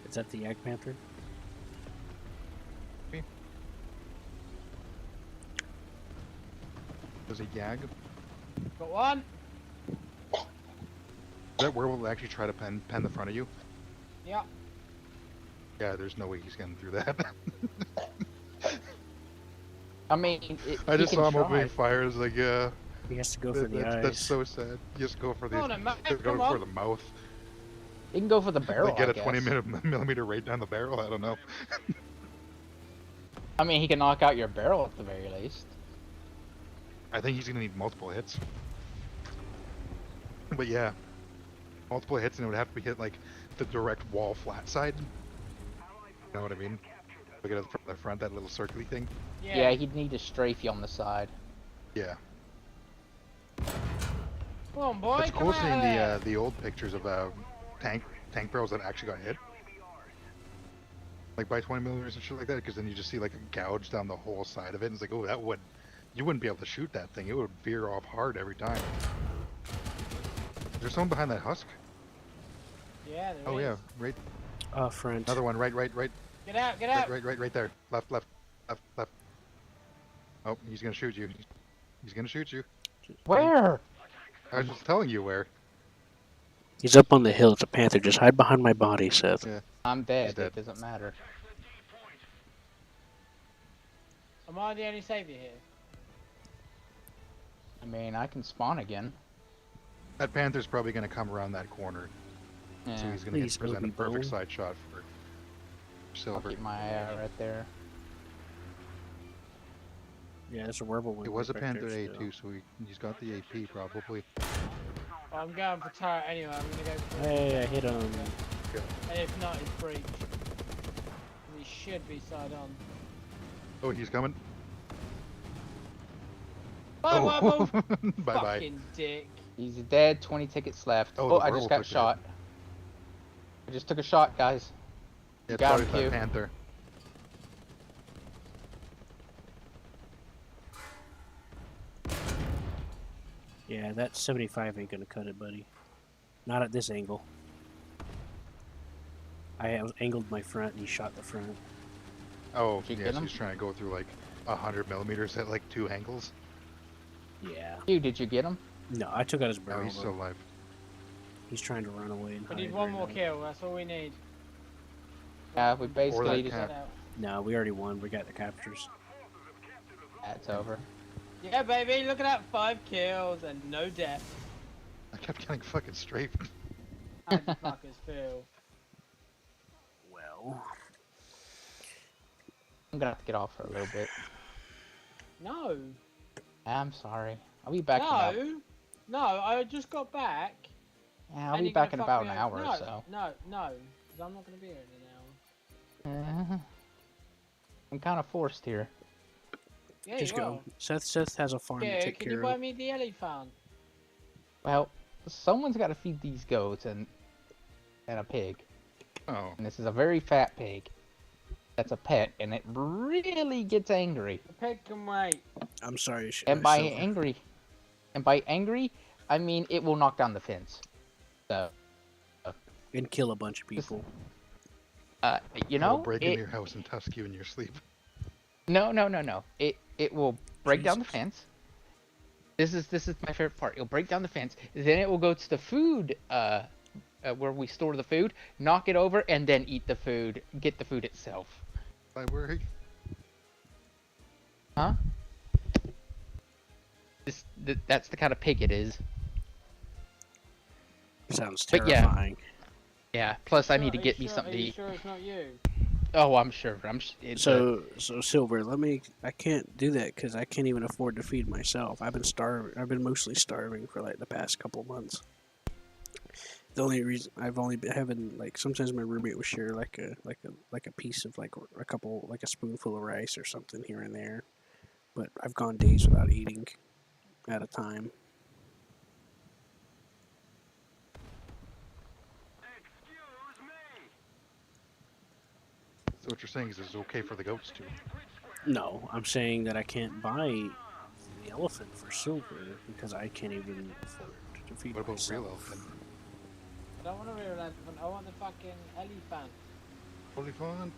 Is that the Yag Panther? There's a Yag. Got one. That whirlwind will actually try to pen the front of you. Yeah. Yeah, there's no way he's getting through that. I mean, I he just can saw him try. opening fire. It's like, yeah, He has to go for the eyes. that's so sad. Just go for the, Come on then, mate, go come for on. the mouth. He can go for the barrel. Like get I a 20 guess. millimeter right down the barrel. I don't know. I mean, he can knock out your barrel at the very least. I think he's gonna need multiple hits. But yeah, multiple hits, and it would have to be hit like the direct wall flat side. You know what I mean? Look at the front, that little circly thing. Yeah, he'd need to strafe you on the side. Yeah, Come on, boy. it's come cool out seeing of there. the old pictures of tank barrels that actually got hit, like by 20 millimeters and shit like that. Because then you just see like a gouge down the whole side of it, and it's like, oh, that would, you wouldn't be able to shoot that thing. It would veer off hard every time. Is there someone behind that husk? Yeah, there Oh is. yeah, right. Front. Another one, right Get out, get out. right there. Left. Oh, he's gonna shoot you. He's gonna shoot you. Where? I was just telling you where. He's up on the hill. It's a panther. Just hide behind my body, Seth. Yeah. I'm dead. He's dead. It doesn't matter. Am I the only savior here? I mean, I can spawn again. That panther's probably gonna come around that corner, so Yeah, he's gonna Please, get present a Obi perfect Bowl. side shot for I'll silver. keep my eye out right there. Yeah, it's a werewolf. It was a panther A too, so he's got the AP probably. Well, I'm going for turret anyway. I'm gonna go for Hey, I hit him. And if not, it's breach. He should be side on. Oh, he's coming. Bye, Oh, Wobble. bye bye. Fucking dick. He's dead. 20 tickets left. Oh, Oh, the I werewolf just got took a hit. shot. I just took a shot, guys. Yeah, it's got probably him, that Q. panther. Yeah, that 75 ain't gonna cut it, buddy. Not at this angle. I angled my front and he shot the front. Oh, Did you yes, get him? he's trying to go through like 100 millimeters at like 2 angles. Yeah. You, did you get him? No, I took out his Oh, barrel. he's still alive. He's trying to run away and We hide need one right more now. kill. That's all we need. Yeah, we basically that just... cap. Get out. No, we already won. We got the captures. That's over. Yeah, baby. Look at that. 5 kills and no death. I kept getting fucking strafed. How the fuckers feel? Well, I'm gonna have to get off for a little bit. No. I'm sorry. I'll be back in about. No, I just got back. Yeah, I'll and be you're back gonna in fuck about me an over. hour No, or so. no, because I'm not gonna be here in an hour. I'm kind of forced here. Yeah, Just you go. are. Seth has a farm to Yeah, take can you care buy of. me the elephant? Well, someone's got to feed these goats and a pig. Oh, And this is a very fat pig. That's a pet, and it really gets angry. The pig can wait. I'm sorry, And by Silver. angry, I mean it will knock down the fence. So, And kill a bunch of people. you it'll know, break into your house and tusk you in your sleep. no. It will break down the Jesus. fence. This is my favorite part. It'll break down the fence. Then it will go to the food where we store the food, knock it over, and then eat the food. Get the food itself. I worry. Huh? That's the kind of pig it is. Sounds But yeah. terrifying. Yeah. Plus, I Sure- need to are you get me sure- something Are to you eat. sure it's not you? Oh, I'm sure. So Silver, I can't do that because I can't even afford to feed myself. I've been mostly starving for like the past couple months. The only reason I've only been having like sometimes my roommate would share like a piece of like a spoonful of rice or something here and there, but I've gone days without eating at a time. So what you're saying is it's okay for the goats to. No, I'm saying that I can't buy the elephant for silver because I can't even afford to feed What about myself. real elephant? I don't want a real elephant. I want the fucking elephant. Elephant.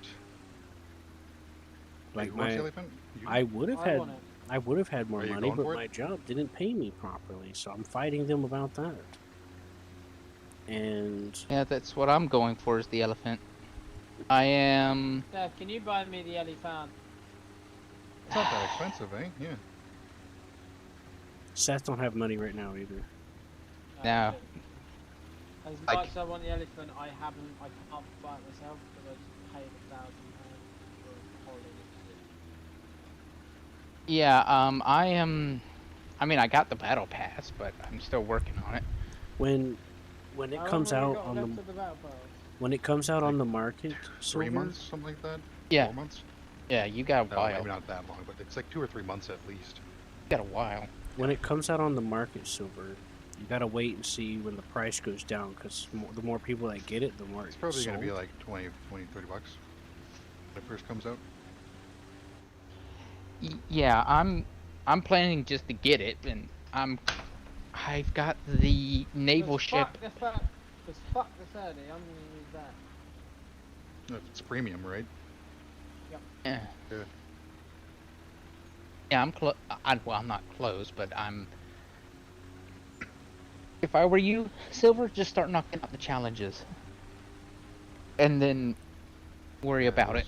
Like you want the my, elephant? You? I would have I had want it. I would have had more Are you money, going but for it? my job didn't pay me properly, so I'm fighting them about that. And Yeah, that's what I'm going for is the elephant. I am. Dad, can you buy me the elephant? It's not that expensive, eh? Yeah. Seth don't have money right now either. No. As I much as I want the elephant, I can't buy it myself because I just paid £1,000 for a holiday. Yeah. I am. I mean, I got the battle pass, but I'm still working on it. When it comes out on the battle pass? when it comes out on the market, 3 Silver, months, something like that. Yeah. 4 months. Yeah, you got a No, while. maybe not that long, but it's like 2 or 3 months at least. You got a while. when it comes out on the market, Silver, you gotta wait and see when the price goes down because the more people that get it, the more It's probably sold. going to be like 20, 30 bucks when it first comes out. Yeah, I'm planning just to get it, and I've got the naval ship. Because fuck the 30, I'm going to use that. If it's premium, right? Yeah. Yeah. Yeah, well, I'm not close, but I'm. If I were you, Silver, just start knocking out the challenges, and then worry about it.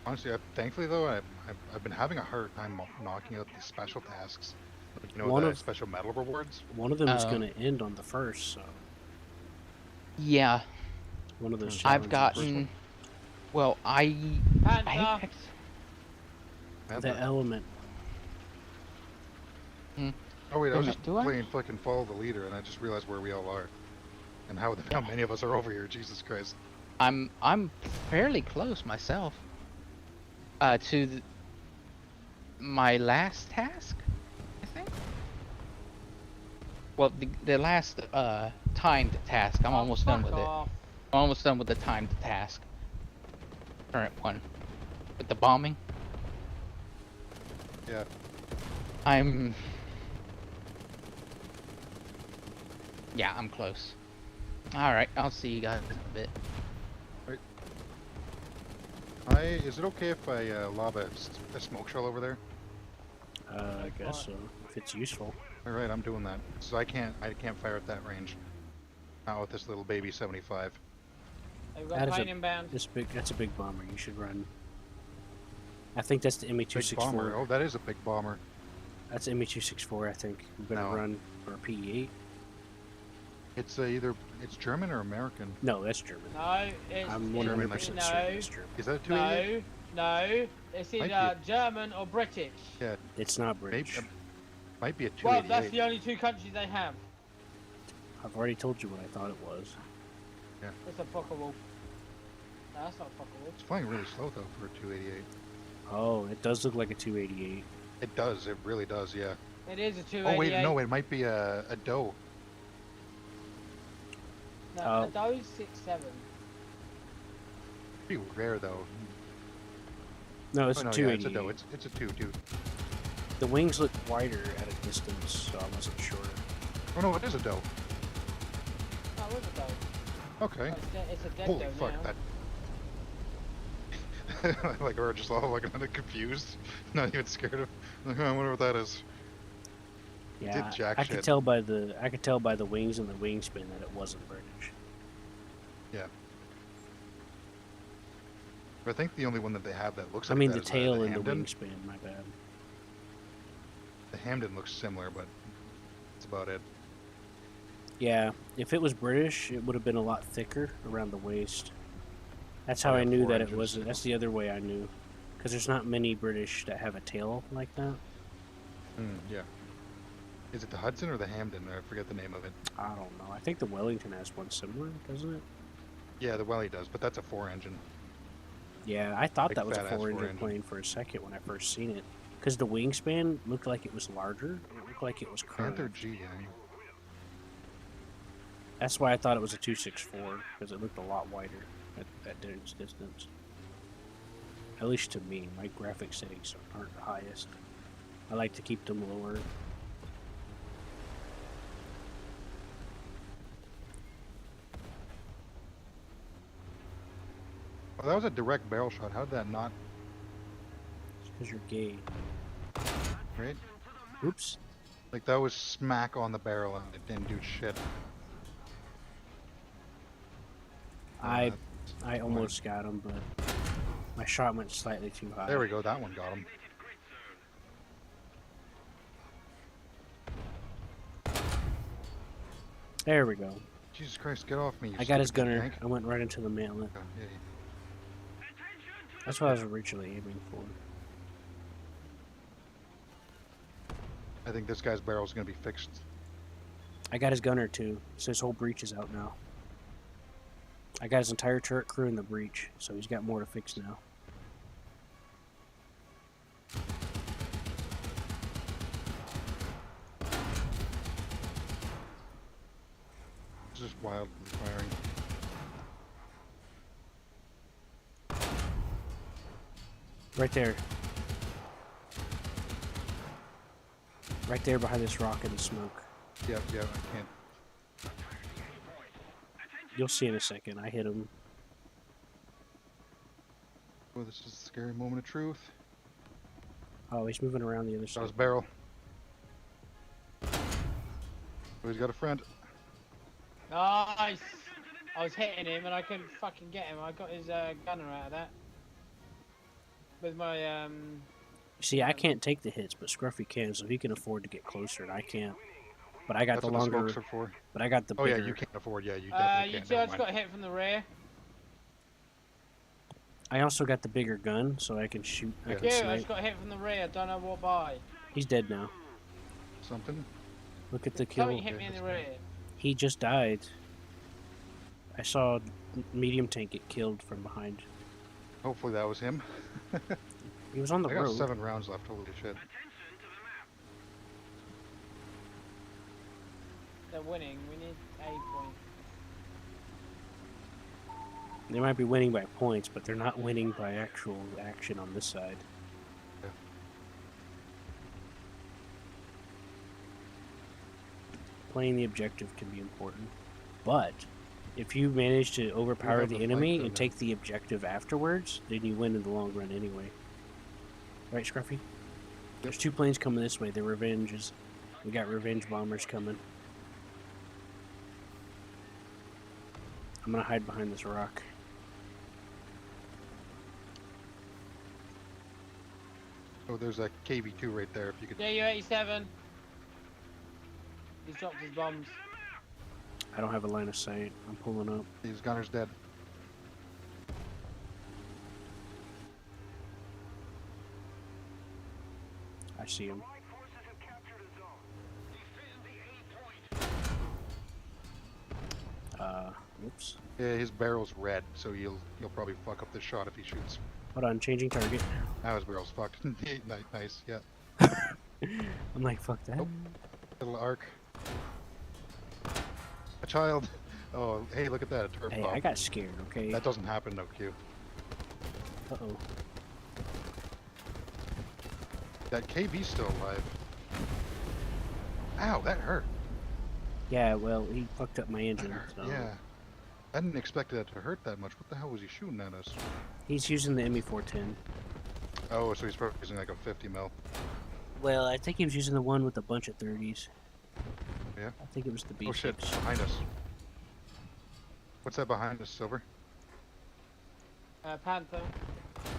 Honestly, thankfully though, I've been having a hard time knocking out these special tasks. Like, you know, One the of- special medal rewards. One of them is Oh. gonna end on the first, so Yeah, one of those. I've challenges. gotten. Well, I Panther! Apex. The element. Oh wait, I was Wait, just do I? playing fucking follow the leader, and I just realized where we all are, and how many of us are over here. Jesus Christ. I'm fairly close myself. To my last task, I think. Well, the last timed task, I'm almost done with it. I'm almost done with the timed task. Current one, with the bombing. Yeah. Yeah, I'm close. All right, I'll see you guys in a bit. Is it okay if I lob a smoke shell over there? I guess so. If it's useful. All right, I'm doing that. So I can't fire at that range. Not with this little baby 75. They've That got is plane inbound. That's a big bomber. You should run. I think that's the Big bomber. ME264. Oh, that is a big bomber. That's ME264. I think. You better No. run for a PE8. It's either it's German or American. No, that's German. No, it's I'm German, 100% like- certain no, it's German. Is that a 288? no. It's Might be either German or British. Yeah, It's not maybe British. might be a Well, 288. that's the only two countries they have. I've already told you what I thought it was. It's a Fokker Wolf. No, that's not a Fokker Wolf. It's flying really slow though for a 288. Oh, it does look like a 288. It does. It really does. Yeah. It is a 288. Oh wait, no, it might be a doe. No, Oh. a Doe's 6'7". Pretty rare though. No, it's Oh a no, yeah, 288. it's a doe. It's a 2. The wings look wider at a distance, so I wasn't sure. Oh no, it is a doe. Oh, it was a Doe. Okay. Oh, it's a dead Holy Doe fuck, now. that. Like we're just all like kind of confused, not even scared of. Like, I wonder what that is. Yeah, did jack I shit. could tell by the wings and the wingspan that it wasn't British. But I think the only one that they have that looks I like mean, that the is tail and the Hamden. wingspan. My bad. The Hamden looks similar, but that's about it. Yeah, if it was British, it would have been a lot thicker around the waist. That's how Oh, yeah, I knew 4 that inches. it wasn't. That's the other way I knew, because there's not many British that have a tail like that. Yeah. Is it the Hudson or the Hamden? I forget the name of it. I don't know. I think the Wellington has one similar, doesn't it? Yeah, the Welly does, but that's a 4-engine. Yeah, I thought Big that was a fat-ass 4-engine four-engine. plane for a second when I first seen it, because the wingspan looked like it was larger. It looked like it was Panther curved. G. That's why I thought it was a 264, because it looked a lot wider at distance. At least to me, my graphic settings aren't the highest. I like to keep them lower. Oh, that was a direct barrel shot. How did that not? Because you're gay. Right? Oops. Like that was smack on the barrel and it didn't do shit. I That's almost got him, but my shot went slightly too high. There we go. That one got him. There we go. Jesus Christ, get off me! You I got his stupid gunner. tank. I went right into the mantlet. Oh, yeah, That's what I was originally aiming for. I think this guy's barrel's gonna be fixed. I got his gunner too, so his whole breach is out now. I got his entire turret crew in the breach, so he's got more to fix now. It's just wildly firing. Right there. Right there behind this rock in the smoke. Yeah, I can't. You'll see in a second. I hit him. Oh, this is a scary moment of truth. Oh, he's moving around the other That side. was barrel. Oh, he's got a friend. Nice! I was hitting him and I couldn't fucking get him. I got his gunner out of that. With my, See, I can't take the hits, but Scruffy can, so he can afford to get closer, and I can't. But I got That's the what the longer. smokes are for. But I got the Oh bigger. yeah, you can't afford. Yeah, you you definitely can't. Never just mind. got hit from the rear. I also got the bigger gun, so I can shoot. I Yeah. can Yeah, I snipe. just got hit from the rear. Don't know what by. He's dead now. Something. Look at the kill. Something hit me in the rear. He just died. I saw medium tank get killed from behind. Hopefully that was him. He was on the I got road. 7 rounds left. Holy shit. They're winning. We need a point. They might be winning by points, but they're not winning by actual action on this side. Yeah. Playing the objective can be important, but if you manage to overpower have the a enemy flank and though take the objective afterwards, then you win in the long run anyway. Right, Scruffy? There's 2 planes coming this way. They're revenges. We got revenge bombers coming. I'm gonna hide behind this rock. Oh, there's a KV2 right there. If you could. JU-87. He's dropped his bombs. I don't have a line of sight. I'm pulling up. His gunner's dead. I see him. Oops. Yeah, his barrel's red, so you'll probably fuck up the shot if he shoots. Hold on, changing target. Now his barrel's fucked. Nice, yeah. I'm like, fuck that. Oh. Little arc. A child. Oh, hey, look at that. A turf Hey, bomb. I got scared, okay? That doesn't happen, no Q. Uh-oh. That KV's still alive. Ow, that hurt. Yeah, well, he fucked up my That engine, hurt. so... Yeah. I didn't expect that to hurt that much. What the hell was he shooting at us? He's using the ME410. Oh, so he's probably using like a 50 mil. Well, I think he was using the one with a bunch of 30s. Yeah? I think it was the B6. Oh shit, behind us. What's that behind us, Silver? Panther.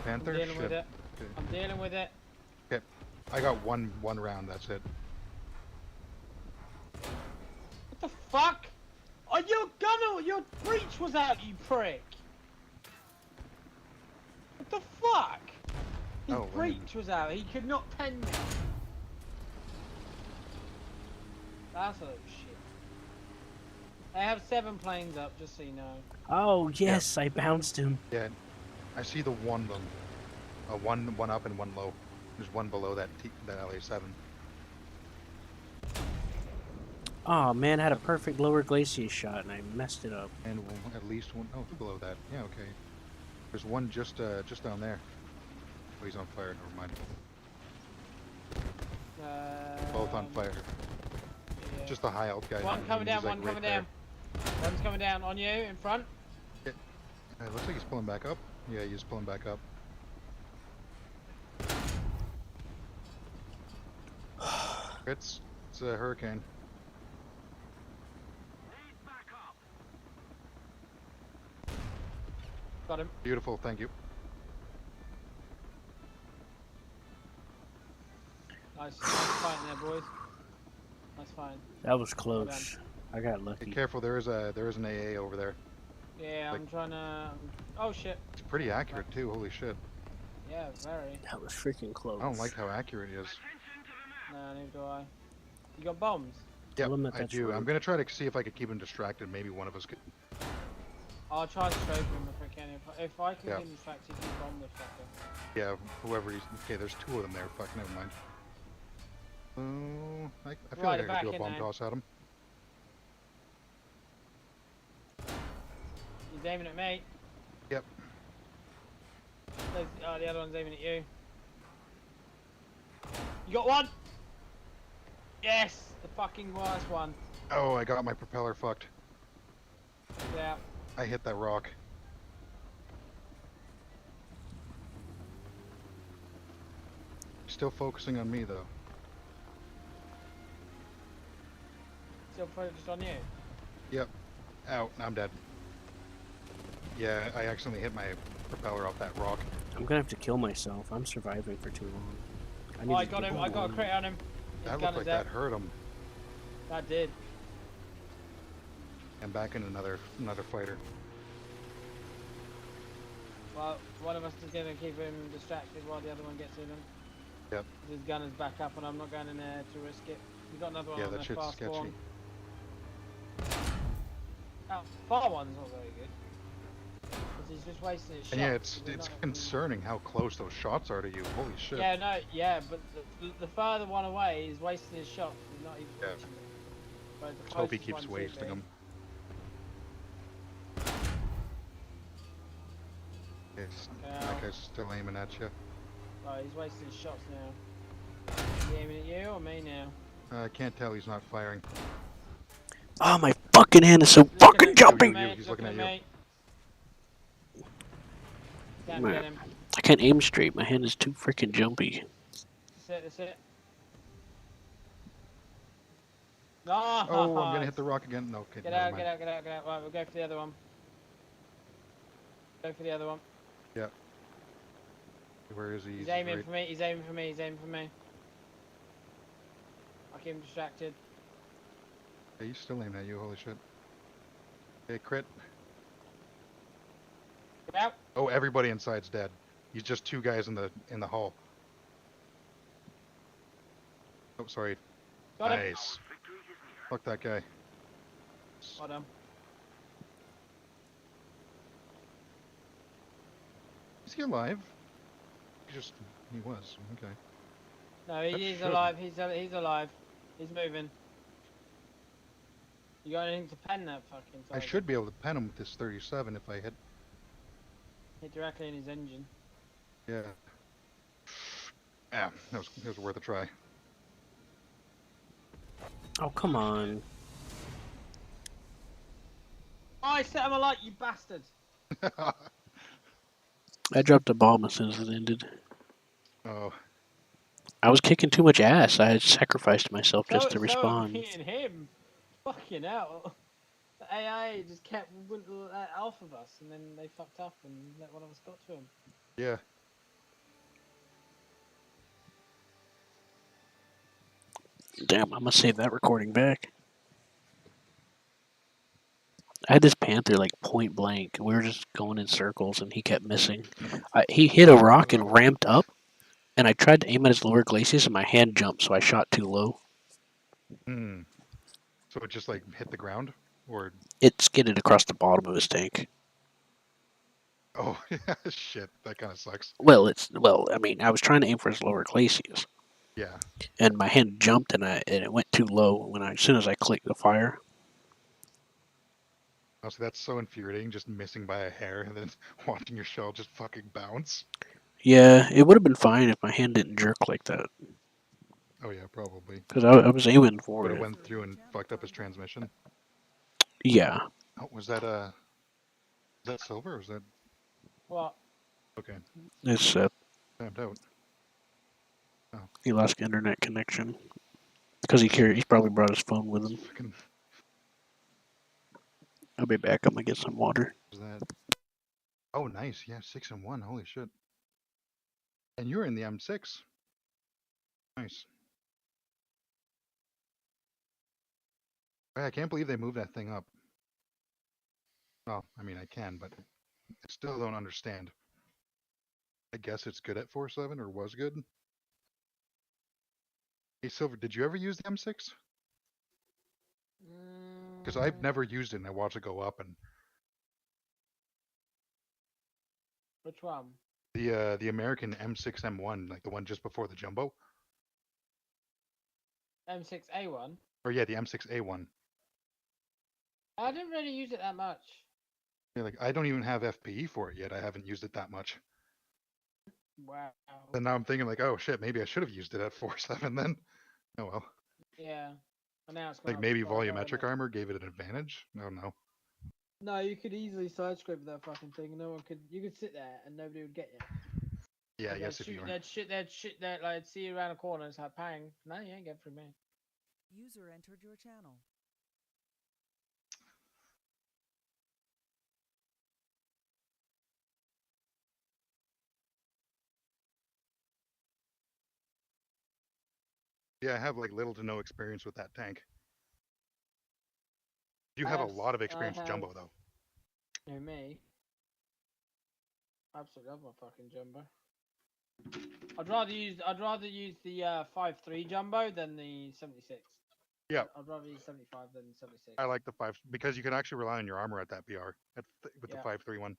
Panther? I'm dealing Shit. with it. Okay. I'm dealing with it. I got one round, that's it. What the fuck? Oh, your gunner, your breach was out, you prick. What the fuck? His Oh, breach was out. He could not pen me. That's a little shit. I have 7 planes up, just so you know. Oh, yes, I bounced him. Yeah, I see the one of them. One up and one low. There's one below that LA-7. Oh, man, I had a perfect lower glacier shot, and I messed it up. And at least one, oh, below that. Yeah, okay. There's one just down there. Oh, he's on fire, never mind. Both on fire. Yeah. Just the high alt guy. One coming down, He's, like, one right coming there. down. One's coming down on you, in front. It looks like he's pulling back up. Yeah, he's pulling back up. It's a hurricane. Got him. Beautiful, thank you. Nice fighting there, boys. Nice fighting. That was close. I got Be lucky. careful, there is an AA over there. Yeah, I'm Like- trying to... Oh, shit. It's pretty accurate too, holy shit. Yeah, very. That was freaking close. I don't like how accurate he is. No, neither do I. You got bombs? Yeah, Tell him that I that's do. rude. I'm gonna try to see if I could keep him distracted. Maybe one of us could. I'll try to stroke him if I can. If I can Yeah. get him distracted, you bomb the fucker. Yeah, whoever he's. Okay, there's 2 of them there. Fuck, never mind. I feel Right, like I back could do a in bomb there. toss at him. He's aiming at me. Yep. Oh, the other one's aiming at you. You got one? Yes! The fucking worst one. Oh, I got my propeller fucked. Yeah. I hit that rock. Still focusing on me though. Still focused on you. Yep. Ow, I'm dead. Yeah, I accidentally hit my propeller off that rock. I'm gonna have to kill myself. I'm surviving for too long. Oh, I to got get him. I got a one. crit on him. His That gun looked is like out. that hurt him. That did. I'm back in another fighter. Well, one of us is going to keep him distracted while the other one gets in him. Yep. His gun is back up and I'm not going in there to risk it. You got another one Yeah, on that the shit's fast sketchy. spawn. Oh, far one's not very good. 'Cause he's just wasting his shot. And yeah, it's 'cause they're it's not- concerning how close those shots are to you. Holy shit. Yeah, no, yeah, but the further one away is wasting his shot. He's not even Yeah. reaching it. But the Let's hope he closest keeps one should wasting be. them. Yes, Yeah. that guy's still aiming at you. Oh, he's wasting his shots now. Is he aiming at you or me now? I can't tell he's not firing. Oh, my fucking hand is so Looking fucking at jumpy! you, me, he's looking at me. Can't Man. get him. I can't aim straight. My hand is too freaking jumpy. That's it. No! Oh, I'm gonna hit the rock again. No, okay, Get never out, mind. get out. Right, we'll go for the other one. Go for the other one. Where is he? He's aiming right- for me, he's aiming for me. I'll keep him distracted. Yeah, he's still aiming at you. Holy shit. Okay, crit. Get out. Oh, everybody inside's dead. He's just 2 guys in the hall. Oh, sorry. Got him. Nice. Fuck that guy. Got him. Is he alive? He was. Okay. No, That he's should- alive. He's alive. He's moving. You got anything to pen that fucking I tiger? should be able to pen him with this 37 if I hit. Hit directly in his engine. Yeah. Yeah, it was worth a try. Oh, come on. Oh, I set him alight, you bastard! I dropped a bomb as soon as it ended. Oh, I was kicking too much ass. I had sacrificed myself just to So respond. me and him. Fucking hell. The AI just wouldn't let off of us, and then they fucked up and let one of us got to him. yeah. Damn, I'm gonna save that recording back. I had this panther like point blank. We were just going in circles, and he kept missing. He hit a rock and ramped up, and I tried to aim at his lower glacis, and my hand jumped, so I shot too low. Hmm. So it just like hit the ground, or It skidded across the bottom of his tank. oh shit, that kind of sucks. Well, I mean, I was trying to aim for his lower glacis, Yeah. and my hand jumped, and it went too low as soon as I clicked the fire. Oh, so that's so infuriating, just missing by a hair and then watching your shell just fucking bounce. Yeah, it would have been fine if my hand didn't jerk like that, Oh yeah, probably. because I was aiming for Would have it. went through and fucked up his transmission. Yeah, Oh, was that silver or was that What? okay? it's Tapped out. he lost internet connection because he probably brought his phone with him. Fucking I'll be back. I'm gonna get some water. was that? Oh, nice. Yeah, 6-1. Holy shit. And you're in the M6. Nice. I can't believe they moved that thing up. Well, I mean, I can, but I still don't understand. I guess it's good at 4.7 or was good. Hey, Silver, did you ever use the M6? Because I've never used it and I watched it go up. And Which one? the American M6 M1, like the one just before the Jumbo. M6A1? Or yeah, the M6A1. I didn't really use it that much. Yeah, like I don't even have FPE for it yet. I haven't used it that much. Wow. And now I'm thinking like, oh shit, maybe I should have used it at 4.7 then. Oh well. Yeah. And now it's gone Like up maybe quite a lot, volumetric isn't it? armor gave it an advantage. I don't know. No, you could easily side scrape that fucking thing. No one could. You could sit there and nobody would get you. Yeah, I They'd guess if shoot, you were. they'd shit that like see you around the corner. It's like bang. No, you ain't getting through me. User entered your channel. Yeah, I have like little to no experience with that tank. You have a lot of experience with Jumbo though. Who, me? I absolutely love my fucking jumbo. I'd rather use the 5.3 jumbo than the 76. Yeah. I'd rather use 75 than 76. I like the 5 because you can actually rely on your armor at that BR with the Yeah. 5.3 one.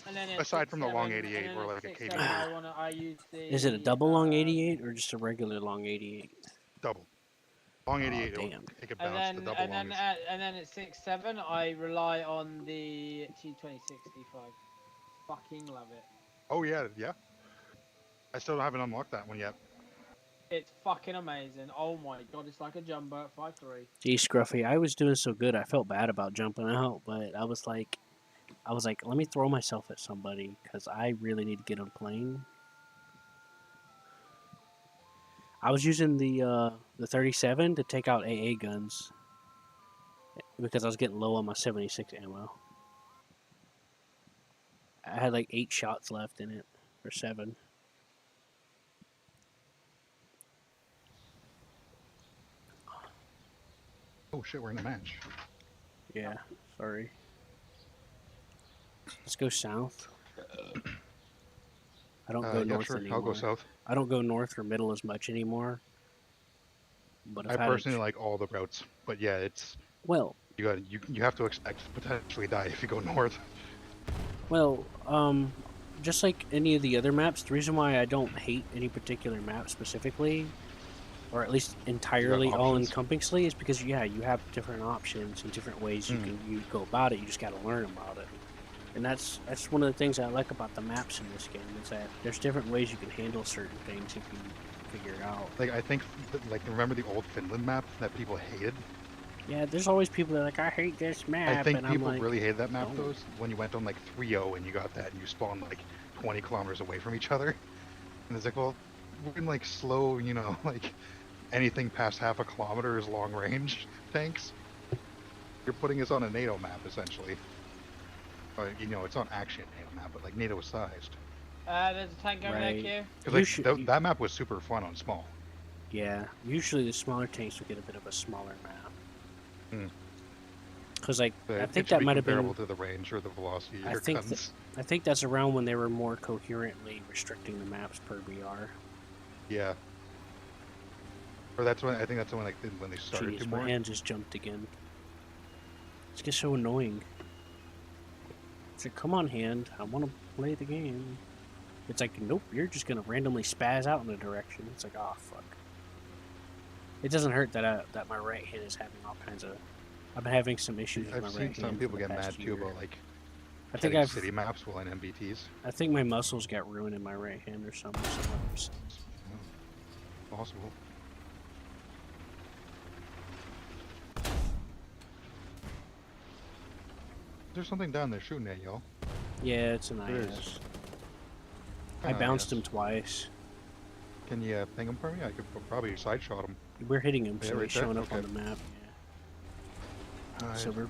And then Aside from the long 88 or like a KV. I use the. Is it a double long 88 or just a regular long 88? Double. Long Aw, 88, damn. it could And bounce. The then double long is. and then at 6.7, I rely on the T2065. Fucking love it. Oh yeah, yeah. I still haven't unlocked that one yet. It's fucking amazing. Oh my god, it's like a jumbo at 5.3. Gee, Scruffy, I was doing so good. I felt bad about jumping out, but I was like, let me throw myself at somebody because I really need to get on plane. I was using the 37 to take out AA guns because I was getting low on my 76 ammo. I had like 8 shots left in it, or 7. Oh shit, we're in a match. Yeah, sorry. Let's go south. I don't go Yeah, north sure. anymore. I'll go south. I don't go north or middle as much anymore. But I've I had a personally like all the routes, but yeah, it's well, you have to expect to potentially die if you go north. well, just like any of the other maps, the reason why I don't hate any particular map specifically, or at least You got entirely all options. encompassingly, is because yeah, you have different options and different ways you Mm. can you go about it. You just got to learn about it. And that's one of the things I like about the maps in this game is that there's different ways you can handle certain things if you figure it out. Like I think, like remember the old Finland map that people hated? Yeah, there's always people that are like, I hate this map, I think and I'm people like, really hated that map no. though. When you went on like 3-0 and you got that and you spawned like 20 kilometers away from each other, and it's like, well, we're in like slow, you know, like anything past half a kilometer is long range tanks. You're putting us on a NATO map essentially. You know, it's not actually a NATO map, but like NATO sized. There's a tank over Right. there, Q. Because like that map was super fun on small. Yeah, usually the smaller tanks will get a bit of a smaller map. Hmm. Because like But I it think should that be might have comparable been. to the range or the velocity of I your think guns. I think that's around when they were more coherently restricting the maps per BR. Yeah. Or that's when I think that's when like when they started Jeez, to my more. hand just jumped again. It's just so annoying. It's like, come on, hand, I want to play the game. It's like, nope, you're just gonna randomly spaz out in a direction. It's like, oh fuck. It doesn't hurt that that my right hand is having all kinds of. I've been having some issues with I've my seen right some hand. people for the get past mad year. too about like I think hitting city maps while in MBTs. I think my muscles got ruined in my right hand or something. Possible. There's something down there shooting at y'all. Yeah, it's an There is. IS. I bounced him twice. Can you ping him for me? I could probably side shot him. We're hitting him, Yeah, so right he's there? showing up on Okay. the map. Yeah. So we're,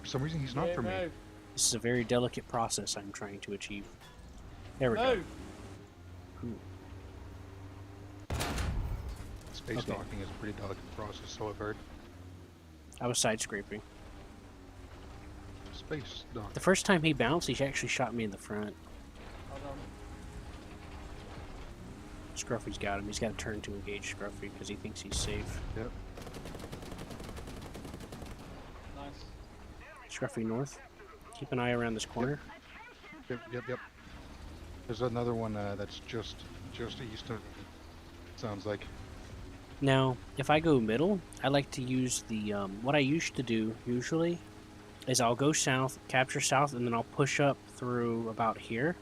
For some reason, he's not for me. Move. this is a very delicate process I'm trying to achieve. There we Move. go. Space Okay. docking is a pretty delicate process, so I've heard. I was side scraping. Space docking. The first time he bounced, he actually shot me in the front. Hold on. Scruffy's got him. He's got to turn to engage Scruffy because he thinks he's safe. Yep. Nice. Scruffy north. Keep an eye around this corner. Yep. There's another one that's just east of. Sounds like. Now, if I go middle, I like to use the what I used to do usually is I'll go south, capture south, and then I'll push up through about here,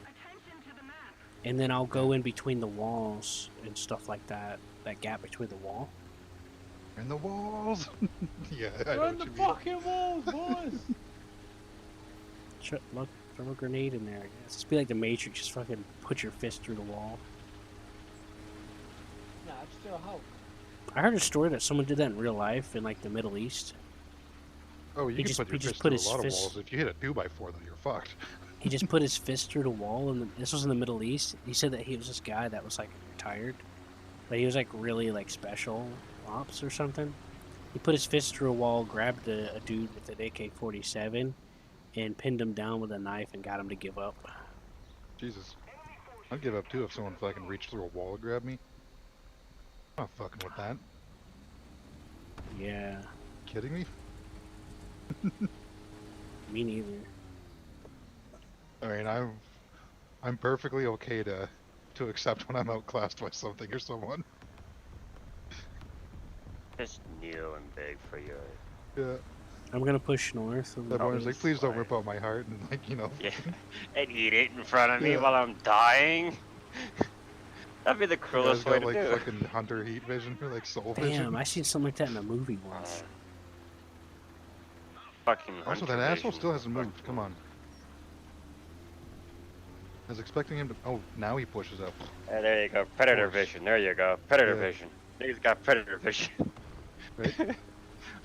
and then I'll go in between the walls and stuff like that. That gap between the wall. In the walls. Yeah, I know Run what the you mean. fucking walls, boys! Look, throw a grenade in there. I guess. Just be like the Matrix. Just fucking put your fist through the wall. Nah, it's still a Hulk. I heard a story that someone did that in real life in like the Middle East. Oh, you He can just- put he your just fist put through his a lot of fist- walls. If you hit a 2x4, though, you're fucked. He just put his fist through the wall, and this was in the Middle East. He said that he was this guy that was like retired, but he was like really like special ops or something. He put his fist through a wall, grabbed a dude with an AK-47, and pinned him down with a knife and got him to give up. Jesus. I'd give up too if someone fucking reached through a wall to grab me. I'm not fucking with that. Yeah, Kidding me? me neither. I mean, I'm perfectly okay to accept when I'm outclassed by something or someone. Just kneel and beg for your. Yeah. I'm gonna push north. That one was like, please don't fine. rip out my heart, and like, you know. Yeah, and eat it in front of me Yeah. while I'm dying. That'd be the You guys cruelest way got to like do it. fucking hunter heat vision or like soul Damn, vision. I seen something like that in a movie once. Fucking. Also, that hunter asshole vision. still hasn't Fuck moved. Come on. I was expecting him to. Oh, now he pushes up. Yeah, there you go. Predator Course. vision. There you go. Predator Yeah. vision. Nigga's got predator vision. Right?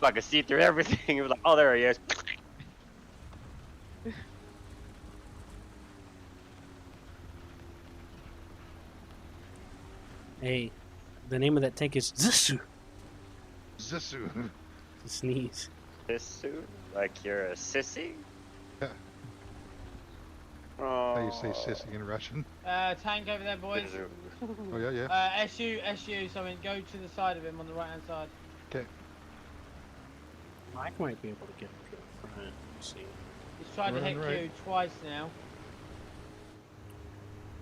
I can see through everything. It was like, oh, there he is. Hey, the name of that tank is Zissu. Zissu. To sneeze. This soon? Like you're a sissy? Yeah. Oh. How you say sissy in Russian? Tank over there, boys. Oh yeah, yeah. SU, something. Go to the side of him on the right hand side. Okay. Mike might be able to get him to the front. Let's see. He's tried to hit Running right. Q twice now.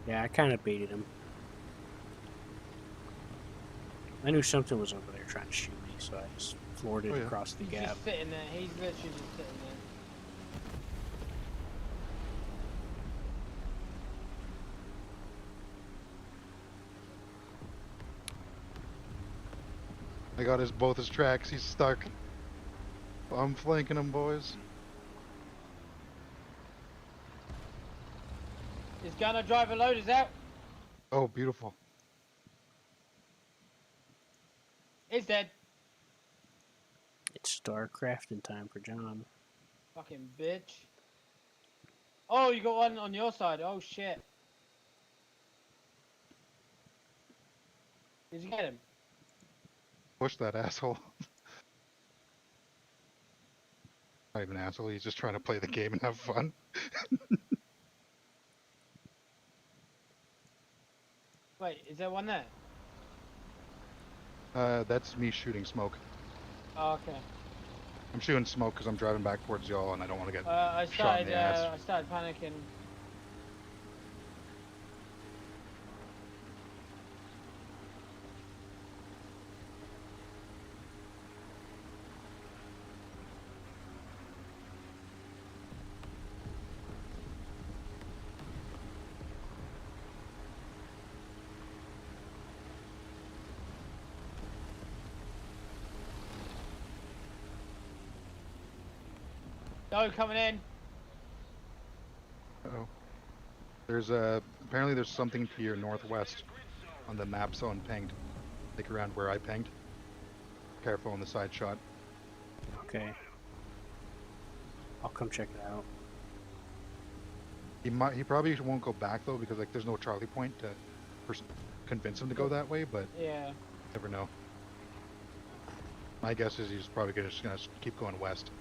Yeah, I kind of baited him. I knew something was over there trying to shoot me, so I just floored it Oh, yeah. across the He's gap. just sitting there. He's literally just sitting there. I got both his tracks. He's stuck. I'm flanking him, boys. His gunner driver loader's out. Oh, beautiful. He's dead. It's StarCrafting time for John. Fucking bitch. Oh, you got one on your side. Oh shit. Did you get him? Push that asshole. Not even an asshole. He's just trying to play the game and have fun. Wait, is there one there? That's me shooting smoke. Oh, okay. I'm shooting smoke because I'm driving back towards y'all and I don't want to get I shot in started. the ass. I started panicking. No, coming in. Uh-oh. There's apparently there's something to your northwest on the map zone pinged. Like around where I pinged. Careful on the side shot. Okay. I'll come check it out. He probably won't go back though because like there's no Charlie point to convince him to go that way, but Yeah. never know. My guess is he's probably just gonna keep going west.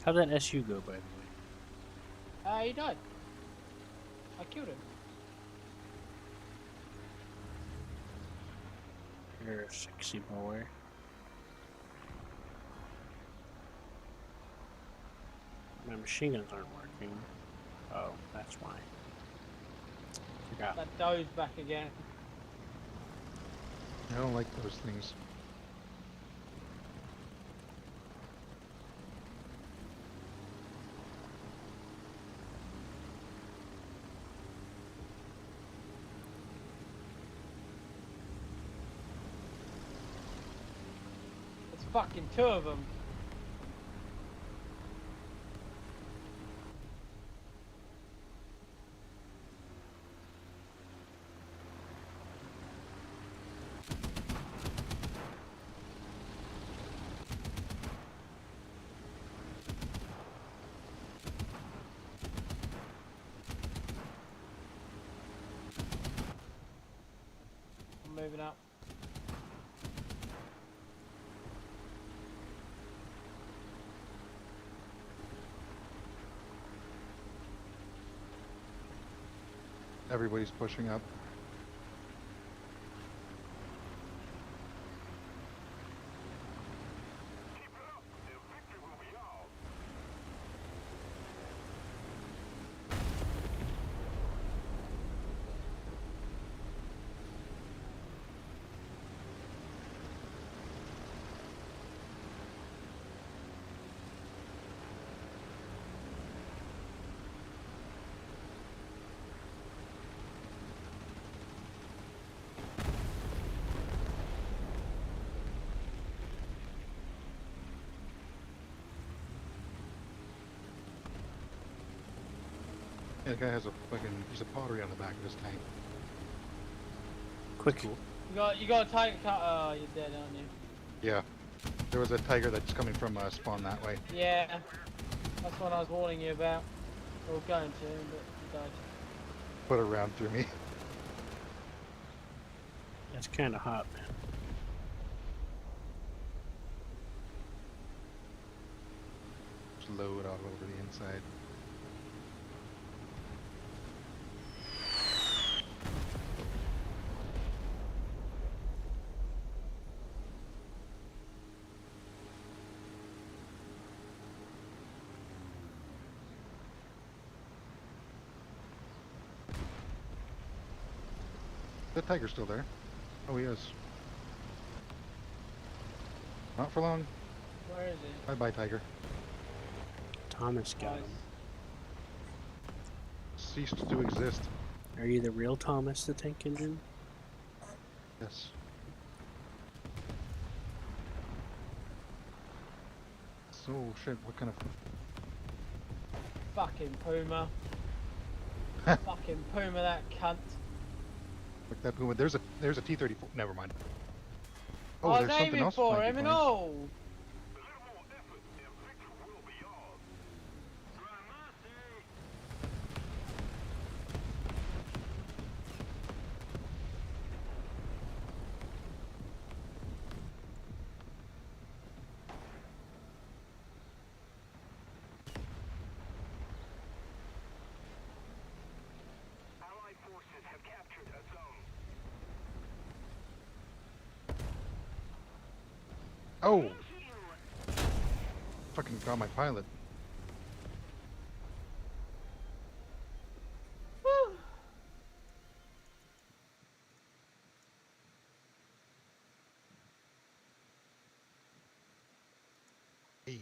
How'd that SU go, by the way? He died. I killed him. You're a sexy boy. My machine guns aren't working. Oh, that's why. Forgot. That doe's back again. I don't like those things. It's fucking two of them. I'm moving up. Everybody's pushing up. Yeah, the guy has a fucking piece of pottery on the back of his tank. Quick. You got a tiger cut. Oh, you're dead, aren't you? Yeah. There was a tiger that's coming from spawn that way. Yeah, that's what I was warning you about. Or going to, but you died. Put a round through me. It's kind of hot, man. Just load all over the inside. The tiger's still there. Oh, he is. Not for long. Where is it? Bye-bye, tiger. Thomas got him. Ceased to exist. Are you the real Thomas the Tank Engine? Yes. So, shit, what kind of... Fucking Puma. Fucking Puma, that cunt. Like that Puma. There's a T-34. Never mind. I Oh, was there's something aiming else. for might be him and fine. all. Oh! Fucking got my pilot. Whew. Hey.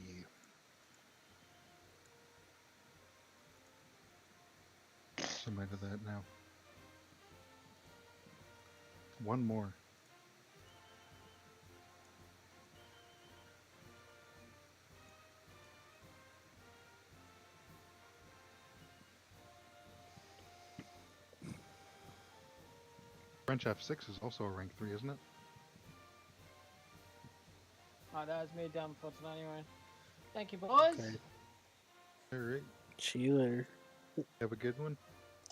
Somebody did that now. One more. French F6 is also a rank 3, isn't it? Alright, that was me done for tonight anyway. Thank you, boys. Okay. Alright. See you later. Have a good one.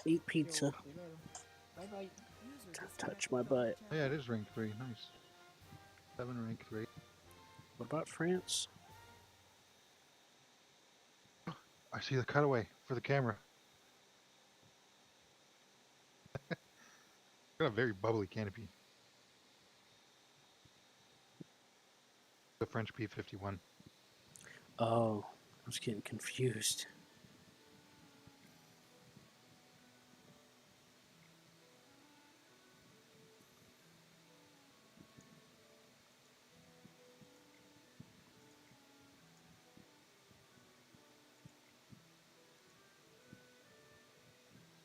Eat pizza. Bye bye. Don't touch my butt. Oh, yeah, it is rank 3. Nice. 7 rank 3. What about France? I see the cutaway for the camera. Got a very bubbly canopy. The French P-51. Oh, I was getting confused.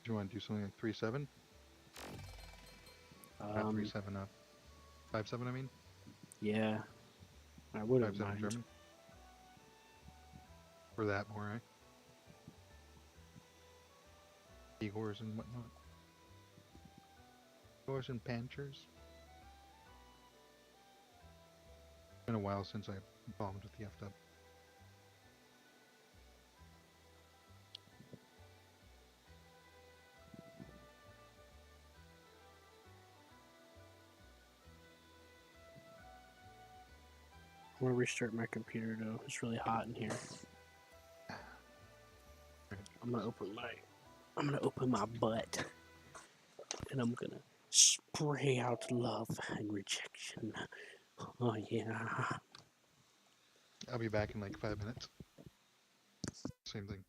Do you want to do something like 3-7? Not 3-7 up. 5-7, I mean? Yeah, I wouldn't 5-7 mind. German. For that more, eh? Igors and whatnot. Igors and Panchers. It's been a while since I bombed with the F-dub. I want to restart my computer though. It's really hot in here. I'm gonna open my butt, and I'm gonna spray out love and rejection. Oh yeah. I'll be back in like 5 minutes. Same thing.